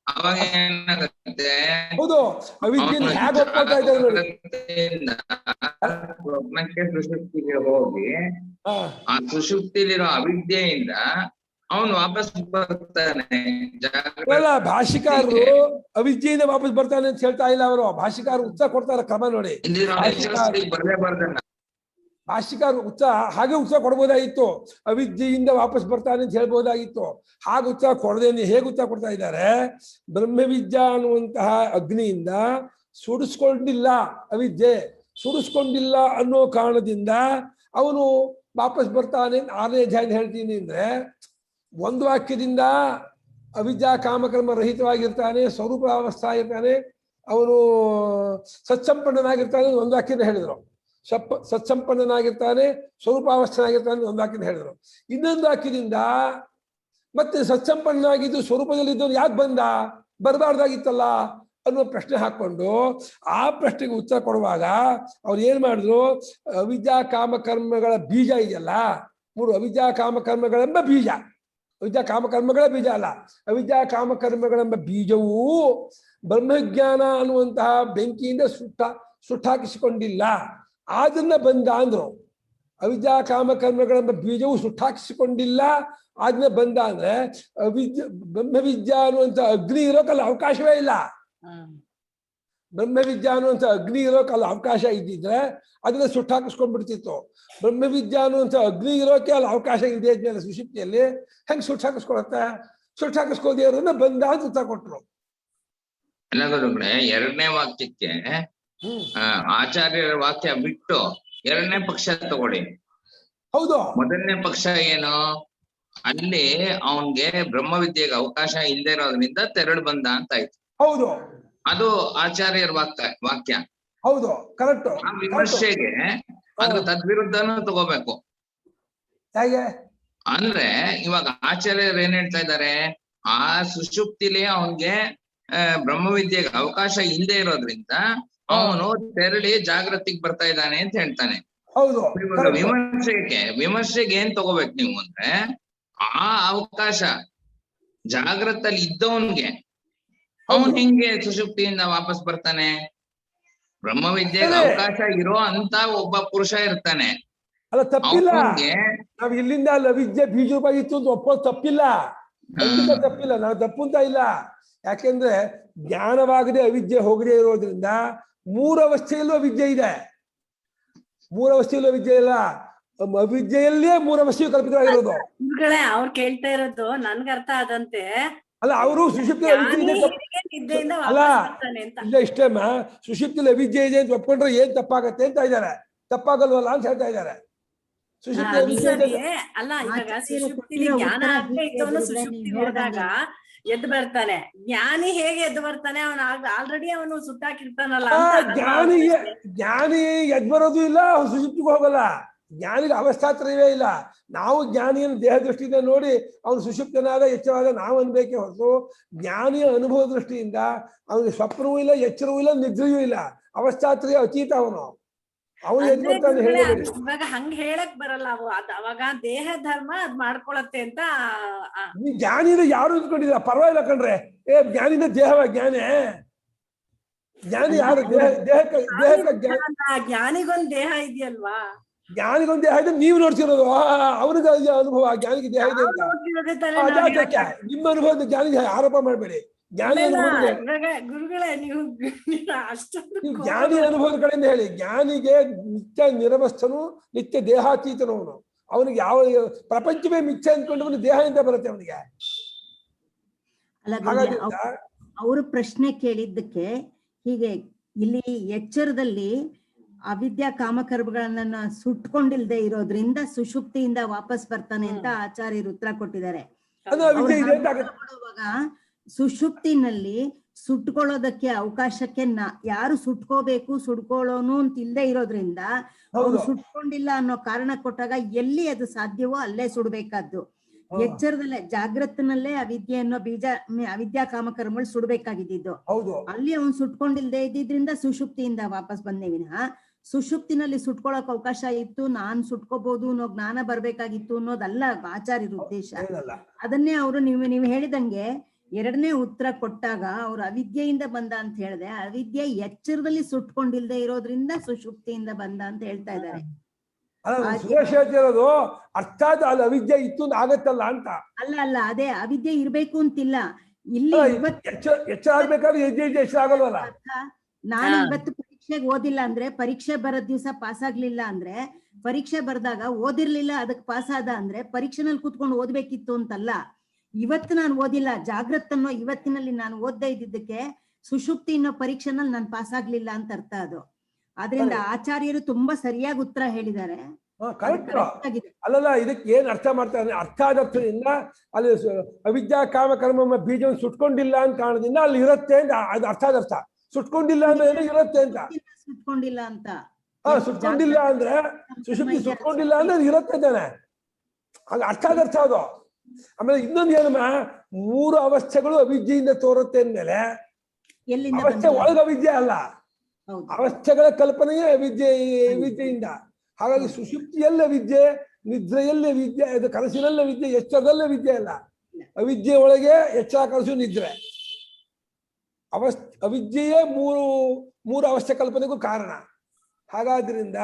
ಅವಾಗ ಏನಾಗತ್ತೆ? ಹೌದು, ಅವಿದ್ಯೆಯನ್ನು ಹೇಗೆ ಒಪ್ಕೊಳ್ತಾ ಇದ್ದಾರೆ ನೋಡಿ. ಸ್ವಪ್ನಕ್ಕೆ ಸುಷುಪ್ತಿಗೆ ಹೋಗಿ ಆ ಸುಷುಪ್ತಿಲಿರೋ ಅವಿದ್ಯೆಯಿಂದ ಅವನು ವಾಪಸ್ ಬರ್ತಾನೆ. ಭಾಷಿಕಾರರು ಅವಿದ್ಯೆಯಿಂದ ವಾಪಸ್ ಬರ್ತಾನೆ ಅಂತ ಹೇಳ್ತಾ ಇಲ್ಲ. ಅವರು ಭಾಷಿಕಾರರು ಉತ್ತರ ಕೊಡ್ತಾರೆ ಕ್ರಮ ನೋಡಿ. ಭಾಷಿಕಾರರು ಉತ್ತರ ಹಾಗೆ ಉತ್ತರ ಕೊಡ್ಬೋದಾಗಿತ್ತು, ಅವಿದ್ಯೆಯಿಂದ ವಾಪಸ್ ಬರ್ತಾನೆ ಅಂತ ಹೇಳ್ಬೋದಾಗಿತ್ತು. ಹಾಗೆ ಉತ್ತರ ಕೊಡದೇನೆ ಹೇಗೆ ಉತ್ತರ ಕೊಡ್ತಾ ಇದ್ದಾರೆ? ಬ್ರಹ್ಮವಿದ್ಯಾ ಅನ್ನುವಂತಹ ಅಗ್ನಿಯಿಂದ ಸುಡಿಸ್ಕೊಂಡಿಲ್ಲ, ಅವಿದ್ಯೆ ಸುಡಿಸ್ಕೊಂಡಿಲ್ಲ ಅನ್ನೋ ಕಾರಣದಿಂದ ಅವನು ವಾಪಸ್ ಬರ್ತಾನೆ. 6ನೇ ಅಧ್ಯಾಯ ಹೇಳ್ತೀನಿ ಅಂದ್ರೆ, ಒಂದು ವಾಕ್ಯದಿಂದ ಅವಿದ್ಯಾ ಕಾಮಕರ್ಮ ರಹಿತವಾಗಿರ್ತಾನೆ, ಸ್ವರೂಪ ಅವಸ್ಥಾ ಇರ್ತಾನೆ, ಅವನು ಸತ್ಸಂಪನ್ನನಾಗಿರ್ತಾನೆ ಒಂದು ವಾಕ್ಯದ ಹೇಳಿದ್ರು. ಸತ್ಸಂಪನ್ನನಾಗಿರ್ತಾನೆ, ಸ್ವರೂಪಾವಸ್ಥನಾಗಿರ್ತಾನೆ ಒಂದು ವಾಕ್ಯದ ಹೇಳಿದ್ರು. ಇನ್ನೊಂದು ವಾಕ್ಯದಿಂದ ಮತ್ತೆ ಸತ್ಸಂಪನ್ನನಾಗಿದ್ದು ಸ್ವರೂಪದಲ್ಲಿದ್ದವನು ಯಾಕೆ ಬಂದ, ಬರಬಾರ್ದಾಗಿತ್ತಲ್ಲ ಅನ್ನೋ ಪ್ರಶ್ನೆ ಹಾಕೊಂಡು ಆ ಪ್ರಶ್ನೆಗೆ ಉತ್ತರ ಕೊಡುವಾಗ ಅವ್ರು ಏನ್ ಮಾಡಿದ್ರು? ಅವಿದ್ಯಾ ಕಾಮಕರ್ಮಗಳ ಬೀಜ ಇದೆಯಲ್ಲ, 3 ಅವಿದ್ಯಾ ಕಾಮಕರ್ಮಗಳೆಂಬ ಬೀಜ, ಅವಿದ್ಯಾ ಕಾಮಕರ್ಮಗಳ ಬೀಜ ಅಲ್ಲ, ಅವಿದ್ಯಾ ಕಾಮಕರ್ಮಗಳೆಂಬ ಬೀಜವು ಬ್ರಹ್ಮಜ್ಞಾನ ಅನ್ನುವಂತಹ ಬೆಂಕಿಯಿಂದ ಸುಟ್ಟಾಕಿಸಿಕೊಂಡಿಲ್ಲ, ಅದನ್ನ ಬಂದ ಅಂದ್ರು. ಅವಿದ್ಯಾ ಕಾಮಕರ್ಮಗಳೆಂಬ ಬೀಜವು ಸುಟ್ಟಾಕಿಸಿಕೊಂಡಿಲ್ಲ, ಅದನ್ನ ಬಂದ ಅಂದ್ರೆ ಬ್ರಹ್ಮವಿದ್ಯಾ ಅನ್ನುವಂಥ ಅಗ್ನಿ ಇರೋಕಲ್ಲ ಅವಕಾಶವೇ ಇಲ್ಲ. ಬ್ರಹ್ಮವಿದ್ಯಾ ಅನ್ನುವಂಥ ಅಗ್ನಿ ಇರೋಕಲ್ಲ ಅವಕಾಶ ಇದ್ದಿದ್ರೆ ಅದನ್ನ ಸುಟ್ಟಾಕಿಸ್ಕೊಂಡ್ಬಿಡ್ತಿತ್ತು. ಬ್ರಹ್ಮವಿದ್ಯಾ ಅನ್ನುವಂಥ ಅಗ್ನಿ ಇರೋಕೆ ಅಲ್ಲಿ ಅವಕಾಶ ಇದೆ ಇದ್ಮೇಲೆ ಸುಷುಪ್ತಿಯಲ್ಲಿ ಹೆಂಗ್ ಸುಟ್ಟಾಕಿಸ್ಕೊಳತ್ತೆ? ಸುಟ್ಟಾಕಿಸ್ಕೋದೇವ್ರನ್ನ ಬಂದ ಅಂತ ಉತ್ತರ ಕೊಟ್ರು. ಎರಡನೇ ವಾಕ್ಯಕ್ಕೆ ಆಚಾರ್ಯರ ವಾಕ್ಯ ಬಿಟ್ಟು 2ನೇ ಪಕ್ಷ ತಗೊಳ್ಳಿ. ಹೌದು, ಮೊದಲನೇ ಪಕ್ಷ ಏನು? ಅಲ್ಲಿ ಅವನ್ಗೆ ಬ್ರಹ್ಮವಿದ್ಯೆಗೆ ಅವಕಾಶ ಇಲ್ಲದೆ ಇರೋದ್ರಿಂದ ತೆರಳು ಬಂದ ಅಂತ ಆಯ್ತು. ಹೌದು, ಅದು ಆಚಾರ್ಯರ ವಾಕ್ಯ. ಹೌದು, ಕರೆಕ್ಟ್. ಆ ವಿಮರ್ಶೆಗೆ ಅದು ತದ್ವಿರುದ್ಧನೂ ತಗೋಬೇಕು. ಹೇಗೆ ಅಂದ್ರೆ ಇವಾಗ ಆಚಾರ್ಯರು ಏನ್ ಹೇಳ್ತಾ ಇದ್ದಾರೆ? ಆ ಸುಷುಪ್ತಿಲಿ ಅವನ್ಗೆ ಬ್ರಹ್ಮವಿದ್ಯೆಗೆ ಅವಕಾಶ ಇಲ್ಲದೆ ಇರೋದ್ರಿಂದ ಅವನು ತೆರಳಿ ಜಾಗೃತಿಗೆ ಬರ್ತಾ ಇದ್ದಾನೆ ಅಂತ ಹೇಳ್ತಾನೆ. ಹೌದು, ಇವಾಗ ವಿಮರ್ಶೆಗೆ ಏನ್ ತಗೋಬೇಕು ನೀವು ಅಂದ್ರೆ, ಆ ಅವಕಾಶ ಜಾಗೃತಲ್ಲಿ ಇದ್ದವನ್ಗೆ ಅವನ್ ಹೆಂಗೆ ಸುಷುಪ್ತಿಯಿಂದ ವಾಪಸ್ ಬರ್ತಾನೆ? ಬ್ರಹ್ಮವಿದ್ಯೆಗೆ ಅವಕಾಶ ಇರೋ ಅಂತ ಒಬ್ಬ ಪುರುಷ ಇರ್ತಾನೆ. ಅಲ್ಲ ತಪ್ಪಿಲ್ಲ, ಅವನ್ಗೆ ನಾವ್ ಇಲ್ಲಿಂದ ಅಲ್ಲಿ ಅವಿದ್ಯೆ ಬೀಜರೂಪಾಗಿತ್ತು ಅಂತ ಒಪ್ಪೋದು ತಪ್ಪಿಲ್ಲ, ಖಂಡಿತ ತಪ್ಪಿಲ್ಲ, ನಾವು ತಪ್ಪು ಅಂತ ಇಲ್ಲ. ಯಾಕೆಂದ್ರೆ ಜ್ಞಾನವಾಗದೆ ಅವಿದ್ಯೆ ಹೋಗದೆ ಇರೋದ್ರಿಂದ 3 ಅವಸ್ಥೆಯಲ್ಲೂ ಅವಿದ್ಯೆ ಇದೆ. 3 ಅವಸ್ಥೆಯಲ್ಲೂ ಅವಿದ್ಯೆ ಇಲ್ಲ, ಅವಿದ್ಯೆಯಲ್ಲೇ 3 ಅವಸ್ಥೆಯು ಕಲ್ಪಿತವಾಗಿರೋದು. ಗುರುಗಳೇ ಅವ್ರು ಕೇಳ್ತಾ ಇರೋದು ನನ್ಗೆ ಅರ್ಥ ಆದಂತೆ ಅಲ್ಲ, ಅವರು ಸುಷುಪ್ತಿ ನಿದ್ದೆಯಿಂದ ಅಲ್ಲ ವಾಪಸ್ ಬರ್ತಾನೆ ಅಂತ. ಇಲ್ಲ ಇಷ್ಟೇಮ್ಮ, ಸುಷುಪ್ತಿಲಿ ಅವಿದ್ಯೆ ಇದೆ ಅಂತ ಒಪ್ಕೊಂಡ್ರೆ ಏನ್ ತಪ್ಪಾಗತ್ತೆ ಅಂತ ಇದ್ದಾರೆ, ತಪ್ಪಾಗಲ್ವಲ್ಲ ಅಂತ ಹೇಳ್ತಾ ಇದ್ದಾರೆ. ಸುಷುಪ್ತಿ ಅಲ್ಲ, ಇವಾಗ ಸುಷುಪ್ತಿಲಿ ಜ್ಞಾನ ಆಗ್ತಾ ಇದ್ದವನು ಸುಷುಪ್ತಿಗೆ ಹೋದಾಗ ಎದ್ದು ಬರ್ತಾನೆ. ಜ್ಞಾನಿ ಹೇಗೆ ಎದ್ದು ಬರ್ತಾನೆ? ಅವನು ಆಲ್ರೆಡಿ ಅವನು ಸುಟ್ಟಾಕಿರ್ತಾನಲ್ಲ. ಜ್ಞಾನಿ ಎದ್ದು ಬರೋದು ಇಲ್ಲ, ಸುಷುಪ್ತಿಗೆ ಹೋಗಲ್ಲ. ಜ್ಞಾನಿಗೆ ಅವಸ್ಥಾತ್ರಯವೇ ಇಲ್ಲ. ನಾವು ಜ್ಞಾನಿಯನ್ನು ದೇಹ ದೃಷ್ಟಿಯಿಂದ ನೋಡಿ ಅವನು ಸುಷುಪ್ತನಾದ ಎಚ್ಚರವಾದ ನಾವು ಅನ್ಬೇಕೇ ಹೊರತು, ಜ್ಞಾನಿಯ ಅನುಭವ ದೃಷ್ಟಿಯಿಂದ ಅವನಿಗೆ ಸ್ವಪ್ನವೂ ಇಲ್ಲ, ಎಚ್ಚರವೂ ಇಲ್ಲ, ನಿದ್ರೆಯೂ ಇಲ್ಲ, ಅವಸ್ಥಾತ್ರಯ ಅತೀತ ಅವನು. ಅವನು ಎದ್ದು ಬರ್ತಾನೆ ಹೇಳಬೇಡಿ. ಇವಾಗ ಹಂಗ ಹೇಳಕ್ ಬರಲ್ಲ. ಅವಾಗ ದೇಹ ಧರ್ಮ ಅದ್ ಮಾಡ್ಕೊಳತ್ತೆ ಅಂತ. ನೀ ಜ್ಞಾನಿನ ಯಾರು ಇದ್ಕೊಂಡಿಲ್ಲ, ಪರವಾಗಿಲ್ಲ ಕಣ್ರೆ. ಜ್ಞಾನಿನ ದೇಹವ ಜ್ಞಾನಿ, ಜ್ಞಾನಿ ಯಾರು? ದೇಹಕ್ಕೆ ಜ್ಞಾನಿಗೊಂದ್ ದೇಹ ಇದೆಯಲ್ವಾ? ಜ್ಞಾನಿಗೊಂದು ದೇಹ ಇದೆ, ನೀವು ನೋಡ್ತಿರೋದು. ಅವನಿಗೆ ಅನುಭವ, ಜ್ಞಾನಿಗೆ ದೇಹ ಇದೆ ಅಂತ. ನಿಮ್ಮ ಅನುಭವದ ಜ್ಞಾನಿಗೆ ಆರೋಪ ಮಾಡಬೇಡಿ. ಜ್ಞಾನಿ ಗುರುಗಳೇ, ನೀವು ಅಷ್ಟೊಂದು ಜ್ಞಾನಿ ಅನುಭವದ ಕಡೆಯಿಂದ ಹೇಳಿ. ಜ್ಞಾನಿಗೆ ನಿತ್ಯ ನಿರವಸ್ಥನು, ನಿತ್ಯ ದೇಹಾತೀತನು ಅವನು. ಅವನಿಗೆ ಯಾವ ಪ್ರಪಂಚವೇ ಮಿಥ್ಯೆ ಅಂದ್ಕೊಂಡವನು ದೇಹ ಅಂತ ಬರುತ್ತೆ ಅವನಿಗೆ. ಅವರು ಪ್ರಶ್ನೆ ಕೇಳಿದ್ದಕ್ಕೆ ಹೀಗೆ, ಇಲ್ಲಿ ಎಚ್ಚರದಲ್ಲಿ ಅವಿದ್ಯಾ ಕಾಮಕರ್ಮಗಳನ್ನ ಸುಟ್ಕೊಂಡಿಲ್ದೆ ಇರೋದ್ರಿಂದ ಸುಷುಪ್ತಿಯಿಂದ ವಾಪಸ್ ಬರ್ತಾನೆ ಅಂತ ಆಚಾರ್ಯರು ಉತ್ತರ ಕೊಟ್ಟಿದ್ದಾರೆ. ಸುಷುಪ್ತಿನಲ್ಲಿ ಸುಟ್ಕೊಳ್ಳೋದಕ್ಕೆ ಅವಕಾಶಕ್ಕೆ ಯಾರು ಸುಟ್ಕೋಬೇಕು, ಸುಟ್ಕೊಳ್ಳೋನು ಅಂತ ಇಲ್ಲದೆ ಇರೋದ್ರಿಂದ ಅವ್ರು ಸುಟ್ಕೊಂಡಿಲ್ಲ ಅನ್ನೋ ಕಾರಣ ಕೊಟ್ಟಾಗ ಎಲ್ಲಿ ಅದು ಸಾಧ್ಯವೋ ಅಲ್ಲೇ ಸುಡ್ಬೇಕಾದ್ದು. ಎಚ್ಚರದಲ್ಲೇ ಜಾಗೃತನಲ್ಲೇ ಅವಿದ್ಯೆ ಅನ್ನೋ ಬೀಜ, ಅವಿದ್ಯಾ ಕಾಮಕರ್ಮಗಳು ಸುಡ್ಬೇಕಾಗಿದ್ದು. ಅಲ್ಲಿ ಅವ್ನು ಸುಟ್ಕೊಂಡಿಲ್ದೆ ಇದ್ದಿದ್ರಿಂದ ಸುಷುಪ್ತಿಯಿಂದ ವಾಪಸ್ ಬಂದೇ ವಿನಃ ಸುಷುಪ್ತಿನಲ್ಲಿ ಸುಟ್ಕೊಳಕ್ ಅವಕಾಶ ಇತ್ತು, ನಾನ್ ಸುಟ್ಕೋಬಹುದು ಅನ್ನೋ ಜ್ಞಾನ ಬರ್ಬೇಕಾಗಿತ್ತು ಅನ್ನೋದಲ್ಲ ಆಚಾರ್ಯರ ಉದ್ದೇಶ. ಅದನ್ನೇ ಅವರು ನೀವು ಹೇಳಿದಂಗೆ ಎರಡನೇ ಉತ್ತರ ಕೊಟ್ಟಾಗ ಅವ್ರು ಅವಿದ್ಯೆಯಿಂದ ಬಂದ ಅಂತ ಹೇಳಿದೆ. ಅವಿದ್ಯೆ ಎಚ್ಚರದಲ್ಲಿ ಸುಟ್ಕೊಂಡಿಲ್ದೆ ಇರೋದ್ರಿಂದ ಸುಷುಪ್ತಿಯಿಂದ ಬಂದ ಅಂತ ಹೇಳ್ತಾ ಇದ್ದಾರೆ. ಅರ್ಥಾತ್ ಅಲ್ಲಿ ಅವಿದ್ಯೆ ಇತ್ತು ಆಗತ್ತಲ್ಲ ಅಂತ. ಅಲ್ಲ ಅದೇ ಅವಿದ್ಯೆ ಇರ್ಬೇಕು ಅಂತಿಲ್ಲ. ಇಲ್ಲಿ ಎಚ್ಚರ ಆಗಲ್ವಲ್ಲ. ನಾನು ಇವತ್ತು ಪರೀಕ್ಷೆಗೆ ಓದಿಲ್ಲ ಅಂದ್ರೆ, ಪರೀಕ್ಷೆ ಬರೋದ್ ದಿವ್ಸ ಪಾಸ್ ಆಗ್ಲಿಲ್ಲ ಅಂದ್ರೆ, ಪರೀಕ್ಷೆ ಬರ್ದಾಗ ಓದಿರ್ಲಿಲ್ಲ ಅದಕ್ಕೆ ಪಾಸ್ ಆದ ಅಂದ್ರೆ ಪರೀಕ್ಷೆನಲ್ಲಿ ಕೂತ್ಕೊಂಡು ಓದ್ಬೇಕಿತ್ತು ಅಂತಲ್ಲ. ಇವತ್ತು ನಾನು ಓದಿಲ್ಲ, ಜಾಗೃತ್ ಅನ್ನೋ ಇವತ್ತಿನಲ್ಲಿ ನಾನು ಓದ್ತಾ ಇದ್ದಿದ್ದಕ್ಕೆ ಸುಷುಪ್ತಿ ಅನ್ನೋ ಪರೀಕ್ಷೆನಲ್ಲಿ ನಾನು ಪಾಸ್ ಆಗ್ಲಿಲ್ಲ ಅಂತ ಅರ್ಥ ಅದು. ಆದ್ರಿಂದ ಆಚಾರ್ಯರು ತುಂಬಾ ಸರಿಯಾಗಿ ಉತ್ತರ ಹೇಳಿದ್ದಾರೆ. ಅಲ್ಲಲ್ಲ, ಇದಕ್ಕೆ ಏನ್ ಅರ್ಥ ಮಾಡ್ತಾರೆ? ಅರ್ಥಾದರ್ಥದಿಂದ ಅಲ್ಲಿ ಅವಿದ್ಯಾ ಕಾಮ ಕರ್ಮ ಬೀಜ ಸುಟ್ಕೊಂಡಿಲ್ಲ ಅಂತ ಕಾರಣದಿಂದ ಅಲ್ಲಿ ಇರುತ್ತೆ ಅಂತ ಅದು ಅರ್ಥಾದರ್ಥ. ಸುಟ್ಕೊಂಡಿಲ್ಲ ಅಂದ್ರೆ ಇರುತ್ತೆ ಅಂತ. ಸುಟ್ಕೊಂಡಿಲ್ಲ ಅಂತ ಸುಟ್ಕೊಂಡಿಲ್ಲ ಅಂದ್ರೆ ಸುಷುಪ್ತಿ ಸುಟ್ಕೊಂಡಿಲ್ಲ ಅಂದ್ರೆ ಇರುತ್ತೆ ತಾನೆ, ಹಾಗ ಅರ್ಥಾದರ್ಥ ಅದು. ಆಮೇಲೆ ಇನ್ನೊಂದು ಏನಮ್ಮ, 3 ಅವಸ್ಥೆಗಳು ಅವಿದ್ಯೆಯಿಂದ ತೋರುತ್ತೆ ಅಂದ್ಮೇಲೆ ಅವಸ್ಥೆ ಒಳಗ ಅವಿದ್ಯೆ ಅಲ್ಲ, ಅವಸ್ಥೆಗಳ ಕಲ್ಪನೆಯೇ ವಿದ್ಯೆಯಿಂದ. ಹಾಗಾಗಿ ಸುಷುಪ್ತಿಯಲ್ಲೇ ವಿದ್ಯೆ, ನಿದ್ರೆಯಲ್ಲೇ ವಿದ್ಯೆ, ಅದು ಕನಸಿನಲ್ಲೇ ವಿದ್ಯೆ, ಎಚ್ಚರದಲ್ಲೇ ವಿದ್ಯೆ ಅಲ್ಲ. ಅವಿದ್ಯೆ ಒಳಗೆ ಎಚ್ಚರ, ಕನಸು, ನಿದ್ರೆ. ಅವಿದ್ಯೆಯೇ ಮೂರು ಅವಸ್ಥೆ ಕಲ್ಪನೆಗೂ ಕಾರಣ. ಹಾಗಾದ್ರಿಂದ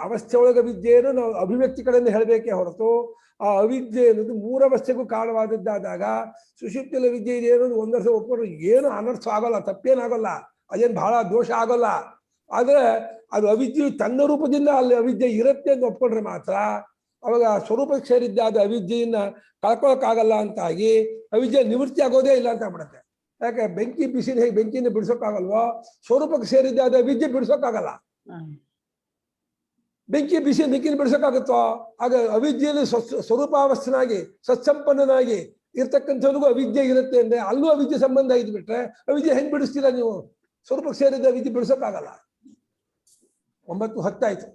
ಅವಸ್ಥೆ ಒಳಗೆ ವಿದ್ಯೆಯನ್ನು ನಾವು ಅಭಿವ್ಯಕ್ತಿ ಕಡೆಯಿಂದ ಹೇಳಬೇಕೇ ಹೊರತು, ಆ ಅವಿದ್ಯೆ ಅನ್ನೋದು 3 ಅವಸ್ಥೆಗೂ ಕಾರಣವಾದದ್ದಾದಾಗ ಸುಷುಪ್ತಿಯಲ್ಲಿ ವಿದ್ಯೆ ಇದೆ ಅನ್ನೋದು ಒಂದು ವರ್ಷ ಒಪ್ಪಿಕೊಂಡು ಏನು ಅನರ್ಥ ಆಗೋಲ್ಲ, ತಪ್ಪೇನಾಗಲ್ಲ, ಅದೇನು ಬಹಳ ದೋಷ ಆಗೋಲ್ಲ. ಆದ್ರೆ ಅದು ಅವಿದ್ಯೆ ತನ್ನ ರೂಪದಿಂದ ಅಲ್ಲಿ ಅವಿದ್ಯೆ ಇರುತ್ತೆ ಅಂತ ಒಪ್ಕೊಂಡ್ರೆ ಮಾತ್ರ ಅವಾಗ ಸ್ವರೂಪಕ್ಕೆ ಸೇರಿದ್ದಾದ ಅವಿದ್ಯೆಯನ್ನ ಕಳ್ಕೊಳಕ್ಕಾಗಲ್ಲ ಅಂತಾಗಿ ಅವಿದ್ಯೆ ನಿವೃತ್ತಿ ಆಗೋದೇ ಇಲ್ಲ ಅಂತ ಆಗ್ಬಿಡುತ್ತೆ. ಯಾಕೆ ಬೆಂಕಿ ಬಿಸಿನ ಹೇಗೆ ಬೆಂಕಿಯಿಂದ ಬಿಡಿಸೋಕ್ಕಾಗಲ್ವೋ, ಸ್ವರೂಪಕ್ಕೆ ಸೇರಿದ್ದಾದ ವಿದ್ಯೆ ಬಿಡಿಸೋಕ್ಕಾಗಲ್ಲ. ಬೆಂಕಿ ಬಿಸಿ ಬೆಂಕಿನ ಬಿಡಿಸೋಕ್ಕಾಗುತ್ತೋ? ಆಗ ಅವಿದ್ಯೆಯಲ್ಲಿ ಸ್ವರೂಪಾವಸ್ಥನಾಗಿ ಸತ್ಸಂಪನ್ನನಾಗಿ ಇರ್ತಕ್ಕಂಥವ್ರಿಗೂ ಅವಿದ್ಯೆ ಇರುತ್ತೆ ಅಂದ್ರೆ ಅಲ್ಲೂ ಅವಿದ್ಯೆ ಸಂಬಂಧ ಇದ್ಬಿಟ್ರೆ ಅವಿದ್ಯೆ ಹೆಂಗ್ ಬಿಡಿಸ್ತೀರಾ ನೀವು? ಸ್ವರೂಪಕ್ಕೆ ಸೇರಿದ ವಿದ್ಯೆ ಬಿಡಿಸೋಕ್ಕಾಗಲ್ಲ. 9:10 ಆಯ್ತು.